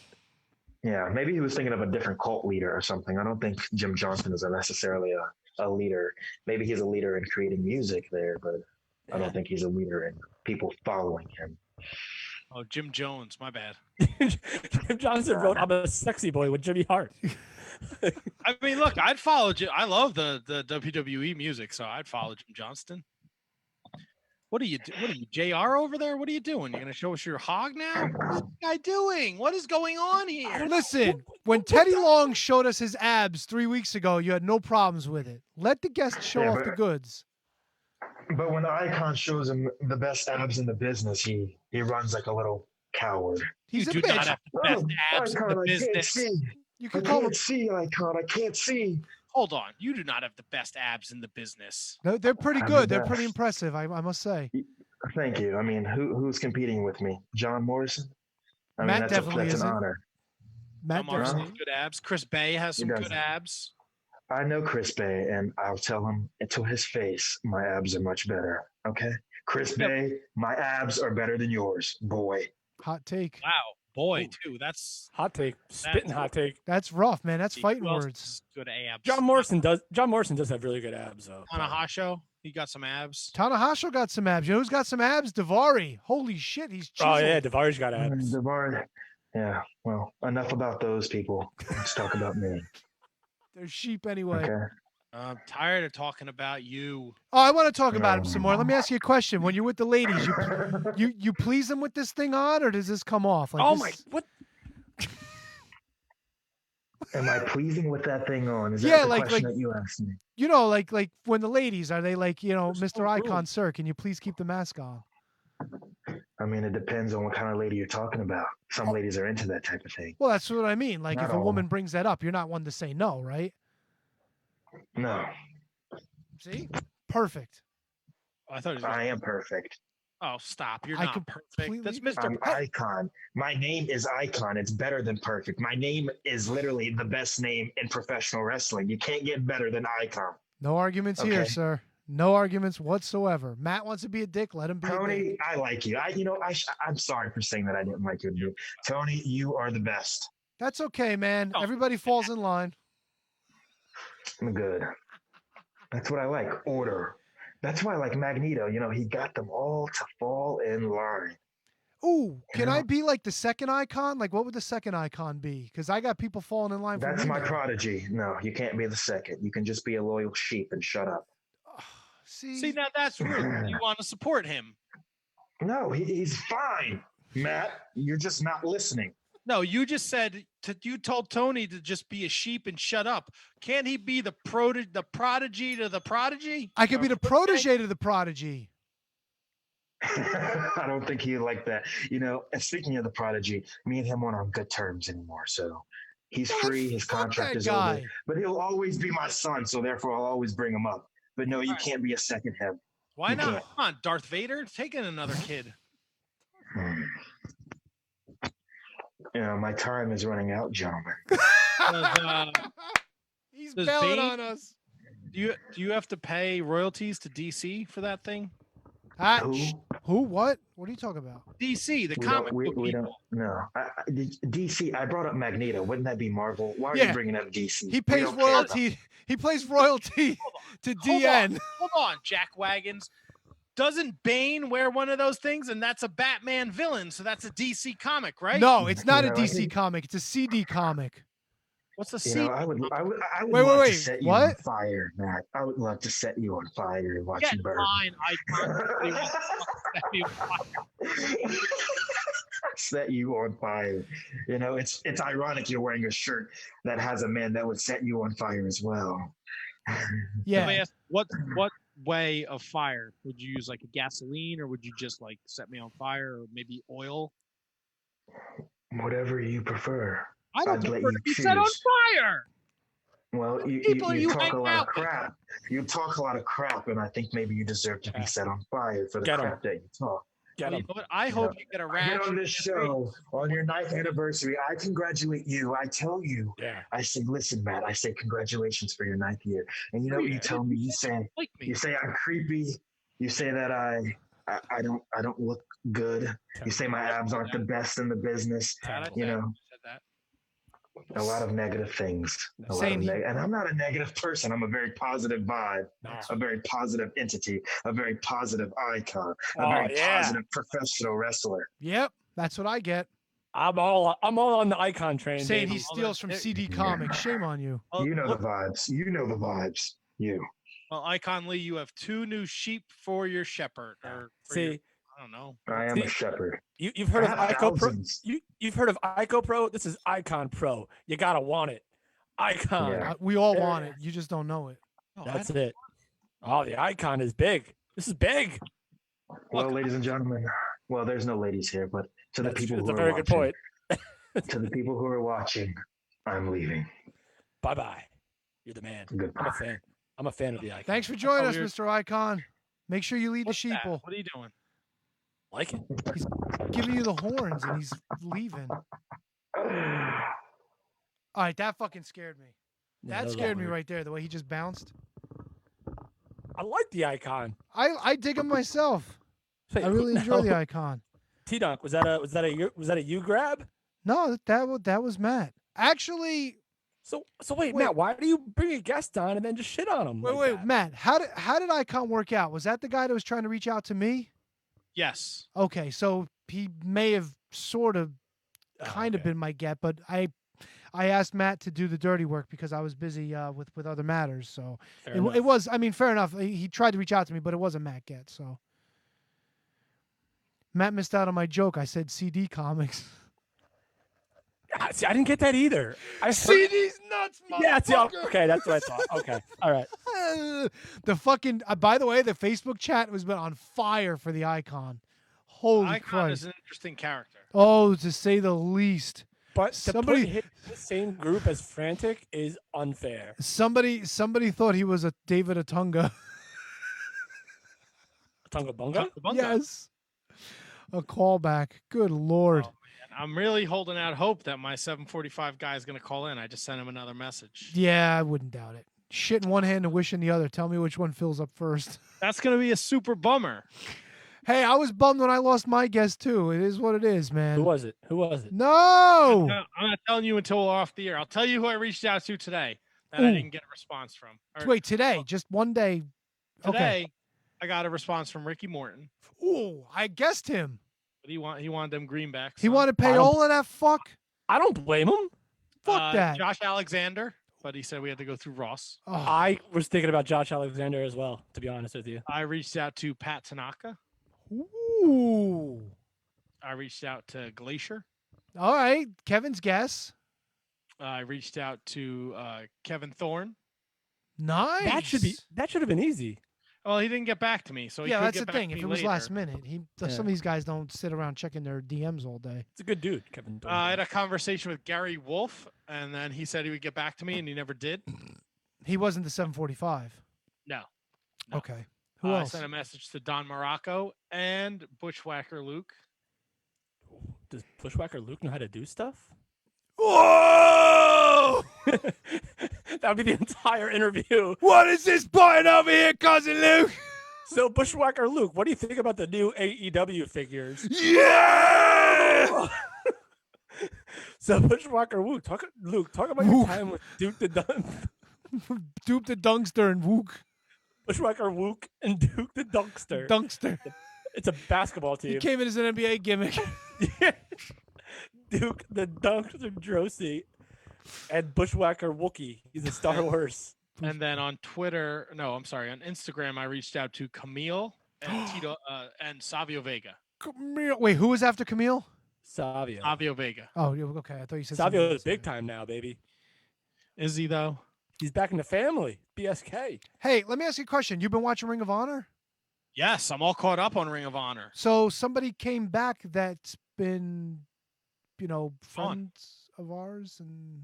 Yeah, maybe he was thinking of a different cult leader or something. I don't think Jim Johnston is necessarily a leader. Maybe he's a leader in creating music there, but I don't think he's a leader in people following him. Oh, Jim Jones, my bad. Jim Johnson wrote "I'm a Sexy Boy" with Jimmy Hart. I mean, look, I'd follow Jim. I love the WWE music, so I'd follow Jim Johnston. What are you, JR over there? What are you doing? You're gonna show us your hog now? What's this guy doing? What is going on here? Listen, when Teddy Long showed us his abs 3 weeks ago, you had no problems with it. Let the guest show off the goods. But when the icon shows him the best abs in the business, he runs like a little coward. He's You a do not bitch. have the best abs in the Icon, I can't business. see. You I can call him. can't see, Icon. I can't see. Hold on, you do not have the best abs in the business. No, they're pretty I'm good. the They're pretty best. impressive. I must say. Thank you. I mean, who's competing with me? John Morrison? I mean, Matt that's definitely an isn't. honor. Matt Morrison definitely. has good abs. Chris Bay has some He good does. abs. I know Chris Bay, and I'll tell him to his face, my abs are much better. Okay? Chris Bay, my abs are better than yours, boy. Hot take. Wow, boy, too. That's Hot take, spitting hot take. That's rough, man. That's fighting who else words. has good abs. John Morrison does have really good abs though. Tanahashi, he got some abs. Tanahashi got some abs. You know who's got some abs? Davari. Holy shit, he's Oh chiseled. yeah, Davari's got abs. DeVar, yeah, well, enough about those people. Let's talk about me. They're sheep anyway. Okay? I'm tired of talking about you. Oh, I want to talk about him some more. Let me ask you a question. When you're with the ladies, you please them with this thing on, or does this come off? Like Oh this- my, what? Am I pleasing with that thing on? Is that Yeah, the like- question like- that you asked me? You know, like when the ladies are they like There's Mr. no Icon, room. sir? Can you please keep the mask on? I mean, it depends on what kind of lady you're talking about. Some ladies are into that type of thing. Well, that's what I mean. Like Not if a all. woman brings that up, you're not one to say no, right? No, See, perfect. Oh, I thought he was I am perfect. Oh, stop. You're I not perfect. completely- That's Mr. I'm Icon. My name is Icon. It's better than perfect. My name is literally the best name in professional wrestling. You can't get better than Icon. No arguments here, Okay. sir. No arguments whatsoever. Matt wants to be a dick. Let him be a Tony, dick. I like you. I'm sorry for saying that I didn't like you. Tony, you are the best. That's okay, man. Everybody falls in line. I'm good. That's what I like. Order. That's why I like Magneto. He got them all to fall in line. Ooh, can I be like the second icon? Like, what would the second icon be? Because I got people falling in line for That's me my now. prodigy. No, you can't be the second. You can just be a loyal sheep and shut up. See, now that's rude. You want to support him. No, he's fine. Matt, you're just not listening. No, you just said you told Tony to just be a sheep and shut up. Can't he be the prodigy to the prodigy? I could be the protege to the prodigy. I don't think he like that. And speaking of the prodigy, me and him aren't on good terms anymore. So he's free. His contract is over. But he'll always be my son. So therefore, I'll always bring him up. But no, you can't be a second him. Why not? Come on, Darth Vader, take in another kid. My time is running out, gentlemen. He's bailing on us. Do you have to pay royalties to DC for that thing? Who? What? What are you talking about? DC, the comic book we people. don't. No, DC. I brought up Magneto. Wouldn't that be Marvel? Why are you bringing up DC? He pays royalty. He pays royalty to DN. Hold on, Jack Wagons. Doesn't Bane wear one of those things? And that's a Batman villain, so that's a DC comic, right? No, it's not a DC comic. It's a CD comic. What's a CD? I would wait, love to set you on fire, Matt. I would love to set you on fire and watch you burn. Set you on fire. It's ironic you're wearing a shirt that has a man that would set you on fire as well. Yeah. Let me ask, what way of fire would you use? Like a gasoline, or would you just like set me on fire, or maybe oil? Whatever you prefer. I don't prefer to be set on fire. Well, you talk a lot of crap. You talk a lot of crap, and I think maybe you deserve to be set on fire for the crap that you talk. You know what? I hope you get a rash. Get on this show on your 9th anniversary. I congratulate you. I tell you. Yeah. I say, listen, Matt. I say congratulations for your 9th year. And you know what you tell me? You say I'm creepy. You say that I don't look good. You say my abs aren't the best in the business. A lot of negative things. And I'm not a negative person. I'm a very positive vibe, a very positive entity, a very positive icon, a very positive professional wrestler. Yep, that's what I get. I'm all on the icon train. Saying he steals from CD Comics. Shame on you. You know the vibes. You. Well, Icon Lee, you have 2 new sheep for your shepherd. I don't know. I am a shepherd. You've heard of Ico Pro? You've heard of Ico Pro? This is Icon Pro. You gotta want it. Icon. Yeah. We all want it. You just don't know it. That's it. Oh, the Icon is big. This is big. Well, ladies and gentlemen, there's no ladies here, but to the people who are watching. That's a very good point. To the people who are watching, I'm leaving. Bye-bye. You're the man. Goodbye. I'm a fan of the Icon. Thanks for joining us, Mr. Icon. Make sure you lead the sheeple. What are you doing? Like it? He's giving you the horns and he's leaving. All right, that fucking scared me. That scared me right there, the way he just bounced. I like the Icon. I dig him myself. I really enjoy the Icon. T-Dunk, was that a you grab? No, that was Matt. Actually, so wait, Matt, why do you bring a guest on and then just shit on him? Wait, Matt, how did Icon work out? Was that the guy that was trying to reach out to me? Yes. Okay, so he may have sort of kind of been my get, but I asked Matt to do the dirty work because I was busy with other matters. So it was, I mean, fair enough. He tried to reach out to me, but it wasn't Matt get. So Matt missed out on my joke. I said CD Comics. See, I didn't get that either. CD's nuts, motherfucker. Yeah, okay, that's what I thought. Okay, all right. The fucking, by the way, the Facebook chat has been on fire for the Icon. Holy Icon Christ. is an interesting character. Oh, to say the least. But to put him in the same group as Frantic is unfair. Somebody thought he was a David Atunga. Atunga Bunga? Yes. A callback. Good Lord. Oh, I'm really holding out hope that my 745 guy is going to call in. I just sent him another message. Yeah, I wouldn't doubt it. Shit in one hand and wish in the other. Tell me which one fills up first. That's gonna be a super bummer. Hey, I was bummed when I lost my guest too. It is what it is, man. Who was it? No. I'm not telling you until we're off the air. I'll tell you who I reached out to today that I Ooh. didn't get a response from. Wait, today? Just one day? Today, Okay. I got a response from Ricky Morton. Ooh, I guessed him. But he wanted them greenbacks. He wanted payola, that fuck? I don't blame him. Fuck that. Josh Alexander, but he said we had to go through Ross. Oh. I was thinking about Josh Alexander as well, to be honest with you. I reached out to Pat Tanaka. Ooh. I reached out to Glacier. All right. Kevin's guess. I reached out to Kevin Thorne. Nice. That should have been easy. Well, he didn't get back to me, so yeah, could that's get the back thing. to If me it was later. last minute, some of these guys don't sit around checking their DMs all day. It's a good dude, Kevin Thorne. I had a conversation with Gary Wolf, and then he said he would get back to me, and he never did. He wasn't the 745. No. Okay. Who I else? sent a message to Don Morocco and Bushwhacker Luke. Does Bushwhacker Luke know how to do stuff? Whoa! That would be the entire interview. What is this point over here, cousin Luke? So, Bushwhacker Luke, what do you think about the new AEW figures? Yeah! So, Bushwhacker Luke, talk about your time with Duke the Duke the Dunkster and Wook. Bushwhacker Wook and Duke the Dunkster. Dunkster. It's a basketball team. He came in as an NBA gimmick. Duke the Dumpster Droese and Bushwhacker Wookie. He's a Star Wars. And then on on Instagram, I reached out to Camille and Tito and Savio Vega. Camille. Wait, who was after Camille? Savio. Savio Vega. Oh, okay. I thought you said Savio something is big time now, baby. Is he though? He's back in the family. BSK. Hey, let me ask you a question. You've been watching Ring of Honor? Yes, I'm all caught up on Ring of Honor. So somebody came back that's been, friends of ours, and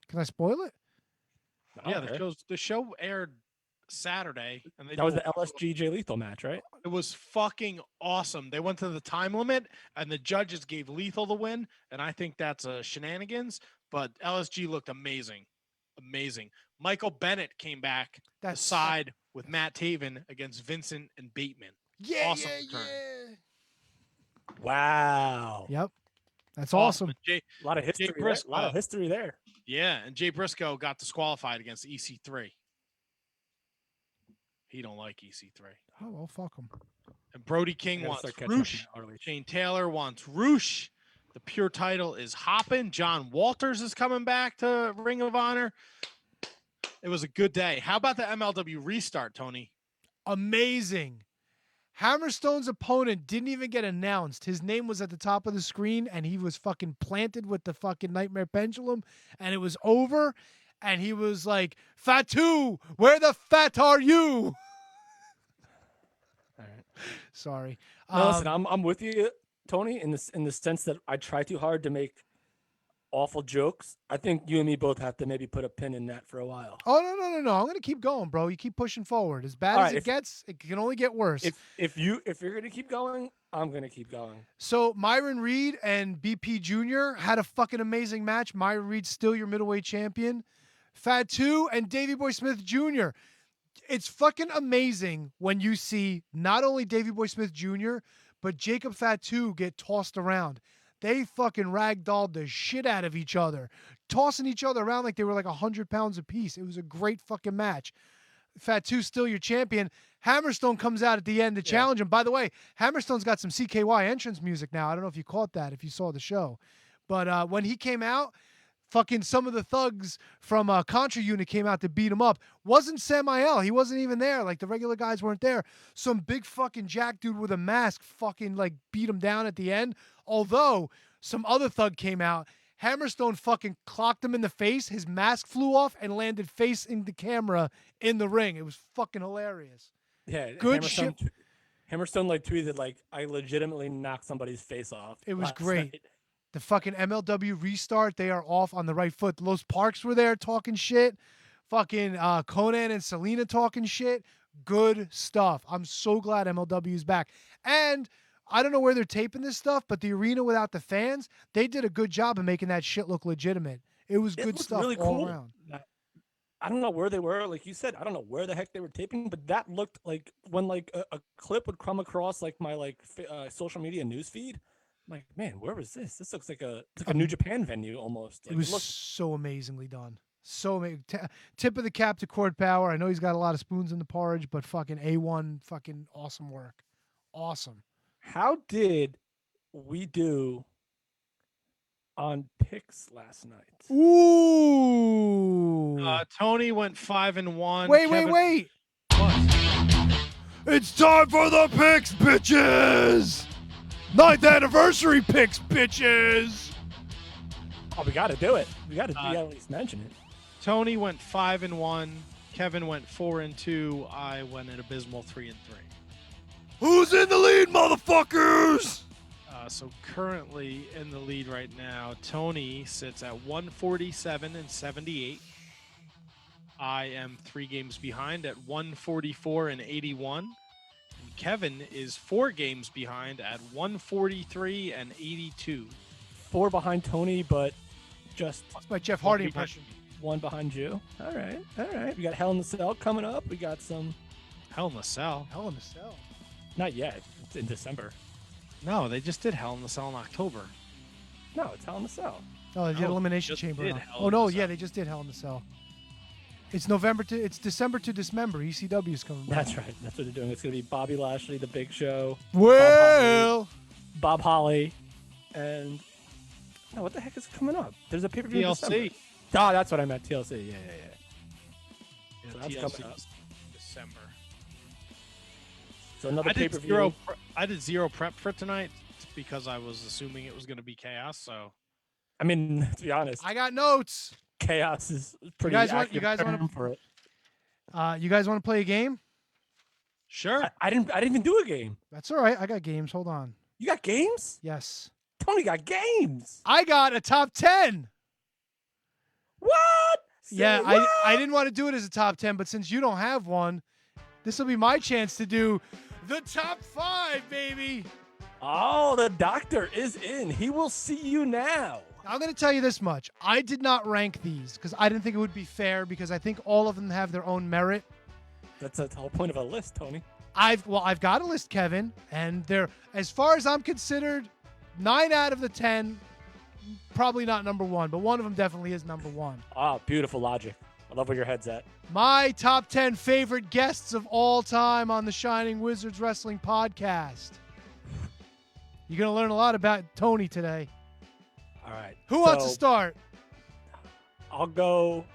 can I spoil it? Yeah, the show aired Saturday, and that was the LSG Jay Lethal match, right? It was fucking awesome. They went to the time limit, and the judges gave Lethal the win, and I think that's shenanigans. But LSG looked amazing. Michael Bennett came back to side with Matt Taven against Vincent and Bateman. Yeah, awesome yeah, return. yeah. Wow. Yep. That's awesome. A lot of history. A lot of history there. Yeah, and Jay Briscoe got disqualified against EC3. He don't like EC3. Oh, well, fuck him. And Brody King wants Roosh. Shane Taylor wants Roosh. The pure title is hopping. John Walters is coming back to Ring of Honor. It was a good day. How about the MLW restart, Tony? Amazing. Hammerstone's opponent didn't even get announced. His name was at the top of the screen, and he was fucking planted with the fucking Nightmare Pendulum, and it was over, and he was like, Fatu, where the fat are you? All right. Sorry. No, listen, I'm with you, Tony, in the sense that I try too hard to make awful jokes. I think you and me both have to maybe put a pin in that for a while. Oh, no. I'm going to keep going, bro. You keep pushing forward. As bad as it gets, it can only get worse. If you're going to keep going, I'm going to keep going. So Myron Reed and BP Jr. had a fucking amazing match. Myron Reed's still your middleweight champion. Fatu and Davey Boy Smith Jr. It's fucking amazing when you see not only Davey Boy Smith Jr., but Jacob Fatu get tossed around. They fucking ragdolled the shit out of each other, tossing each other around like they were like 100 pounds apiece. It was a great fucking match. Fatu's still your champion. Hammerstone comes out at the end to challenge him. By the way, Hammerstone's got some CKY entrance music now. I don't know if you caught that, if you saw the show. But when he came out, fucking some of the thugs from Contra Unit came out to beat him up. Wasn't Samael. He wasn't even there. Like, the regular guys weren't there. Some big fucking jack dude with a mask fucking, like, beat him down at the end. Although, some other thug came out. Hammerstone fucking clocked him in the face. His mask flew off and landed face in the camera in the ring. It was fucking hilarious. Yeah. Good Hammerstone, shit. Hammerstone, like, tweeted, like, I legitimately knocked somebody's face off. It was last great. night. The fucking MLW restart, they are off on the right foot. Los Parks were there talking shit. Fucking Conan and Selena talking shit. Good stuff. I'm so glad MLW is back. And I don't know where they're taping this stuff, but the arena without the fans, they did a good job of making that shit look legitimate. It was good looked stuff really all cool. around. I don't know where they were. Like you said, I don't know where the heck they were taping, but that looked like when like a clip would come across like my like social media news feed. I'm like, man, where was this? This looks like it's like a New Japan venue almost. Like, it was so amazingly done. So amazing. Tip of the cap to Cord Power. I know he's got a lot of spoons in the porridge, but fucking A1, fucking awesome work. Awesome. How did we do on picks last night? Ooh. Tony went 5-1. Wait. What? It's time for the picks, bitches. 9th anniversary picks, bitches. Oh, we got to do it. We got to at least mention it. Tony went 5-1. Kevin went 4-2. I went an abysmal 3-3. Who's in the lead, motherfuckers? So currently in the lead right now, Tony sits at 147-78. I am 3 games behind at 144-81. And Kevin is 4 games behind at 143-82. 4 behind Tony, but just That's my Jeff Hardy impression. 1 behind you. All right. We got Hell in the Cell coming up. We got some Hell in the Cell. Hell in the Cell. Not yet. It's in December. No, they just did Hell in the Cell in October. No, it's Hell in the Cell. Oh, they did Elimination just Chamber. did now. Hell Oh in no, the yeah, Cell. they just did Hell in the Cell. It's December to Dismember. ECW is coming back. That's right. That's what they're doing. It's going to be Bobby Lashley, The Big Show. Well, Bob Holly, and no, what the heck is coming up? There's a pay-per-view in December. TLC. Oh, that's what I meant. TLC. Yeah. Yeah, So that's TLC coming up. is December. So another I did pay-per-view. zero prep for tonight because I was assuming it was going to be chaos. So, I mean, to be honest, I got notes. chaos is pretty. You guys accurate want term for it? You guys want to play a game? sure. I didn't even do a game. That's all right. I got games. Hold on. You got games? Yes. Tony got games. I got a top 10. What? Yeah, Say I didn't want to do it as a top 10, but since you don't have one, this will be my chance to do the top 5, baby. Oh, the doctor is in. He will see you now. I'm going to tell you this much. I did not rank these because I didn't think it would be fair because I think all of them have their own merit. That's the whole point of a list, Tony. I've got a list, Kevin, and they're, as far as I'm considered, 9 out of the 10, probably not number 1, but one of them definitely is number 1. Ah, beautiful logic. I love where your head's at. My top 10 favorite guests of all time on the Shining Wizards Wrestling Podcast. You're going to learn a lot about Tony today. All right. Who wants to start? I'll go.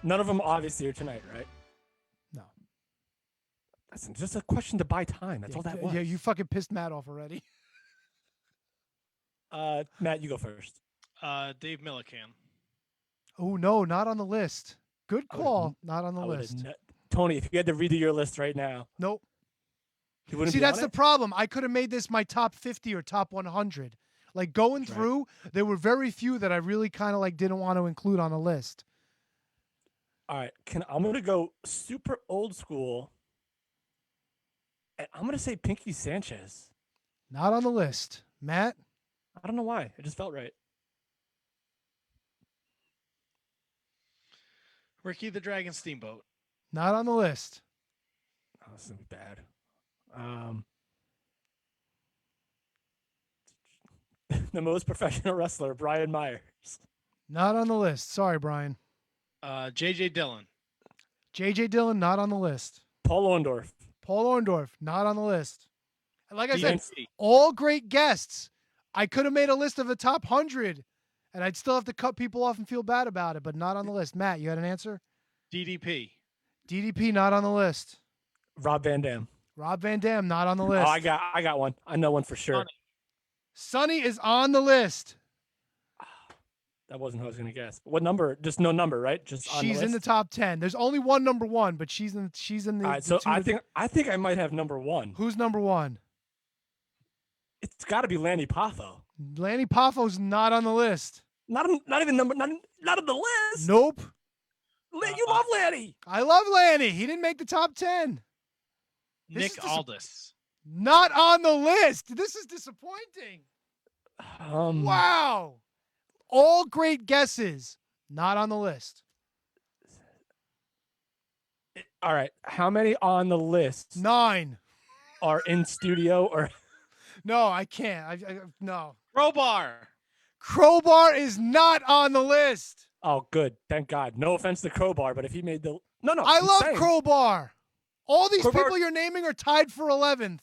None of them obviously are tonight, right? No. Listen, just a question to buy time. That's all that was. Yeah, you fucking pissed Matt off already. Matt, you go first. Dave Millican. Oh, no, not on the list. Good call. Not on the I would've list. Tony, if you had to redo your list right now, Nope. you wouldn't See, be that's on the it? problem. I could have made this my top 50 or top 100. Like going through, there were very few that I really kind of like didn't want to include on a list. All right, I'm gonna go super old school, and I'm gonna say Pinky Sanchez. Not on the list. Matt? I don't know why. It just felt right. Ricky the Dragon Steamboat. Not on the list. Oh, this is gonna be bad. The most professional wrestler, Brian Myers. Not on the list. Sorry, Brian. JJ Dillon. JJ Dillon, not on the list. Paul Orndorff. Paul Orndorff, not on the list. And like I said, DNC. all great guests. I could have made a list of the top 100, and I'd still have to cut people off and feel bad about it, but not on the list. Matt, you had an answer? DDP. DDP, not on the list. Rob Van Dam. Rob Van Dam, not on the list. Oh, I got one. I know one for sure. Sonny is on the list. That wasn't who I was gonna guess. What number? Just no number, right? Just on She's the in the list? top 10. There's only one number 1, but she's in the. All right, the so two I think I might have number 1. Who's number 1? It's got to be Lanny Poffo. Lanny Poffo's not on the list. Not even number. Not on the list. Nope. You love Lanny. I love Lanny. He didn't make the top 10. Nick Aldis. Not on the list. This is disappointing. Wow. All great guesses. Not on the list. All right. How many on the list 9. are in studio or? No, I can't. No. Crowbar. Crowbar is not on the list. Oh, good. Thank God. No offense to Crowbar, but if he made the no, I I'm love saying, Crowbar. All these Crowbar- people you're naming are tied for 11th.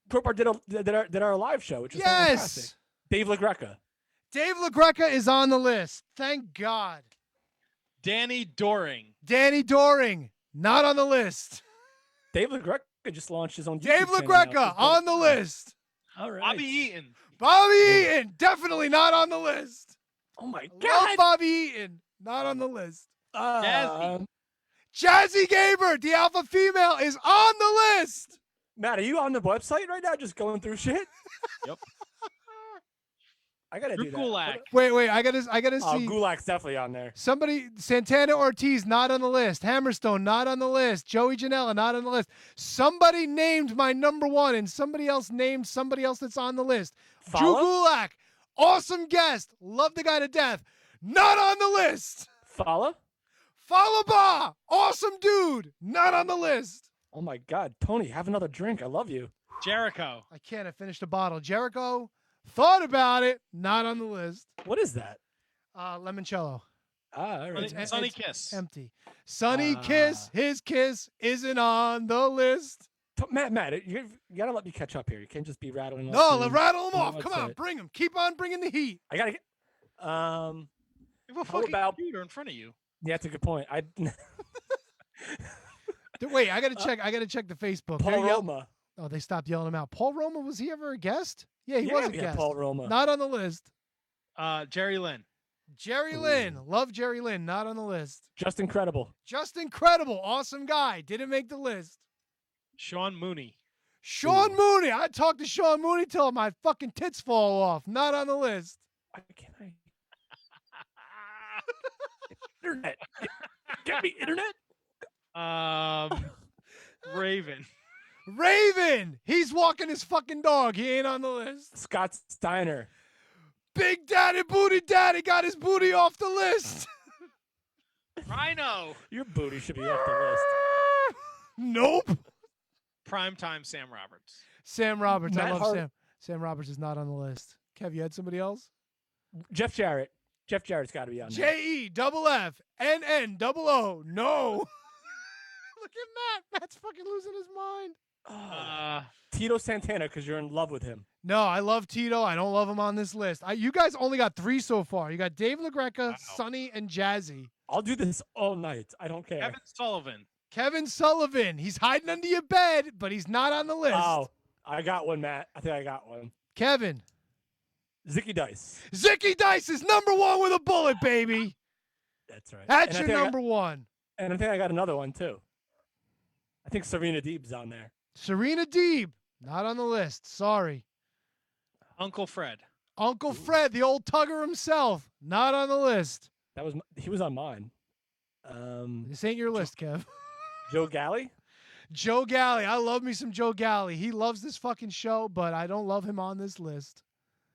Crowbar did our live show, which is fantastic. Yes. Dave LaGreca. Dave LaGreca is on the list. Thank God. Danny Doring. Danny Doring, not on the list. Dave LaGreca just launched his own. Dave YouTube channel now. LaGreca on the list. All right. Bobby Eaton. Bobby Eaton, definitely not on the list. Oh my Love God. Bobby Eaton, not on the list. Jazzy. Jazzy Gabert, the alpha female, is on the list. Matt, are you on the website right now, just going through shit? Yep. I gotta Drew do that. Gulak. Wait, I gotta Oh, see. Gulak's definitely on there. Somebody, Santana Ortiz, not on the list. Hammerstone, not on the list. Joey Janela, not on the list. Somebody named my number 1, and somebody else named somebody else that's on the list. Drew Fala? Gulak, awesome guest. Love the guy to death. Not on the list. Fala? Falaba, awesome dude. Not on the list. Oh my God, Tony, have another drink. I love you. Jericho. I can't. I finished a bottle. Jericho, thought about it. Not on the list. What is that? Limoncello. All right. Sunny Kiss. Empty. Sunny Kiss, his kiss isn't on the list. Matt, you gotta let me catch up here. You can't just be rattling. No, off let's the- rattle them No, off. that's Come on, it. bring them. Keep on bringing the heat. I gotta get. You have a How fucking about- computer in front of you. Yeah, that's a good point. Wait, I gotta check. I gotta check the Facebook. Paul They're yell- Roma. Oh, they stopped yelling him out. Paul Roma, was he ever a guest? Yeah, he was a we had guest. Paul Roma. Not on the list. Jerry Lynn. Jerry Lynn, love Jerry Lynn. Not on the list. Just incredible. Just incredible, awesome guy. Didn't make the list. Sean Mooney. Sean Mooney. I talked to Sean Mooney till my fucking tits fall off. Not on the list. Why can't I? Internet. Get me internet. Raven. Raven. He's walking his fucking dog. He ain't on the list. Scott Steiner. Big Daddy Booty Daddy got his booty off the list. Rhino. Your booty should be off the list. Nope. Primetime Sam Roberts. Sam Roberts. I Matt love Hart- Sam. Sam Roberts is not on the list. Kev, you had somebody else? Jeff Jarrett. Jeff Jarrett's got to be on there. JEFFNNOO. No. Look at Matt. Matt's fucking losing his mind. Tito Santana, because you're in love with him. No, I love Tito. I don't love him on this list. You guys only got 3 so far. You got Dave LaGreca, Sonny, and Jazzy. I'll do this all night. I don't care. Kevin Sullivan. Kevin Sullivan. He's hiding under your bed, but he's not on the list. Oh, I got one, Matt. I think I got one. Kevin. Zicky Dice. Zicky Dice is number 1 with a bullet, baby. That's right. That's And your I think number 1. And I think I got another one, too. I think Serena Deeb's on there. Serena Deeb. Not on the list. Sorry. Uncle Fred. Uncle Fred, the old tugger himself. Not on the list. He was on mine. This ain't your list, Kev. Joe Galley? Joe Galley. I love me some Joe Galley. He loves this fucking show, but I don't love him on this list.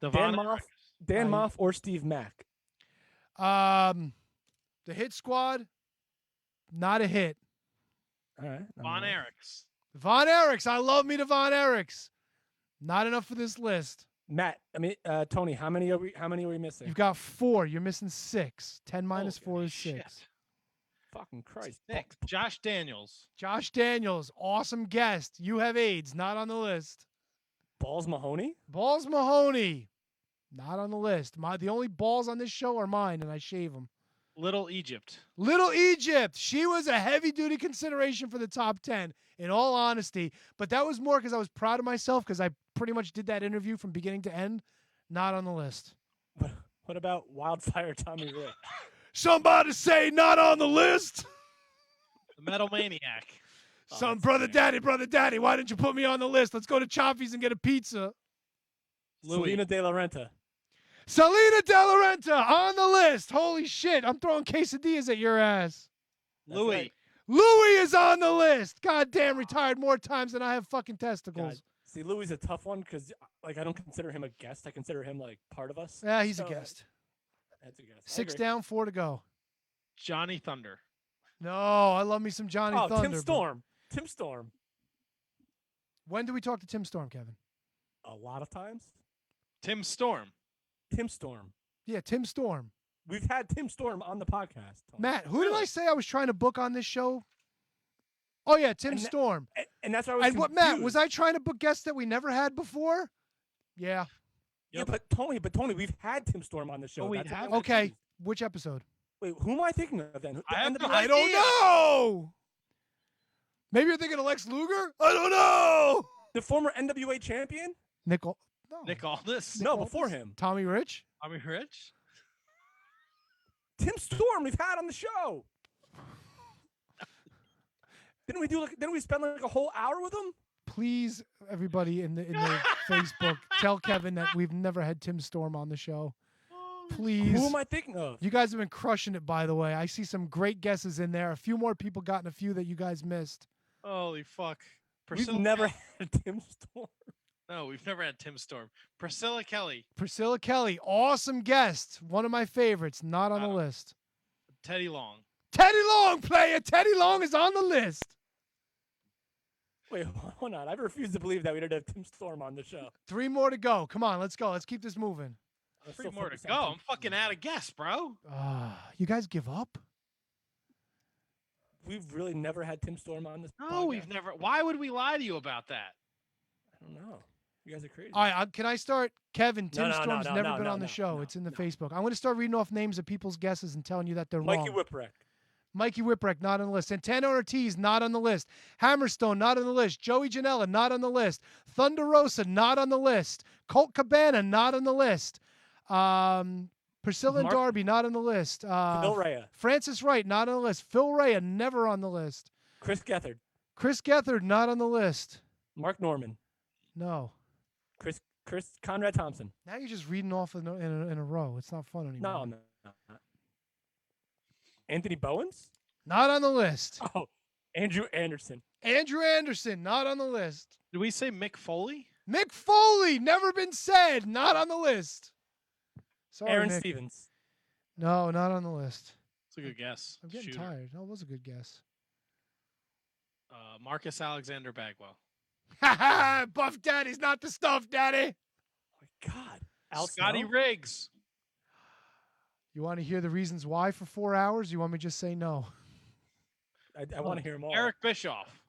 Dan Moff or Steve Mack? The Hit Squad, not a hit. All right. Von Erichs. Von Erichs. I love me to Von Erichs. Not enough for this list. Matt, Tony, how many are we missing? You've got 4. You're missing 6. 10 minus 4 is 6. shit. Fucking Christ. 6. Josh Daniels. Josh Daniels, awesome guest. You have AIDS, not on the list. Balls Mahoney? Balls Mahoney, not on the list. The only balls on this show are mine, and I shave them. Little Egypt. Little Egypt. She was a heavy-duty consideration for the top 10, in all honesty. But that was more because I was proud of myself because I pretty much did that interview from beginning to end. Not on the list. What about Wildfire Tommy Rick? Somebody say not on the list. The Metal Maniac. Brother Daddy, why didn't you put me on the list? Let's go to Chaffee's and get a pizza. Selena De La Renta. Selena De La Renta on the list. Holy shit, I'm throwing quesadillas at your ass. Louis. Right. Louis is on the list. Goddamn, retired more times than I have fucking testicles. God. See, Louis is a tough one because, I don't consider him a guest. I consider him, part of us. Yeah, he's So, a guest. That's a guest. I 6 agree. down, 4 to go. Johnny Thunder. No, I love me some Johnny Thunder. Tim Storm. Tim Storm. When do we talk to Tim Storm, Kevin? A lot of times. Tim Storm. Tim Storm. Yeah, Tim Storm. We've had Tim Storm on the podcast. Tony. Matt, who did I say I was trying to book on this show? Oh yeah, Tim Storm. And that's why I was what, Matt, was I trying to book guests that we never had before? Yeah. Yeah, but Tony, we've had Tim Storm on the show. we have. Okay, which episode? Wait, who am I thinking of then? I don't know. Maybe you're thinking of Lex Luger? I don't know. The former NWA champion? Nick Aldis? No, before him. Tommy Rich? Tommy Rich? Tim Storm, we've had on the show. Didn't we spend like a whole hour with him? Please, everybody in the Facebook, tell Kevin that we've never had Tim Storm on the show. Please. Who am I thinking of? You guys have been crushing it, by the way. I see some great guesses in there. A few more people got in a few that you guys missed. Holy fuck. We've never had Tim Storm. No, we've never had Tim Storm. Priscilla Kelly. Priscilla Kelly, awesome guest. One of my favorites, not on the list. Teddy Long. Teddy Long, player. Teddy Long is on the list. Wait, hold on. I refuse to believe that we didn't have Tim Storm on the show. 3 more to go. Come on, let's go. Let's keep this moving. 3 more to go. I'm fucking out of guess, bro. You guys give up? We've really never had Tim Storm on this. No, we've never. Why would we lie to you about that? I don't know. You guys are crazy. All right, can I start? Kevin, Tim Storm's no, never been on the show. It's in the Facebook. I'm going to start reading off names of people's guesses and telling you that they're Mikey wrong. Mikey Whipwreck, not on the list. Santana Ortiz, not on the list. Hammerstone, not on the list. Joey Janela, not on the list. Thunder Rosa, not on the list. Colt Cabana, not on the list. Priscilla and Darby, not on the list. Phil Rea. Francis Wright, not on the list. Phil Rea, never on the list. Chris Gethard. Chris Gethard, not on the list. Mark Norman. No. Chris Conrad Thompson. Now you're just reading off in a row. It's not fun anymore. No. Anthony Bowens? Not on the list. Oh, Andrew Anderson. Andrew Anderson, not on the list. Did we say Mick Foley? Mick Foley, never been said, not on the list. Sorry, Aaron Mick. Stevens. No, not on the list. It's a good guess. I'm getting tired. That was a good guess. Marcus Alexander Bagwell. Ha ha! Buff Daddy's not the stuff, Daddy. Oh my God. Scotty Riggs. You want to hear the reasons why for 4 hours? You want me to just say no? I want to hear them all. Eric Bischoff.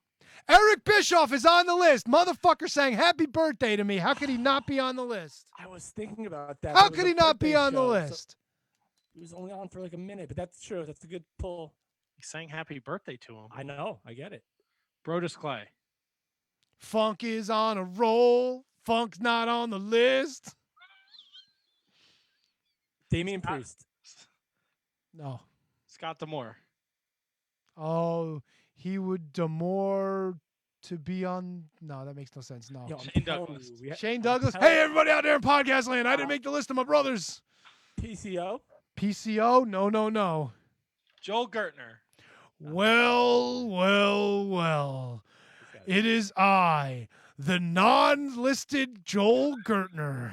Eric Bischoff is on the list. Motherfucker saying happy birthday to me. How could he not be on the list? I was thinking about that. How could he not be on the list? He was only on for like a minute, but that's true. That's a good pull. He sang happy birthday to him. I know. I get it. Brodus Clay. Funk is on a roll. Funk's not on the list. Damian Priest. No. Scott D'Amore. Oh, he would D'Amore to be on. No, that makes no sense. No. Yo, Shane Douglas. Shane Douglas. Hey, everybody out there in podcast land. I didn't make the list of my brothers. PCO. PCO? No. Joel Gertner. Well. It is I, the non-listed Joel Gertner.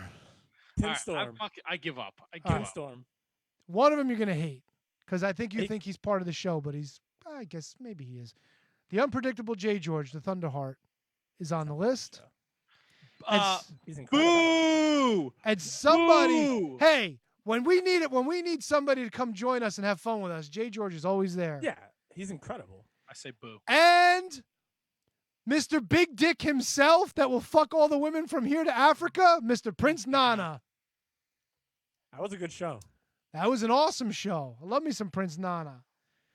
Tim Storm. I give up. Tim Storm. One of them you're going to hate because I think you think he's part of the show, but I guess maybe he is. The unpredictable J. George, the Thunderheart, is on the list. He's incredible. Boo! And somebody, Boo! hey, when we need somebody to come join us and have fun with us, J. George is always there. Yeah, he's incredible. I say boo. And Mr. Big Dick himself that will fuck all the women from here to Africa, Mr. Prince Nana. That was a good show. That was an awesome show. I love me some Prince Nana.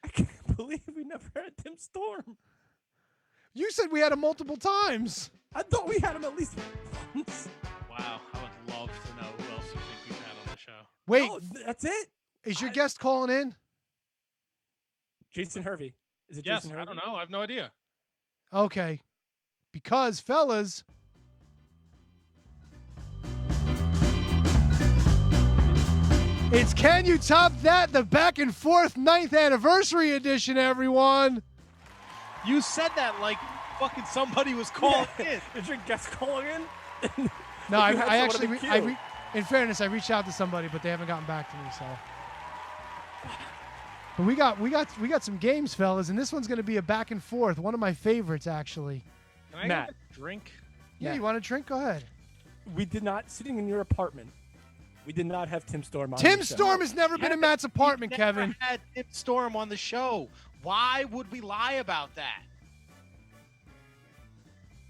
I can't believe we never had Tim Storm. You said we had him multiple times. I thought we had him at least once. Wow, I would love to know who else you think we've had on the show. Wait, that's it? Is your guest calling in? Jason Hervey. Is it Yes, Jason Hervey? I don't know. I have no idea. Okay. Because, fellas, it's Can You Top That? The Back and Forth 9th Anniversary Edition, everyone. You said that like fucking somebody was calling in. Is your guest calling in? No, I You had actually, someone in the queue. in fairness, I reached out to somebody, but they haven't gotten back to me, so. But we got some games, fellas, and this one's going to be a back and forth. One of my favorites, actually. Can I Matt. get a drink? Yeah, Matt. you want a drink? Go ahead. We did not, sitting in your apartment, we did not have Tim Storm on Tim the show. Storm has never been in Matt's apartment, We never Kevin. had Tim Storm on the show. Why would we lie about that?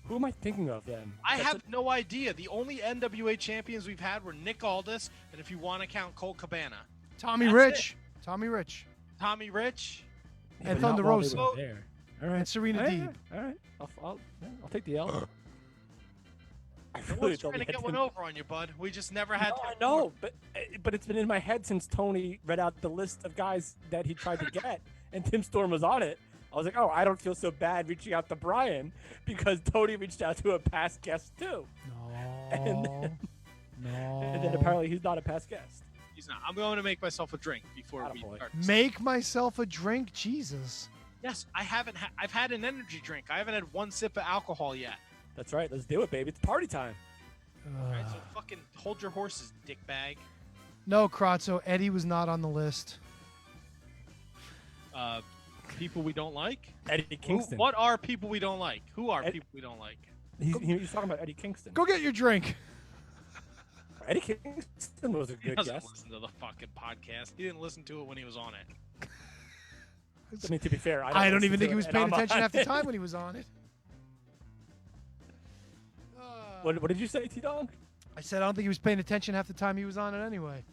Who am I thinking of then? I have no idea. The only NWA champions we've had were Nick Aldis, and if you want to count Colt Cabana. Tommy That's Rich. Tommy Rich. Tommy Rich. And but not Thunder while they Rosa. were there. All right. And Serena All right, Deeb. All right. I'll take the L. I No really one's thought trying to we had get one Tim- over on you, bud. We just never had. No, I know, but it's been in my head since Tony read out the list of guys that he tried to get, and Tim Storm was on it. I was like, oh, I don't feel so bad reaching out to Brian because Tony reached out to a past guest too. No. And then apparently he's not a past guest. He's not. I'm going to make myself a drink before we Attaboy. start. Make myself a drink? Jesus. Yes, I haven't. I've had an energy drink. I haven't had one sip of alcohol yet. That's right. Let's do it, baby. It's party time. All right, so fucking hold your horses, dick bag. No, Kratzo. Eddie was not on the list. People we don't like. Eddie Kingston. What are people we don't like? Who are people we don't like? He's talking about Eddie Kingston. Go get your drink. Eddie Kingston was a He good doesn't guest. listen to the fucking podcast. He didn't listen to it when he was on it. I mean, to be fair, I don't even think he was paying attention attention half the time when he was on it. What did you say, T-Dog? I said I don't think he was paying attention half the time he was on it anyway.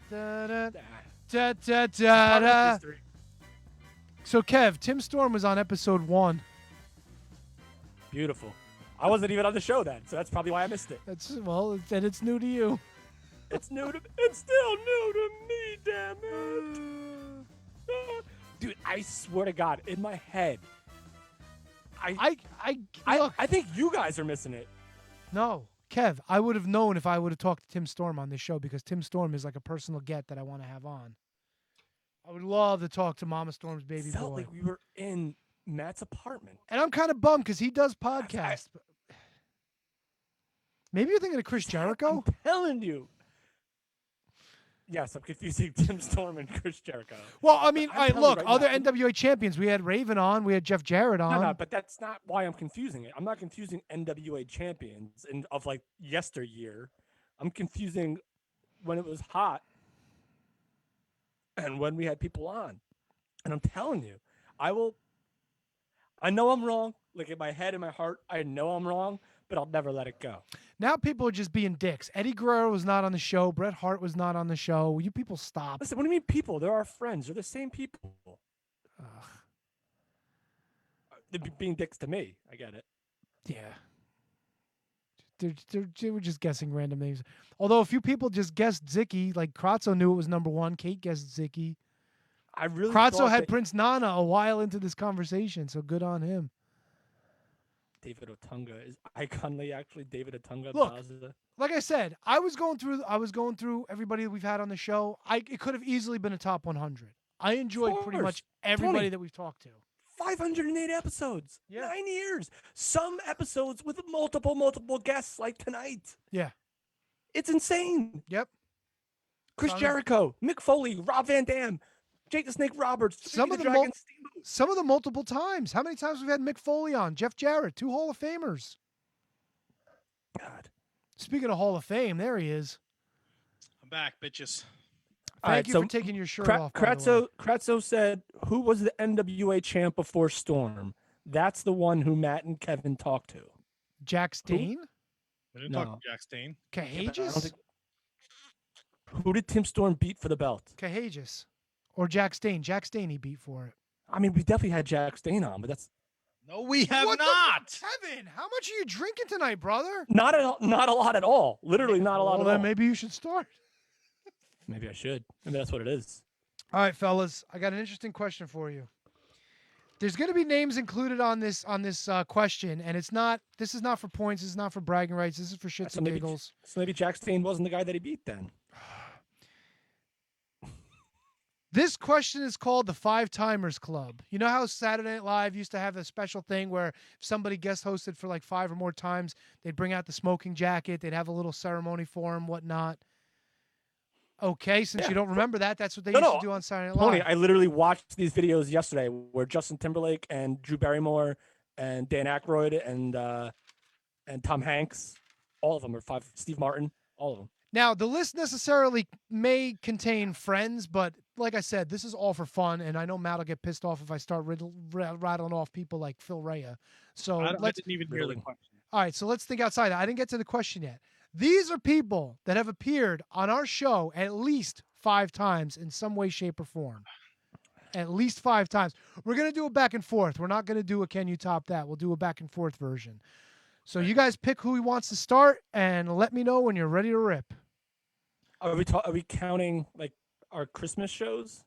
Da, da, da, da, da, da. So, Kev, Tim Storm was on episode 1. Beautiful. I wasn't even on the show then, so that's probably why I missed it. Then it's new to you. It's still new to me, damn it. Dude, I swear to God, in my head, I think you guys are missing it. No, Kev, I would have known if I would have talked to Tim Storm on this show because Tim Storm is like a personal get that I want to have on. I would love to talk to Mama Storm's baby Felt boy. like we were in Matt's apartment. And I'm kind of bummed because he does podcasts. But maybe you're thinking of Chris Jericho? I'm telling you. Yes, I'm confusing Tim Storm and Chris Jericho. Well, I mean, I'm all right, telling you look, right other now- NWA champions. We had Raven on. We had Jeff Jarrett on. No, but that's not why I'm confusing it. I'm not confusing NWA champions of like yesteryear. I'm confusing when it was hot and when we had people on. And I'm telling you, I know I'm wrong. Like in my head and my heart, I know I'm wrong, but I'll never let it go. Now people are just being dicks. Eddie Guerrero was not on the show. Bret Hart was not on the show. You people stop. Listen, what do you mean people? They're our friends. They're the same people. They're being dicks to me. I get it. Yeah. They were just guessing random names. Although a few people just guessed Zicky. Like Kratzo knew it was number 1. Kate guessed Zicky. I really Kratzo thought had that Prince Nana a while into this conversation, so good on him. David Otunga is iconly actually David Otunga. Look, Baza. like I said, I was going through everybody that we've had on the show. It could have easily been a top 100. I enjoyed pretty course. much everybody 20. that we've talked to. 508 episodes. Yeah. 9 years. Some episodes with multiple guests like tonight. Yeah. It's insane. Yep. Chris Some- Jericho, Mick Foley, Rob Van Dam, Jake the Snake Roberts, Some of the multiple times. How many times we've had Mick Foley on? Jeff Jarrett, 2 Hall of Famers. God. Speaking of Hall of Fame, there he is. I'm back, bitches. Thank you for taking your shirt off. by the way. Kratzo said, who was the NWA champ before Storm? That's the one who Matt and Kevin talked to. Jack Stain? We didn't No. talk to Jack Stain. Cahages? Who did Tim Storm beat for the belt? Cahages. Or Jack Stain. Jack Stain he beat for it. I mean, we definitely had Jack Stain on, but that's No, we have What the- not. Kevin, how much are you drinking tonight, brother? not a lot at all. Literally not a lot Well, at all. then maybe you should start. Maybe I should. Maybe that's what it is. All right, fellas, I got an interesting question for you. There's going to be names included on this question, and this is not for points. This is not for bragging rights. This is for shits and giggles. So maybe Jack Stain wasn't the guy that he beat then. This question is called the Five Timers Club. You know how Saturday Night Live used to have a special thing where if somebody guest hosted for like 5 or more times, they'd bring out the smoking jacket, they'd have a little ceremony for him, whatnot. Okay, since Yeah. you don't remember that, that's what they No, used no. to do on Saturday Night Live. Tony, I literally watched these videos yesterday where Justin Timberlake and Drew Barrymore and Dan Aykroyd and Tom Hanks, all of them are five. Steve Martin, all of them. Now, the list necessarily may contain friends, but like I said, this is all for fun, and I know Matt will get pissed off if I start rattling off people like Phil Rea. So I let's. didn't even hear the question. All right, so let's think outside that. I didn't get to the question yet. These are people that have appeared on our show at least 5 times in some way, shape, or form. At least 5 times. We're going to do a back and forth. We're not going to do a Can You Top That. We'll do a back and forth version. So you guys pick who wants to start and let me know when you're ready to rip. Are we counting like our Christmas shows?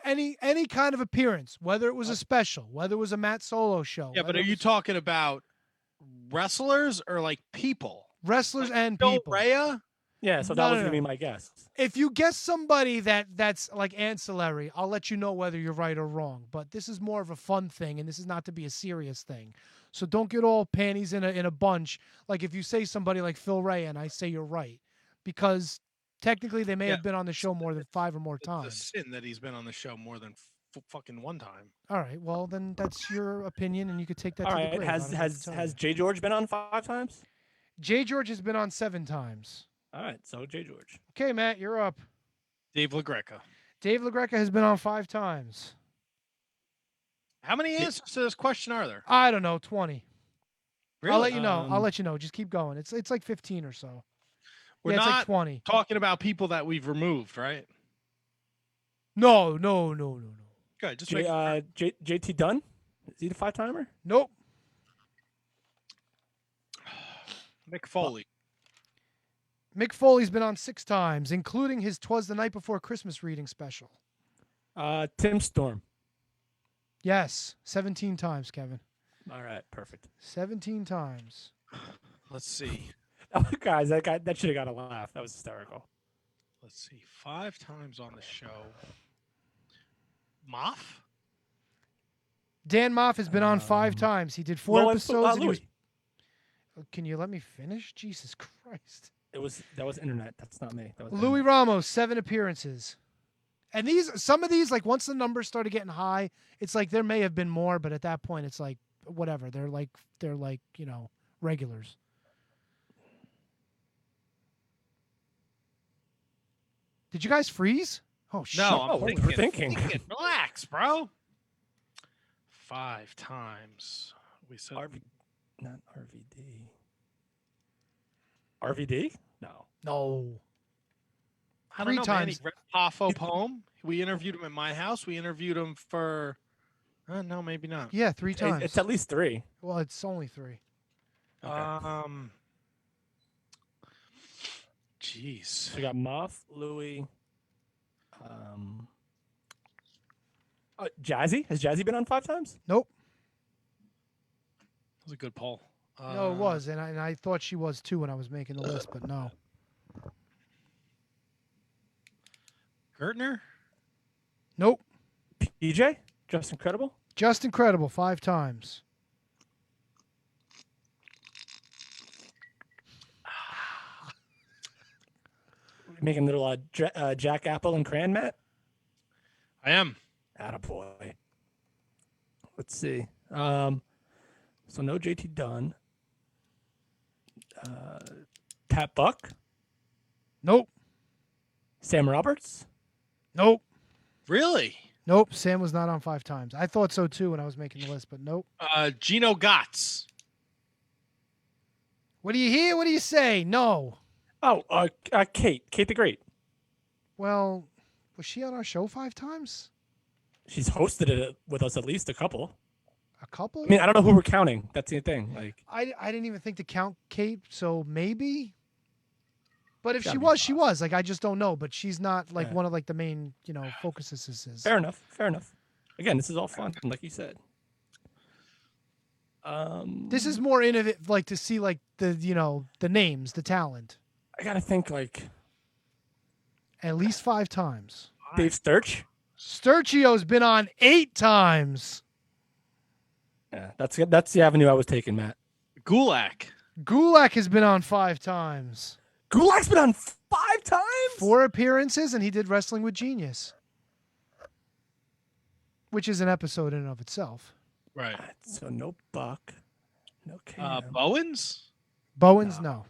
Any kind of appearance, whether it was a special, whether it was a Matt Solo show. Yeah, but are you talking about wrestlers or like people? Wrestlers like and Phil people. Rhea? Yeah, so that was gonna be my guess. If you guess somebody that's like ancillary, I'll let you know whether you're right or wrong. But this is more of a fun thing, and this is not to be a serious thing. So don't get all panties in a bunch. Like if you say somebody like Phil Rea and I say you're right, because technically they may have been on the show more than 5 or more times. It's a sin that he's been on the show more than fucking one time. All right, well then that's your opinion, and you could take that. All to right, the grave. has Jay George been on 5 times? Jay George has been on 7 times. All right, so Jay George. Okay, Matt, you're up. Dave LaGreca. Dave LaGreca has been on 5 times. How many answers to this question are there? I don't know, 20. Really? I'll let you know. I'll let you know. Just keep going. It's like 15 or so. We're it's not like 20. talking about people that we've removed, right? No. Good. Just JT Dunn? Is he the 5-timer? Nope. Mick Foley. Mick Foley's been on 6 times, including his 'Twas the Night Before Christmas reading special. Tim Storm. Yes, 17 times, Kevin. All right, perfect. 17 times. Let's see. Guys, that should have got a laugh. That was hysterical. Let's see. 5 times on the show. Moff? Dan Moff has been on 5 times. He did 4 episodes. And he was... Can you let me finish? Jesus Christ. That was internet. That's not me. That was Louis Ramos, 7 appearances. And some of these, like once the numbers started getting high, it's like there may have been more, but at that point it's like whatever. They're like, regulars. Did you guys freeze? Oh shit. No, I'm we're thinking. Relax, bro. 5 times. We said not RVD. RVD? No. No. I don't 3 know, times. man. He read Poffo poem. We interviewed him at my house. We interviewed him for no, maybe not. Yeah, 3 times. It's at least 3. Well, it's only 3. Okay. Jeez. So we got Moff, Louis, Jazzy. Has Jazzy been on 5 times? Nope. That was a good poll. No, it was, and I thought she was too when I was making the list, but no. Gertner? Nope. PJ? Just Incredible? Just Incredible, 5 times. Making little Jack Apple and Cran, Matt? I am. Attaboy. Let's see. So no JT Dunn. Pat Buck? Nope. Sam Roberts? Nope. Really? Nope. Sam was not on 5 times. I thought so too when I was making the list, but nope. Gino Gotts. What do you hear? What do you say? No. Oh, Kate the Great. Well, was she on our show 5 times? She's hosted it with us at least a couple. A couple? I mean, I don't know who we're counting. That's the thing. Like, I didn't even think to count Kate, so maybe. But if Gotta she be was, she was. Like, I just don't know. But she's not like Yeah. one of like the main, focuses. Fair enough. Again, this is all fun, like you said. This is more innovative, like to see like the the names, the talent. I gotta think like At least 5 times. Dave Sturch. Sturchio's been on 8 times. Yeah, that's the avenue I was taking, Matt. Gulak. Gulak has been on 5 times. Gulak's been on 5 times. 4 appearances, and he did Wrestling with Genius, which is an episode in and of itself. Right. So no Buck, no Cam. Bowens? Bowens, no.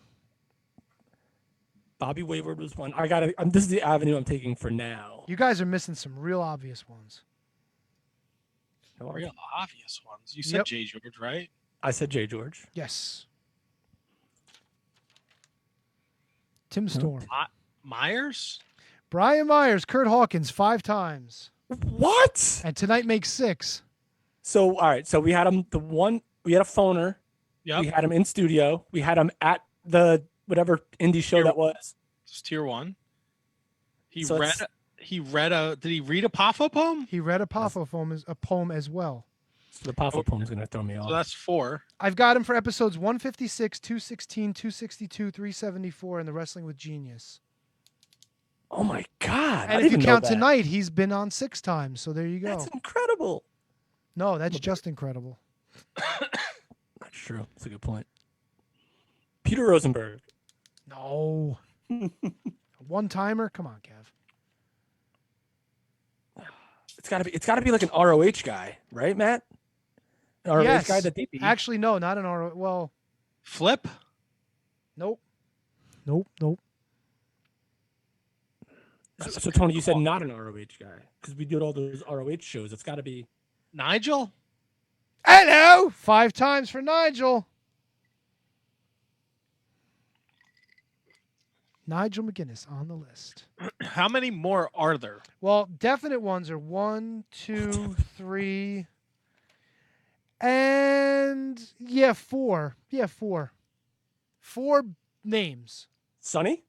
Bobby Wayward was one. This is the avenue I'm taking for now. You guys are missing some real obvious ones. Real obvious ones. You said Jay George, right? I said Jay George. Yes. Tim Storm. Myers? Brian Myers, Kurt Hawkins, 5 times. What? And tonight makes 6. So, all right. So we had him, we had a phoner. Yep. We had him in studio. We had him at the whatever indie show that was. It's tier 1. Did he read a Pafo poem? He read a Pafo poem as well. So the Pafo poem is going to throw me off. So that's 4. I've got him for episodes 156, 216, 262, 374, and the Wrestling with Genius. Oh my God. And if you count tonight, he's been on 6 times. So there you go. That's incredible. No, that's just incredible. That's true. That's a good point. Peter Rosenberg. No. One-timer? Come on, Kev. It's gotta be like an ROH guy, right, Matt? An ROH guy that they beat. Actually, no, not an ROH. Well, Flip? Nope. So Tony, you said not an ROH guy because we did all those ROH shows. It's got to be Nigel. Hello, 5 times for Nigel. Nigel McGuinness on the list. How many more are there? Well, definite ones are 1, 2, 3, and 4. Yeah, 4. 4 names. Sonny.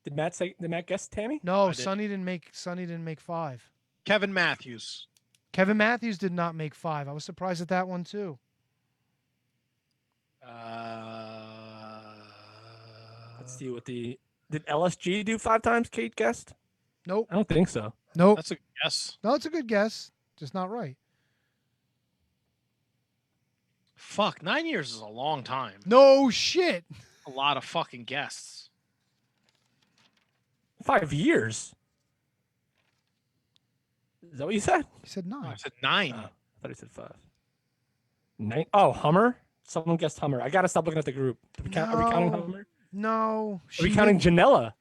Did Matt guess Tammy? No, Sonny didn't make 5. Kevin Matthews. Kevin Matthews did not make 5. I was surprised at that one too. Let's see what did LSG do 5 times? Kate guessed. Nope. I don't think so. Nope. That's a guess. No, it's a good guess. Just not right. Fuck, 9 years is a long time. No shit. A lot of fucking guests. 5 years. Is that what you said? He said 9. I said 9. Oh, I thought he said 5. 9. Oh, Hummer. Someone guessed Hummer. I gotta stop looking at the group. Are we counting Hummer? No. Are we counting Janela?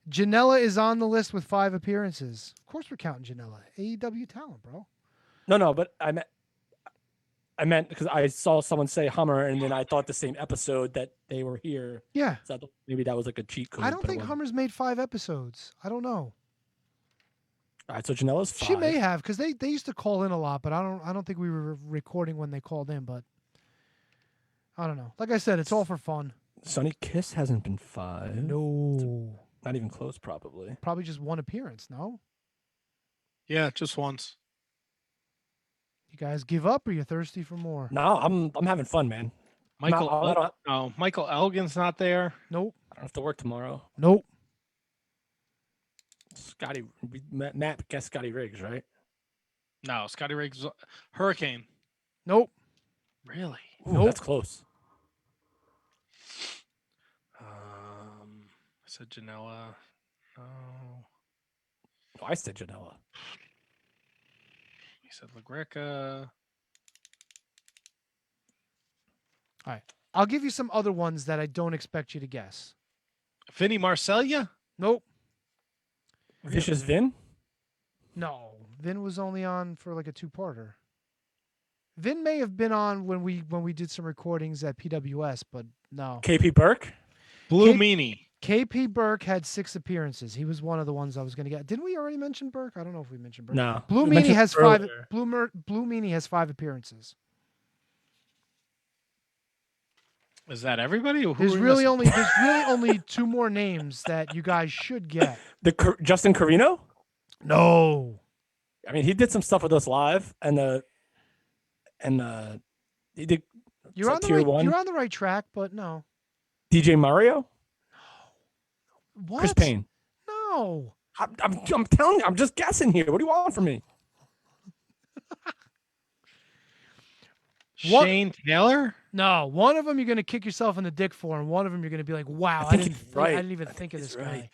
Janela is on the list with 5 appearances. Of course we're counting Janela. AEW talent, bro. No, but I meant because I saw someone say Hummer, and then I thought the same episode that they were here. Yeah. So I thought maybe that was like a cheat code. I don't think Hummer's made 5 episodes. I don't know. All right, so Janela's 5. She may have because they used to call in a lot, but I don't think we were recording when they called in. But I don't know. Like I said, it's all for fun. Sonny Kiss hasn't been 5. No. Not even close, probably. Probably just 1 appearance. No. Yeah, just once. You guys give up, or you thirsty for more? No, I'm having fun, man. Michael Elgin's not there. Nope. I don't have to work tomorrow. Nope. Matt guessed Scotty Riggs, right? No, Scotty Riggs. Hurricane. Nope. Really? Ooh, Nope. That's close. I said Janela. No. Oh, I said Janela. He said LaGreca. All right. I'll give you some other ones that I don't expect you to guess. Vinny Marcellia? Nope. Vicious Vin? No. Vin was only on for like a 2-parter. Vin may have been on when we did some recordings at PWS, but no. KP Burke? Blue Meanie. KP Burke had 6 appearances. He was one of the ones I was going to get. Didn't we already mention Burke? I don't know if we mentioned Burke. No. Blue We Meanie mentioned has earlier. 5. Blue Meanie has 5 appearances. Is that everybody? Or who There's are we really missing? only 2 more names that you guys should get. Justin Carino? No. I mean, he did some stuff with us live, and he did. You're on the tier right. 1. You're on the right track, but no. DJ Mario? What? Chris Payne? No. I'm telling you, I'm just guessing here. What do you want from me? Shane Taylor? No, one of them you're gonna kick yourself in the dick for, and one of them you're gonna be like, "Wow, I didn't even think of this guy."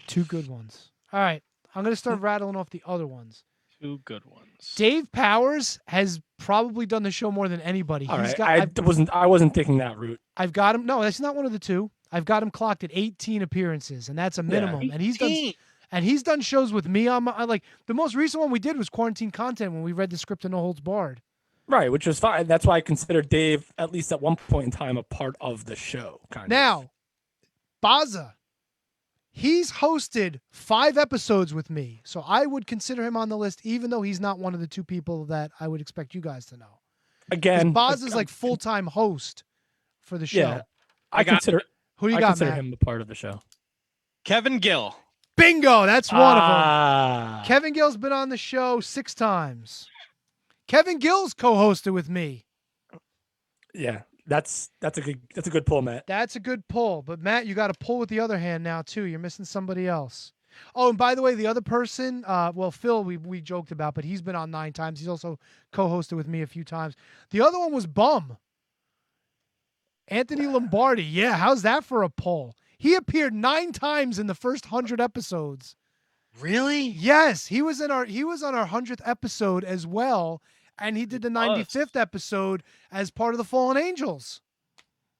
Two good ones. All right, I'm gonna start rattling off the other ones. Two good ones. Dave Powers has probably done the show more than anybody. All right. I wasn't thinking that route. I've got him. No, that's not one of the two. I've got him clocked at 18 appearances, and that's a minimum. Yeah. And he's done shows with me on my like the most recent one we did was Quarantine Content when we read the script of No Holds Barred. Right, which was fine. That's why I consider Dave, at least at one point in time, a part of the show. Now, Baza, he's hosted 5 episodes with me, so I would consider him on the list, even though he's not one of the 2 people that I would expect you guys to know. Again, Baza's like full-time host for the show. Yeah, I consider Matt? him a part of the show. Kevin Gill. Bingo, that's one of them. Kevin Gill's been on the show 6 times. Kevin Gill's co-hosted with me. Yeah, that's a good pull, Matt. That's a good pull, but Matt, you got to pull with the other hand now too. You're missing somebody else. Oh, and by the way, the other person, Phil, we joked about, but he's been on 9 times. He's also co-hosted with me a few times. The other one was Bum. Anthony Lombardi. Yeah, how's that for a pull? He appeared 9 times in the first 100 episodes. Really? Yes, he was on our 100th episode as well, and he did the 95th episode as part of the Fallen Angels.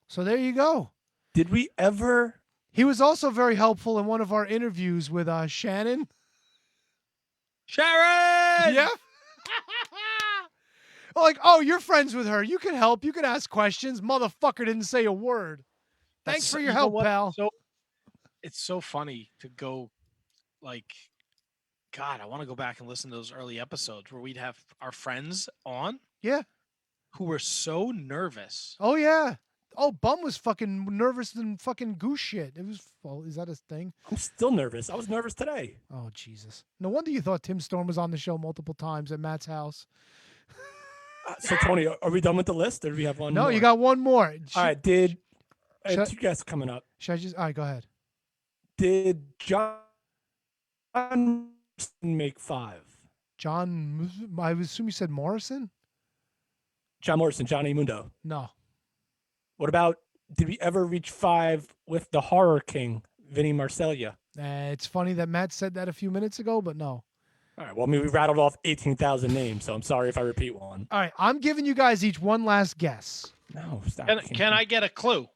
So there you go. Did we ever? He was also very helpful in one of our interviews with Shannon. Sharon! Yeah. Like, oh, you're friends with her. You can help. You can ask questions. Motherfucker didn't say a word. Thanks for your help, pal. So it's so funny to go, like, God, I want to go back and listen to those early episodes where we'd have our friends on. Yeah. Who were so nervous. Oh, yeah. Oh, Bum was fucking nervous than fucking goose shit. It was, well, is that a thing? I'm still nervous. I was nervous today. Oh, Jesus. No wonder you thought Tim Storm was on the show multiple times at Matt's house. So, Tony, are we done with the list, or do we have one more? No, you got one more. All right, two guests coming up. Should I just... All right, go ahead. Did John make 5? John... I would assume you said Morrison? John Morrison, Johnny Mundo. No. What about, did we ever reach 5 with the Horror King, Vinny Marcellia? It's funny that Matt said that a few minutes ago, but no. All right, well, I mean, we rattled off 18,000 names, so I'm sorry if I repeat one. All right, I'm giving you guys each one last guess. No, stop. Can I get a clue?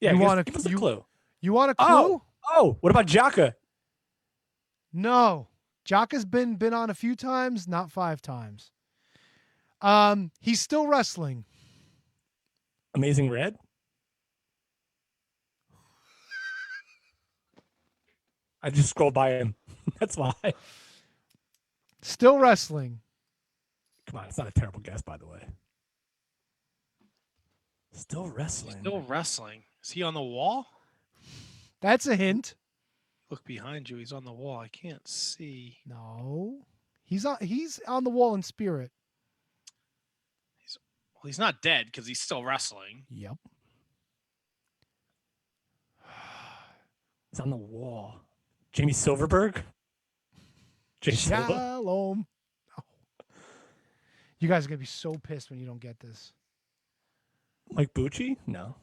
Yeah, give us a clue. You want a clue? Oh, what about Jaka? No. Jaka's been on a few times, not 5 times. He's still wrestling. Amazing Red? I just scrolled by him. That's why. Still wrestling. Come on, it's not a terrible guess, by the way. Still wrestling. Still wrestling. Is he on the wall? That's a hint. Look behind you. He's on the wall. I can't see. No. He's on the wall in spirit. He's not dead because he's still wrestling. Yep. He's on the wall. Jamie Silverberg? Shalom. Oh. You guys are going to be so pissed when you don't get this. Mike Bucci? No.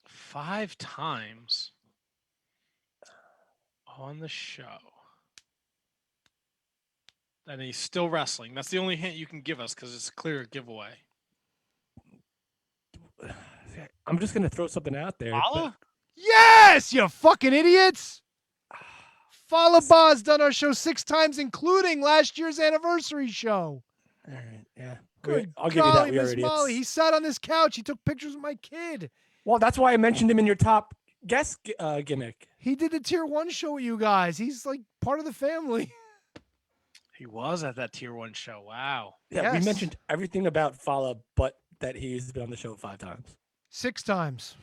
5 times on the show. And he's still wrestling. That's the only hint you can give us because it's a clear giveaway. I'm just going to throw something out there. Yes, you fucking idiots. Fala Ba's done our show 6 times, including last year's anniversary show. All right, yeah. Good I'll give you that. Miss Molly. He sat on this couch. He took pictures with my kid. Well, that's why I mentioned him in your top guest gimmick. He did the Tier 1 show with you guys. He's like part of the family. He was at that Tier 1 show. Wow. Yeah, Yes. we mentioned everything about Fala, but that he's been on the show 5 times. 6 times.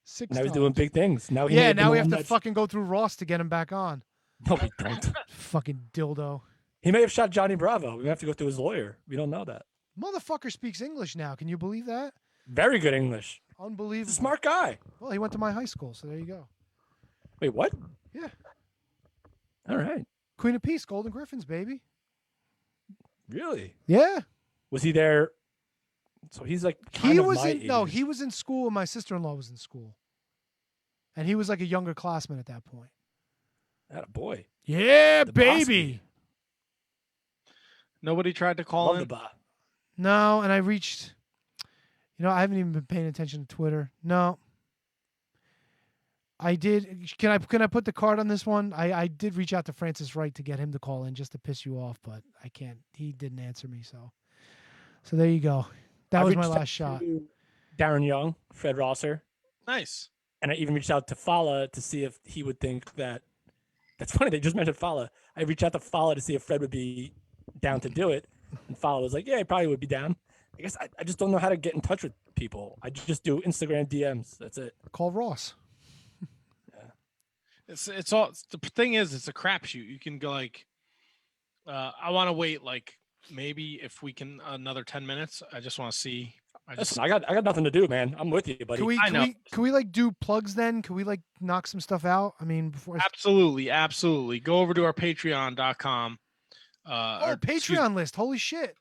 6 Now times. he's doing big things. Now we have to fucking go through Ross to get him back on. No, we don't. Fucking dildo. He may have shot Johnny Bravo. We have to go through his lawyer. We don't know that. Motherfucker speaks English now. Can you believe that? Very good English. Unbelievable. He's a smart guy. Well, he went to my high school, so there you go. Wait, what? Yeah. All right. Queen of Peace, Golden Griffins, baby. Really? Yeah. Was he there? So he's like kind He of was my in no, age. he was in school and my sister-in-law was in school. And he was like a younger classman at that point. That a boy. Yeah, The baby. Nobody tried to call Love in. the ba. No, and I reached I haven't even been paying attention to Twitter. No. I did. Can I put the card on this one? I did reach out to Francis Wright to get him to call in just to piss you off, but I can't. He didn't answer me, so there you go. That was my reached out last shot. to Darren Young, Fred Rosser, Nice. and I even reached out to Fala to see if he would think that. That's funny. They just mentioned Fala. I reached out to Fala to see if Fred would be down to do it, and Fala was like, "Yeah, he probably would be down." I guess I just don't know how to get in touch with people. I just do Instagram DMs. That's it. Call Ross. It's all the thing is it's a crapshoot. You can go like, I want to wait like maybe if we can another 10 minutes. I just want to see. Listen, I got nothing to do, man. I'm with you, buddy. Can we like do plugs then? Can we like knock some stuff out? I mean, before absolutely go over to our patreon.com. Patreon list. Holy shit.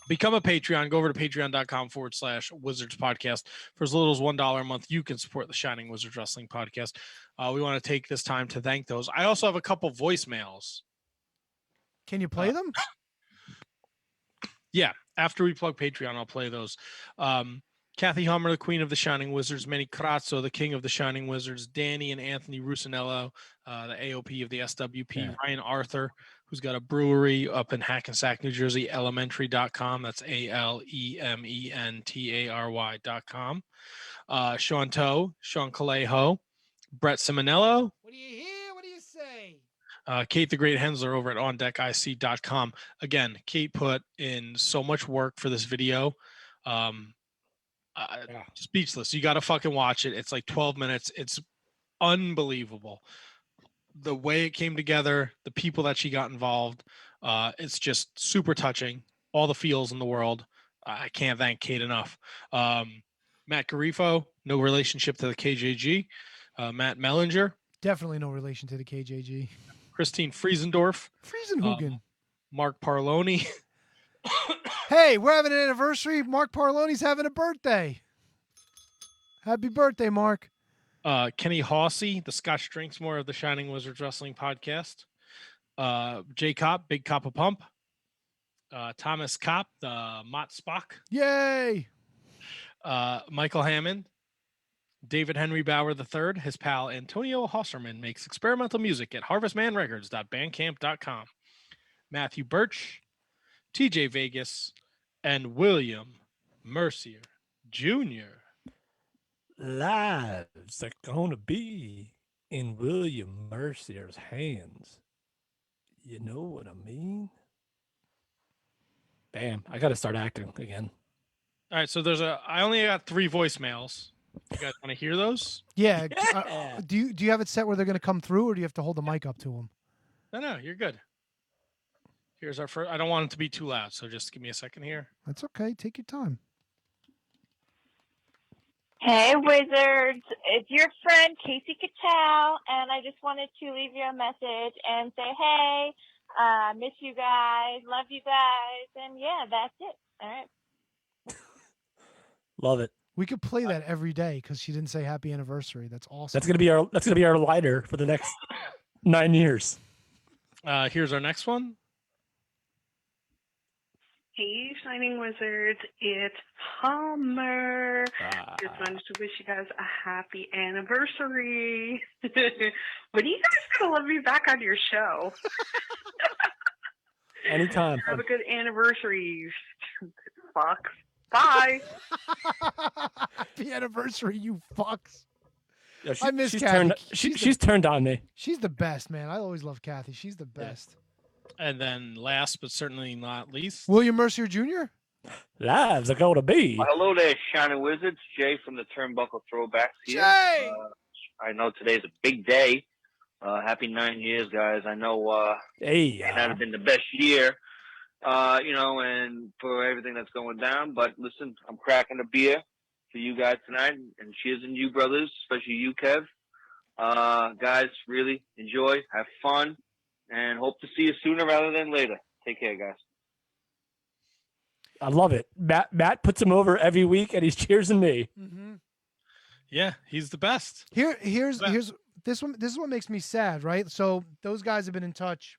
Become a Patreon. Go over to patreon.com/Wizards Podcast. For as little as $1 a month, you can support the Shining Wizards Wrestling Podcast. We want to take this time to thank those. I also have a couple voicemails. Can you play them? Yeah. After we plug Patreon, I'll play those. Kathy Hummer, the Queen of the Shining Wizards, Manny Crazzo, the King of the Shining Wizards, Danny and Anthony Rusinello, the AOP of the SWP, Ryan Arthur, who's got a brewery up in Hackensack, New Jersey, elementary.com. That's ALEMENTARY.com. Sean Toe, Sean Calejo, Brett Simonello. What do you hear? What do you say? Kate the Great Hensler over at ondeckic.com. Again, Kate put in so much work for this video. Speechless. You got to fucking watch it. It's like 12 minutes. It's unbelievable. The way it came together, the people that she got involved, it's just super touching. All the feels in the world. I can't thank Kate enough. Matt Garifo, no relationship to the KJG. Matt Mellinger. Definitely no relation to the KJG. Christine Friesendorf. Friesenhugen. Mark Parloni. Hey, we're having an anniversary. Mark Parloni's having a birthday. Happy birthday, Mark. Kenny Hawsey, the Scotch Drinksmore of the Shining Wizards Wrestling Podcast. Jay Kopp, Big Cop of Pump. Thomas Kopp, the Mott Spock. Yay! Michael Hammond. David Henry Bauer III, his pal Antonio Hosserman makes experimental music at harvestmanrecords.bandcamp.com. Matthew Birch, TJ Vegas, and William Mercier Jr. Lives are gonna be in William Mercier's hands. You know what I mean? Bam. I got to start acting again. All right, so I only got 3 voicemails. You guys want to hear those? Yeah. Do you have it set where they're going to come through, or do you have to hold the mic up to them? No, you're good. Here's our first. I don't want it to be too loud, so just give me a second here. That's okay. Take your time. Hey, Wizards. It's your friend, Casey Cattell, and I just wanted to leave you a message and say, hey, miss you guys, love you guys, and yeah, that's it. All right. Love it. We could play that every day because she didn't say happy anniversary. That's awesome. That's gonna be our lighter for the next 9 years. Here's our next one. Hey, Shining Wizards, it's Hummer. Just wanted to wish you guys a happy anniversary. When are you guys going to let me back on your show? Anytime. Have a good anniversary, fucks. Bye. Happy anniversary, you fucks. Yeah, I miss Kathy. She's turned on me. She's the best, man. I always love Kathy. She's the best. And then last but certainly not least, William Mercier Jr. Lives are going to be. Hello there, Shining Wizards. Jay from the Turnbuckle Throwbacks here. Jay! I know today's a big day. Happy 9 years, guys. I know it might not have been the best year, and for everything that's going down. But listen, I'm cracking a beer for you guys tonight, and cheers to you, brothers, especially you, Kev. Guys, really enjoy, have fun, and hope to see you sooner rather than later. Take care, guys. I love it. Matt puts him over every week, and he's cheersing me. Mm-hmm. Yeah, he's the best. Here's this one. This is what makes me sad, right? So those guys have been in touch.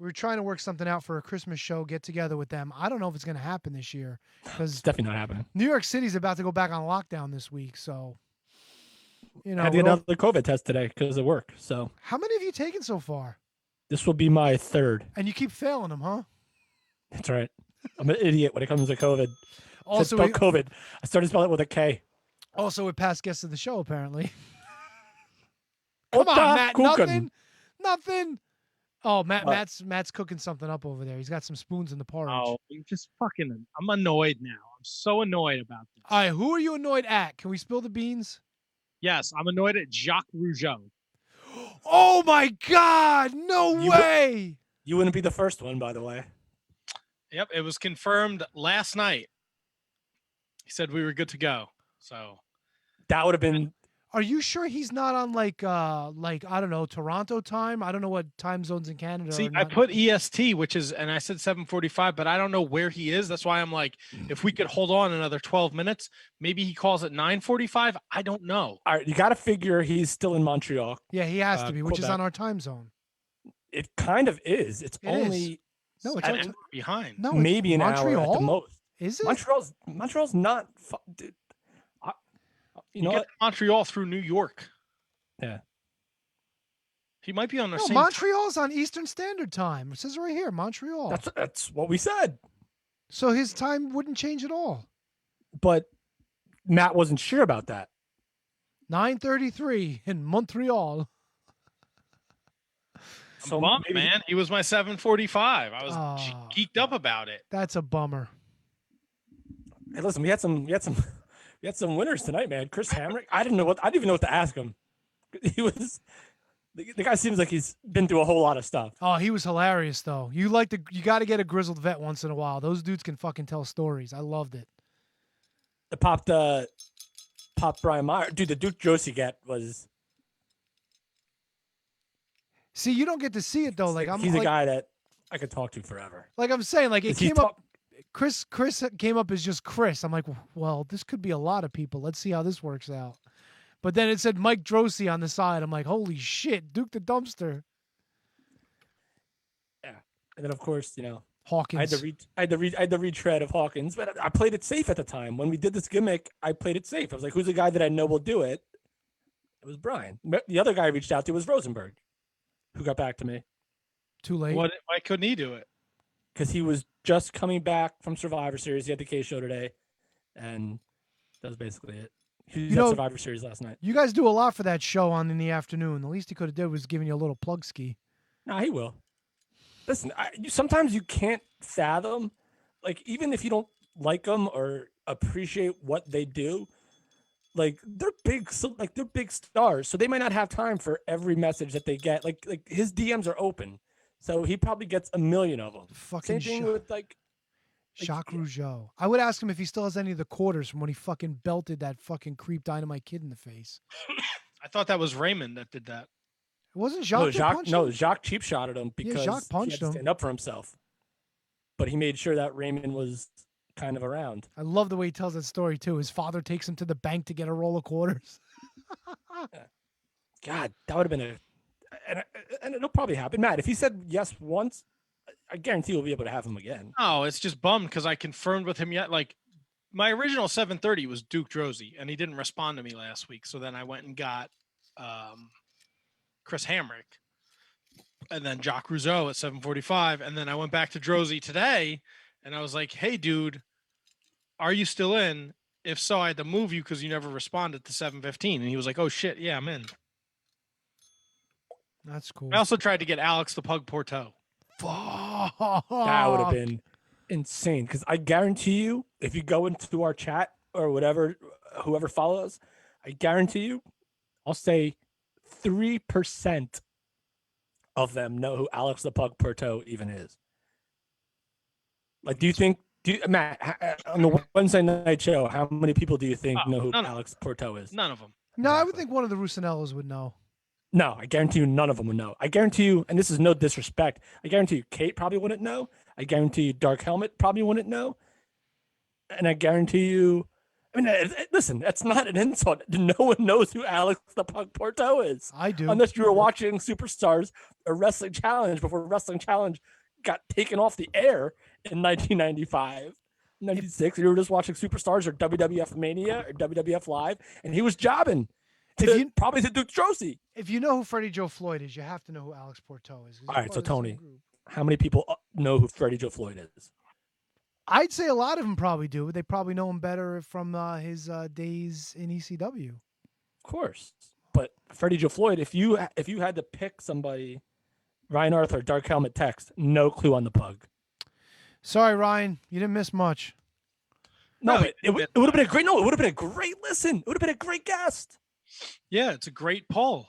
We were trying to work something out for a Christmas show, get together with them. I don't know if it's going to happen this year because It's definitely not happening. New York City's about to go back on lockdown this week. So, I had to get another COVID test today because of work. So how many have you taken so far? this will be my third. And you keep failing them, huh? That's right. I'm an idiot when it comes to COVID. Also, spell COVID. I started spelling it with a K. Also, with past guests of the show, apparently. Come on, Otta Matt. Kuchen. Nothing. Oh, Matt's cooking something up over there. He's got some spoons in the porridge. Oh, you just fucking. I'm annoyed now. I'm so annoyed about this. All right, who are you annoyed at? Can we spill the beans? Yes, I'm annoyed at Jacques Rougeau. Oh my God! No way! You wouldn't be the first one, by the way. Yep, it was confirmed last night. He said we were good to go. So that would have been. Are you sure he's not on like I don't know, Toronto time? I don't know what time zones in Canada. See, are I not... put EST, which is, and I said 7:45, but I don't know where he is. That's why I'm like, if we could hold on another 12 minutes, maybe he calls at 9:45. I don't know. All right, you got to figure he's still in Montreal. Yeah, he has to be, which is Quebec. on our time zone. It kind of is. It's It only is. No, it's an our hour behind. No, maybe an Montreal? hour at the most. Is it? Montreal's not. Dude, You know get what? to Montreal through New York. Yeah. He might be on the No, same. Montreal's on Eastern Standard Time. It says right here, Montreal. That's what we said. So his time wouldn't change at all. But Matt wasn't sure about that. 9:33 in Montreal. I'm bummed, man. He was my 7:45. I was geeked up about it. That's a bummer. Hey, listen, we had some winners tonight, man. Chris Hammrick. I didn't even know what to ask him. He was the guy seems like he's been through a whole lot of stuff. Oh, he was hilarious though. You got to get a grizzled vet once in a while. Those dudes can fucking tell stories. I loved it. It popped Brian Meyer. Dude, the Duke Josie get was. See, you don't get to see it though. He's a guy that I could talk to forever. Like I'm saying, like it came up. Chris came up as just Chris. I'm like, well, this could be a lot of people. Let's see how this works out. But then it said Mike Droese on the side. I'm like, holy shit, Duke the Dumpster. Yeah, and then of course, Hawkins. I had the retread of Hawkins, but I played it safe at the time. When we did this gimmick, I played it safe. I was like, who's the guy that I know will do it? It was Brian. The other guy I reached out to was Rosenberg, who got back to me. Too late. Why couldn't he do it? Because he was just coming back from Survivor Series. He had the K show today, and that was basically it. He was at Survivor Series last night. You guys do a lot for that show on in the afternoon. The least he could have did was giving you a little plug ski. Nah, he will. Listen, sometimes you can't fathom, like, even if you don't like them or appreciate what they do, like they're big stars, so they might not have time for every message that they get. Like his DMs are open, so he probably gets a million of them. Fucking Same thing with Jacques Rougeau. I would ask him if he still has any of the quarters from when he fucking belted that fucking creep Dynamite Kid in the face. I thought that was Raymond that did that. It wasn't Jacques. Jacques cheap shotted him because Jacques punched he had to him. stand up for himself. But he made sure that Raymond was kind of around. I love the way he tells that story too. His father takes him to the bank to get a roll of quarters. God, that would have been and it'll probably happen. Matt, if he said yes once, I guarantee we'll be able to have him again. Oh, it's just bummed because I confirmed with him yet. Like my original 7:30 was Duke Droese, and he didn't respond to me last week. So then I went and got Chris Hammrick, and then Jacques Rougeau at 7:45, and then I went back to Droese today, and I was like, "Hey, dude, are you still in? If so, I had to move you because you never responded to 7:15." And he was like, "Oh shit, yeah, I'm in." That's cool. I also tried to get Alex the Pug Porto. That would have been insane. Because I guarantee you, if you go into our chat or whatever, whoever follows, I guarantee you, I'll say 3% of them know who Alex the Pug Porto even is. Like, Matt, on the Wednesday night show, how many people do you think know who Alex Porto is? None of them. No, I would think one of the Russinellos would know. No, I guarantee you none of them would know. I guarantee you, and this is no disrespect, I guarantee you Kate probably wouldn't know. I guarantee you Dark Helmet probably wouldn't know. And I guarantee you, I mean, listen, that's not an insult. No one knows who Alex the Pug Porto is. I do. Unless you were watching Superstars or Wrestling Challenge before Wrestling Challenge got taken off the air in 1995. 96, you were just watching Superstars or WWF Mania or WWF Live, and he was jobbing. Probably to Duke Droese. If you know who Freddie Joe Floyd is, you have to know who Alex Porto is. All right, so Tony, how many people know who Freddie Joe Floyd is? I'd say a lot of them probably do. They probably know him better from his days in ECW. Of course, but Freddie Joe Floyd, if you had to pick somebody, Ryan Arthur, Dark Helmet Text, no clue on the Pug. Sorry, Ryan, you didn't miss much. No, but it would have been a great. No, it would have been a great listen. It would have been a great guest. Yeah, it's a great poll.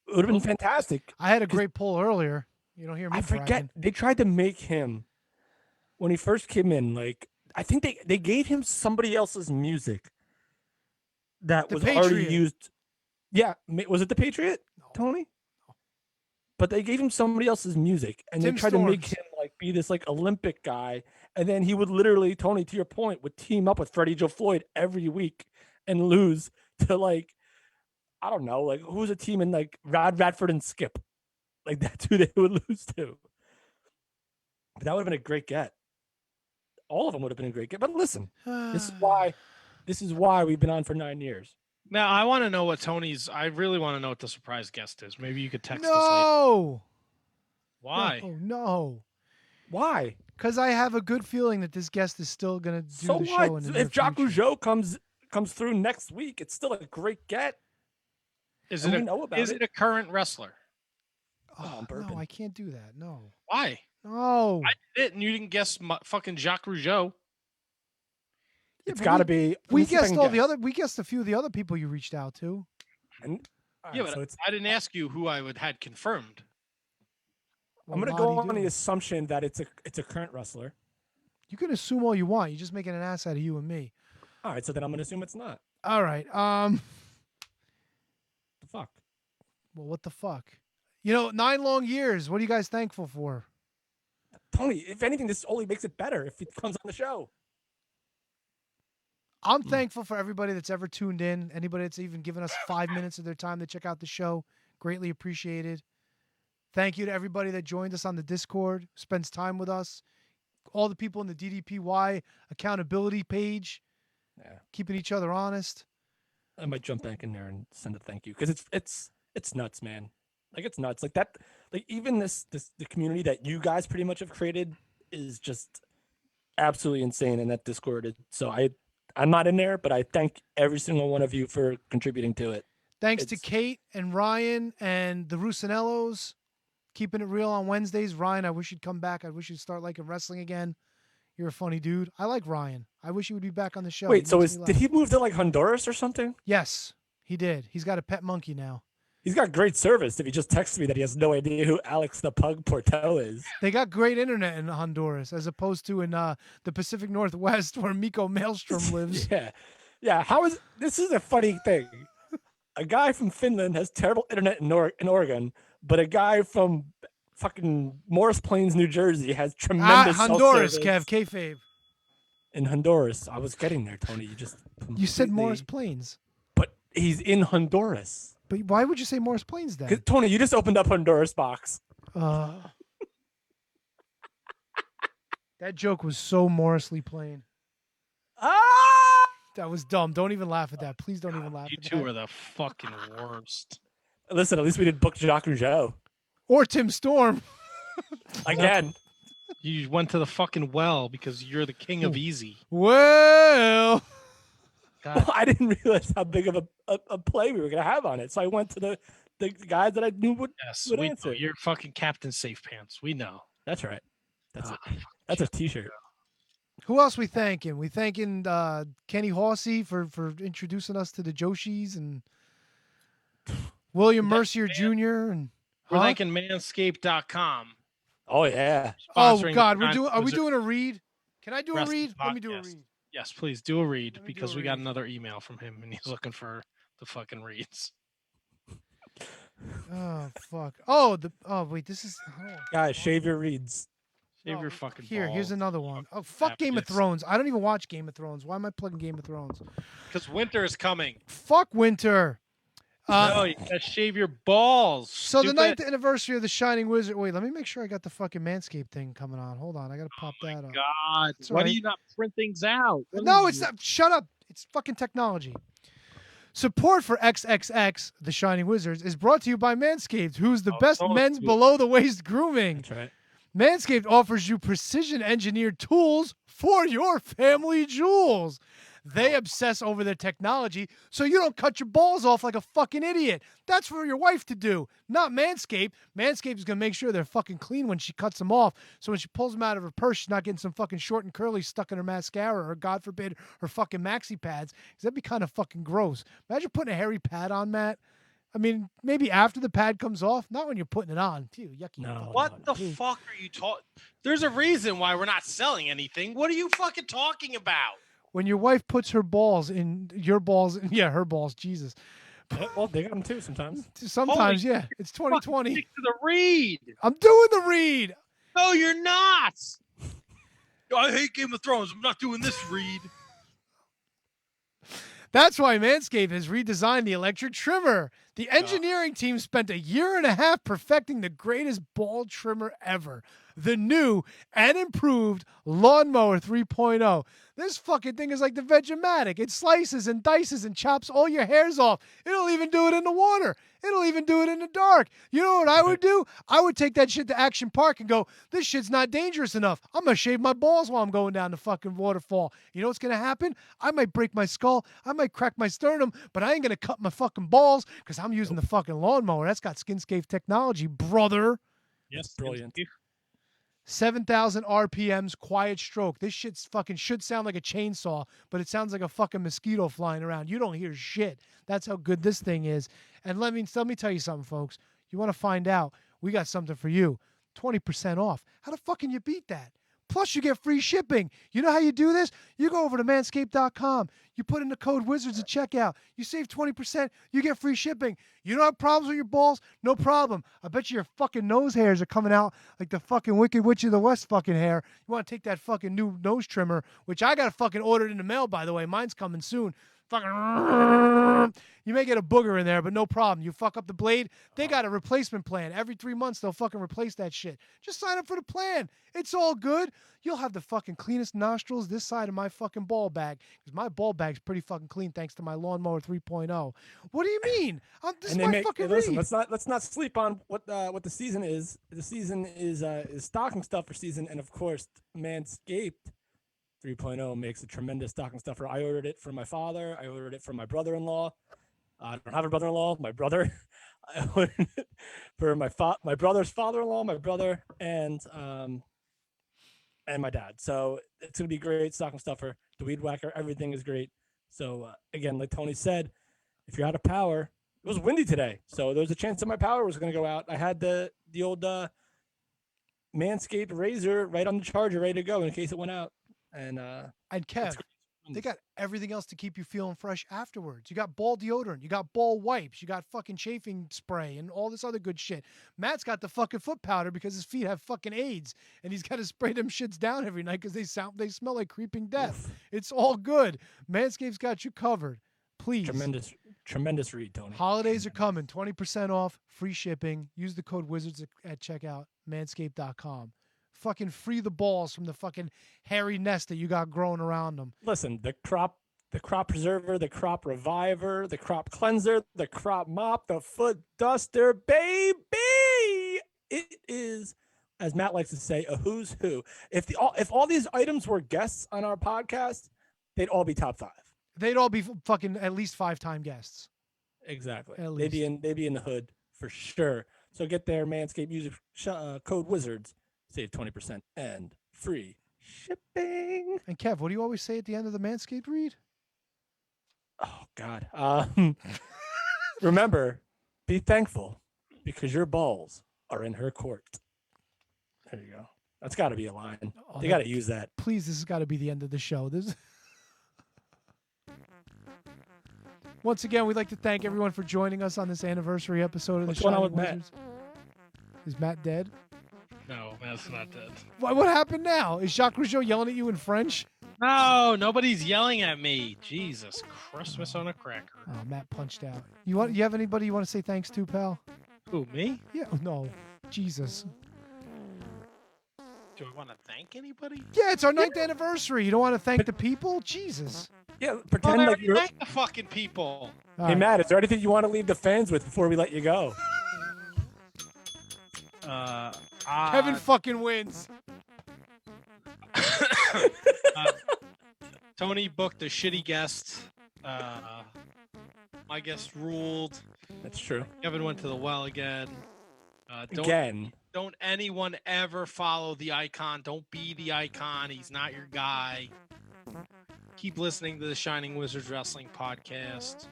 It would have been fantastic. I had a great poll earlier. You don't hear me. I forget. bragging. They tried to make him when he first came in. Like I think they gave him somebody else's music that The was already Patriot. used. Yeah, was it the Patriot, Tony? But they gave him somebody else's music, and Tim they tried to make Storms. him like be this like Olympic guy, and then he would literally, Tony, to your point, would team up with Freddie Joe Floyd every week and lose to like, I don't know, like who's a team in like Radford and Skip, like that's who they would lose to. But that would have been a great get. All of them would have been a great get. But listen, this is why we've been on for 9 years. Now I want to know what Tony's. I really want to know what the surprise guest is. Maybe you could text us later. No. Why? No. Why? Because I have a good feeling that this guest is still going to do So the show. what? In the If Jacques Rougeau comes through next week, it's still a great get. Is And it we know about is it a current wrestler? Oh, no, I can't do that. No. Why? No. I did it, and you didn't guess fucking Jacques Rougeau. It's got to be. We let me see if I guessed can all the guess. other. We guessed a few of the other people you reached out to. And, Yeah, right, but so it's, I didn't ask you who I had confirmed. I'm going to go on the assumption that it's a current wrestler. You can assume all you want. You're just making an ass out of you and me. All right, so then I'm going to assume it's not. All right. The fuck? Well, what the fuck? 9 long years. What are you guys thankful for? Tony, if anything, this only makes it better if it comes on the show. I'm thankful for everybody that's ever tuned in. Anybody that's even given us 5 minutes of their time to check out the show. Greatly appreciated. Thank you to everybody that joined us on the Discord, spends time with us. All the people in the DDPY accountability page, keeping each other honest. I might jump back in there and send a thank you because it's nuts, man. Like it's nuts. Like that. Like even the community that you guys pretty much have created is just absolutely insane in that Discord. So I'm not in there, but I thank every single one of you for contributing to it. Thanks to Kate and Ryan and the Rusinellos, keeping it real on Wednesdays. Ryan, I wish you'd come back. I wish you'd start liking wrestling again. You're a funny dude. I like Ryan. I wish he would be back on the show. Wait, He so makes me did laugh. he move to like Honduras or something? Yes, he did. He's got a pet monkey now. He's got great service. If he just texts me that he has no idea who Alex the Pug Porto is. They got great internet in Honduras as opposed to in the Pacific Northwest where Mikko Maestro lives. Yeah. This is a funny thing. A guy from Finland has terrible internet in Oregon, but a guy from fucking Morris Plains, New Jersey has tremendous Honduras, self-service. Kev, kayfabe. In Honduras. I was getting there, Tony. You said completely- Morris Plains. But he's in Honduras. But why would you say Morris Plains then? Tony, you just opened up Honduras box. That joke was so Morrisley plain. That was dumb. Don't even laugh at that. Please don't even laugh You at two that. are the fucking worst. Listen, at least we didn't book Jacques Rougeau. Or Tim Storm. Again. You went to the fucking well because you're the king of easy. Well, Well, I didn't realize how big of a play we were going to have on it. So I went to the guys that I knew would we know. answer. You're fucking Captain Safe Pants. We know. That's right. That's it. That's a t-shirt. who else we thanking? We thanking Kenny Horsey for introducing us to the Joshis and William Mercier Jr. and We're Huh? thanking manscaped.com. Oh yeah. Oh Sponsoring God, the are we Wizard doing a read? Can I do a Wrestling read? Let me do a Podcast. read. Yes, please do a read because we got another email from him and he's looking for the fucking reads. Oh fuck. Oh wait, this is. Guys, shave your reeds. Shave your fucking Here's balls. another one. Oh fuck Game of Thrones. I don't even watch Game of Thrones. Why am I plugging Game of Thrones? Because winter is coming. Fuck winter. No, you gotta shave your balls. So the stupid. 9th anniversary of the Shining Wizard. Wait, let me make sure I got the fucking Manscaped thing coming on. Hold on, I gotta pop that up. God, It's why all do right. you not print things out? What No, is it's you- not. Shut up. It's fucking technology. Support for XXX, the Shining Wizards, is brought to you by Manscaped, who's the best don't men's do it. below-the-waist grooming. That's right. Manscaped offers you precision-engineered tools for your family jewels. They obsess over their technology so you don't cut your balls off like a fucking idiot. That's for your wife to do, not Manscaped. Manscaped is going to make sure they're fucking clean when she cuts them off. So when she pulls them out of her purse, she's not getting some fucking short and curly stuck in her mascara or, God forbid, her fucking maxi pads. Because that'd be kind of fucking gross. Imagine putting a hairy pad on, Matt. I mean, maybe after the pad comes off, not when you're putting it on. Phew, yucky. No. What the fuck are you talking? There's a reason why we're not selling anything. What are you fucking talking about? When your wife puts her balls in your balls, yeah, her balls, Jesus. Yeah, well, they got them too sometimes. Sometimes, Holy yeah. It's 2020. Stick to the read. I'm doing the read. No, you're not. I hate Game of Thrones. I'm not doing this read. That's why Manscaped has redesigned the electric trimmer. The engineering team spent 1.5 years perfecting the greatest ball trimmer ever. The new and improved Lawnmower 3.0. This fucking thing is like the Vegematic. It slices and dices and chops all your hairs off. It'll even do it in the water. It'll even do it in the dark. You know what I would do? I would take that shit to Action Park and go, this shit's not dangerous enough. I'm going to shave my balls while I'm going down the fucking waterfall. You know what's going to happen? I might break my skull. I might crack my sternum, but I ain't going to cut my fucking balls because I'm using the fucking lawnmower. That's got skin-safe technology, brother. Yes, brilliant. 7,000 RPMs, quiet stroke. This shit's fucking should sound like a chainsaw, but it sounds like a fucking mosquito flying around. You don't hear shit. That's how good this thing is. And let me tell you something, folks. You want to find out? We got something for you. 20% off. How the fuck can you beat that? Plus, you get free shipping. You know how you do this? You go over to manscaped.com. You put in the code WIZARDS at checkout. You save 20%. You get free shipping. You don't have problems with your balls? No problem. I bet you your fucking nose hairs are coming out like the fucking Wicked Witch of the West fucking hair. You want to take that fucking new nose trimmer, which I got fucking ordered in the mail, by the way. Mine's coming soon. Fucking, you may get a booger in there, but no problem. You fuck up the blade, they got a replacement plan. Every 3 months, they'll fucking replace that shit. Just sign up for the plan. It's all good. You'll have the fucking cleanest nostrils this side of my fucking ball bag, because my ball bag's pretty fucking clean thanks to my Lawnmower 3.0. What do you mean? This is my fucking listen, read. let's not sleep on what the season is. The season is stocking stuffer season, and of course, Manscaped 3.0 makes a tremendous stocking stuffer. I ordered it for my father. I ordered it for my brother-in-law. I don't have a brother-in-law. My brother. I ordered it for my brother's father-in-law, my brother, and my dad. So it's gonna be great stocking stuffer. The weed whacker, everything is great. So again, like Tony said, if you're out of power, it was windy today, so there was a chance that my power was gonna go out. I had the old Manscaped razor right on the charger, ready to go in case it went out. And Kev, they got everything else to keep you feeling fresh afterwards. You got ball deodorant, you got ball wipes, you got fucking chafing spray and all this other good shit. Matt's got the fucking foot powder because his feet have fucking AIDS and he's got to spray them shits down every night because they smell like creeping death. It's all good. Manscaped's got you covered. Please. Tremendous read, Tony. Holidays are coming. 20% off, free shipping. Use the code WIZARDS at checkout, manscaped.com. Fucking free the balls from the fucking hairy nest that you got growing around them. Listen, the crop preserver, the crop reviver, the crop cleanser, the crop mop, the foot duster, baby. It is, as Matt likes to say, a who's who. If all these items were guests on our podcast, they'd all be top 5. They'd all be fucking at least 5-time guests. Exactly. At They'd be in the hood for sure. So get there, Manscaped, use code WIZARDS. Save 20% and free shipping. And Kev, what do you always say at the end of the Manscaped read? Oh, God. Remember, be thankful because your balls are in her court. There you go. That's got to be a line. They got to use that. Please, this has got to be the end of the show. Once again, we'd like to thank everyone for joining us on this anniversary episode of What's the going on Shining with Matt? Wizards. Is Matt dead? No, Matt's not dead. What happened now? Is Jacques Rougeau yelling at you in French? No, nobody's yelling at me. Jesus Christmas on a cracker. Oh, Matt punched out. You have anybody you want to say thanks to, pal? Who, me? Yeah. No. Jesus. Do I want to thank anybody? Yeah, it's our 9th anniversary. You don't want to thank the people? Jesus. Yeah, Well, pretend I like already you're. thanked the fucking people. Hey, Matt, is there anything you want to leave the fans with before we let you go? Kevin fucking wins. Tony booked a shitty guest. My guest ruled. That's true. Kevin went to the well again. Don't anyone ever follow the icon. Don't be the icon. He's not your guy. Keep listening to the Shining Wizards Wrestling podcast.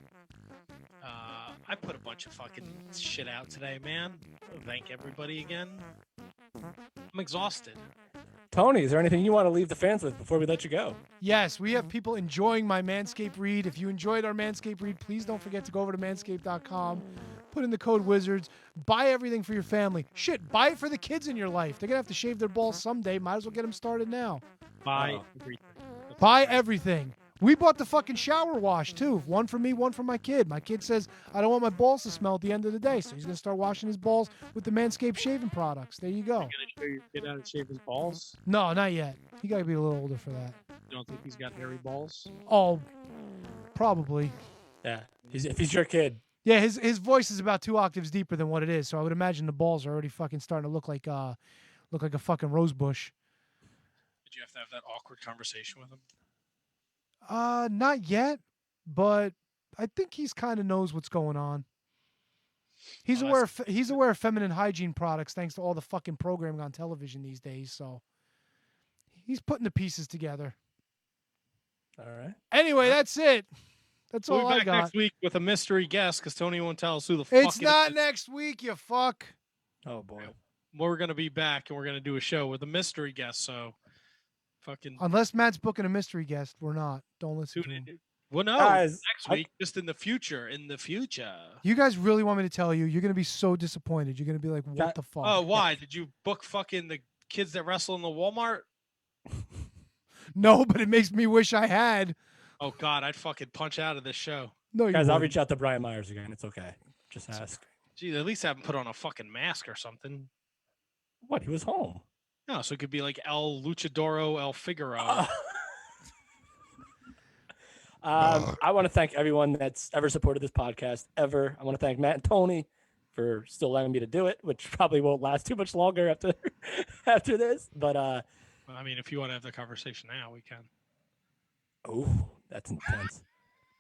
I put a bunch of fucking shit out today, man. Thank everybody again. I'm exhausted. Tony, is there anything you want to leave the fans with before we let you go? Yes, we have people enjoying my Manscaped read. If you enjoyed our Manscaped read, please don't forget to go over to manscaped.com. Put in the code WIZARDS. Buy everything for your family. Shit, buy it for the kids in your life. They're going to have to shave their balls someday. Might as well get them started now. Buy everything. Buy everything. We bought the fucking shower wash, too. One for me, one for my kid. My kid says, I don't want my balls to smell at the end of the day, so he's going to start washing his balls with the Manscaped shaving products. There you go. You gonna show your kid how to shave his balls? No, not yet. He got to be a little older for that. You don't think he's got hairy balls? Oh, probably. Yeah, if he's your kid. Yeah, his voice is about 2 octaves deeper than what it is, so I would imagine the balls are already fucking starting to look like a fucking rose bush. Did you have to have that awkward conversation with him? Not yet, but I think he's kind of knows what's going on. He's aware of feminine hygiene products thanks to all the fucking programming on television these days, so he's putting the pieces together. All right. Anyway, that's it. That's We'll all be I back got. next week with a mystery guest because Tony won't tell us who the fuck It's it not is. next week, you fuck. Oh boy. We're gonna be back and we're gonna do a show with a mystery guest. So, fucking. Unless Matt's booking a mystery guest, we're not. Don't listen to him. Well, no, Guys, next week, just in the future. In the future. You guys really want me to tell you? You're gonna be so disappointed. You're gonna be like, "What the fuck?" Oh, why did you book fucking the kids that wrestle in the Walmart? No, but it makes me wish I had. Oh God, I'd fucking punch out of this show. No, you Guys, I'll wouldn't. reach out to Brian Myers again. It's okay. Just ask. Geez, at least have him put on a fucking mask or something. What? He was home. No, so it could be like El Luchadoro El Figaro. I want to thank everyone that's ever supported this podcast, ever. I want to thank Matt and Tony for still letting me to do it, which probably won't last too much longer after this. But I mean, if you want to have the conversation now, we can. Oh, that's intense.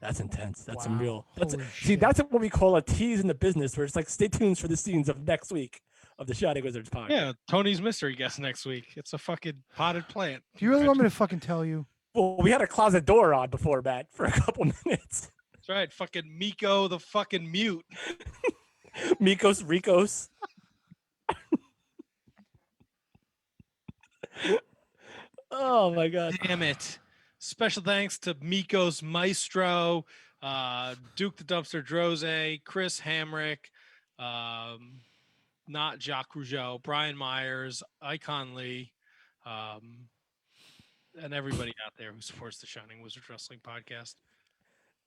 That's intense. That's some Wow. real. Holy See, shit. that's what we call a tease in the business, where it's like, stay tuned for the scenes of next week of the Shining Wizards podcast. Yeah, Tony's mystery guest next week. It's a fucking potted plant. Do you really want me to fucking tell you? Well, we had a closet door on before, Matt, for a couple minutes. That's right. Fucking Miko the fucking mute. Mikos Ricos. Oh my God. Damn it. Special thanks to Mikko Maestro, Duke the Dumpster Droese, Chris Hammrick, not Jacques Rougeau, Brian Myers, Icon Lee, and everybody out there who supports the Shining Wizards Wrestling podcast.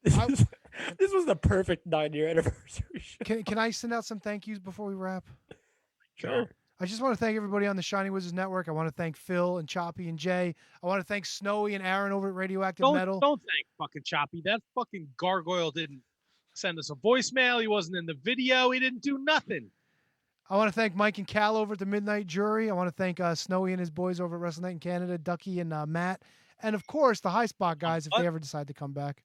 This was the perfect 9-year anniversary show. Can I send out some thank yous before we wrap? Sure. I just want to thank everybody on the Shining Wizards Network. I want to thank Phil and Choppy and Jay. I want to thank Snowy and Aaron over at Radioactive Metal. Don't thank fucking Choppy. That fucking gargoyle didn't send us a voicemail. He wasn't in the video. He didn't do nothing. I want to thank Mike and Cal over at the Midnight Jury. I want to thank Snowy and his boys over at Wrestle Night in Canada, Ducky and Matt. And, of course, the High Spot guys if they ever decide to come back.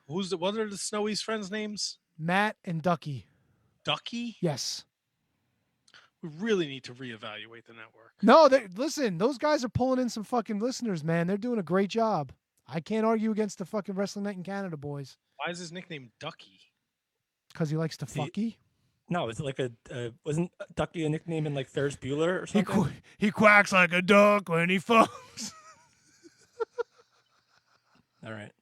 What are the Snowy's friends' names? Matt and Ducky. Ducky? Yes. We really need to reevaluate the network. No, listen, those guys are pulling in some fucking listeners, man. They're doing a great job. I can't argue against the fucking Wrestling Night in Canada boys. Why is his nickname Ducky? Because he likes to fucky. No, is it like wasn't Ducky a nickname in like Ferris Bueller or something? He quacks like a duck when he fucks. All right.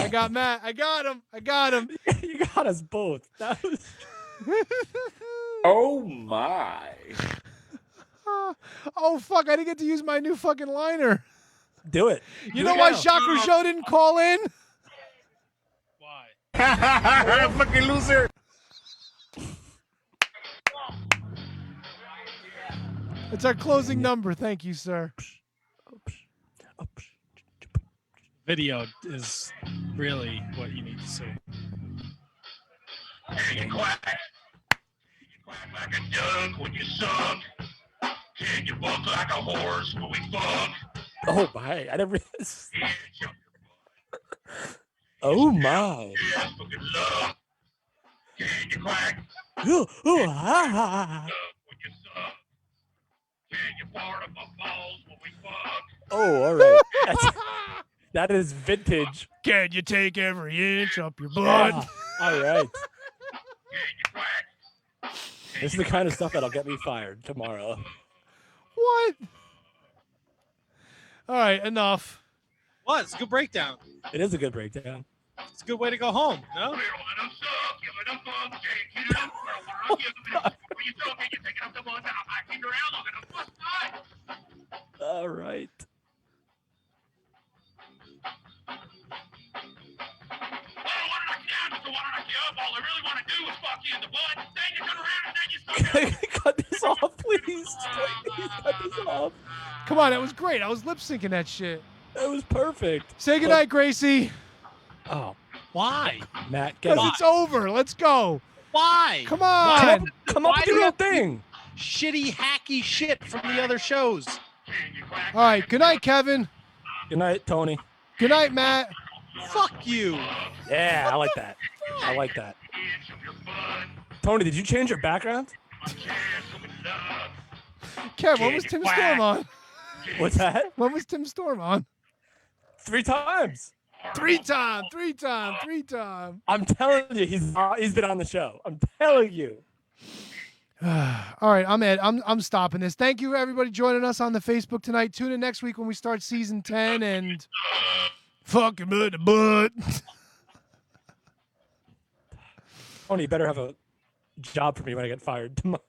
got Matt. I got him. I got him. You got us both. That was... Oh my. Oh, fuck. I didn't get to use my new fucking liner. Do it. You know why Jacques Rougeau didn't call in? Why? Fucking loser. It's our closing number. Thank you, sir. Video is really what you need to see. You quack. You quack like a duck when you suck. Can you buck like a horse when we fuck? Oh my! I never. Oh my! Yes, fucking love. Can you quack? Ooh, ah. When you suck. Can you fart up my balls when we fuck? Oh, all right. That is vintage. Can you take every inch up your butt? Ah, all right. This is the kind of stuff that'll get me fired tomorrow. What? All right, enough. What? It's a good breakdown. It is a good breakdown. It's a good way to go home. No? All right. Cut this off, please. Please cut this off. Come on, that was great. I was lip syncing that shit. That was perfect. Say goodnight, Gracie. Oh, why? Matt, get Because up. it's over. Let's go. Why? Come on. Come up with your own thing. Shitty, hacky shit from the other shows. All right. Good night, Kevin. Good night, Tony. Good night, Matt. Fuck you. Yeah, I like that. I like that. Tony, did you change your background? Kev, when was Tim Storm on? What's that? When was Tim Storm on? 3 times. 3 times. I'm telling you, he's been on the show. I'm telling you. All right, I'm Ed. I'm stopping this. Thank you, everybody, joining us on the Facebook tonight. Tune in next week when we start season 10 and fucking butt to butt. Tony, you better have a job for me when I get fired tomorrow.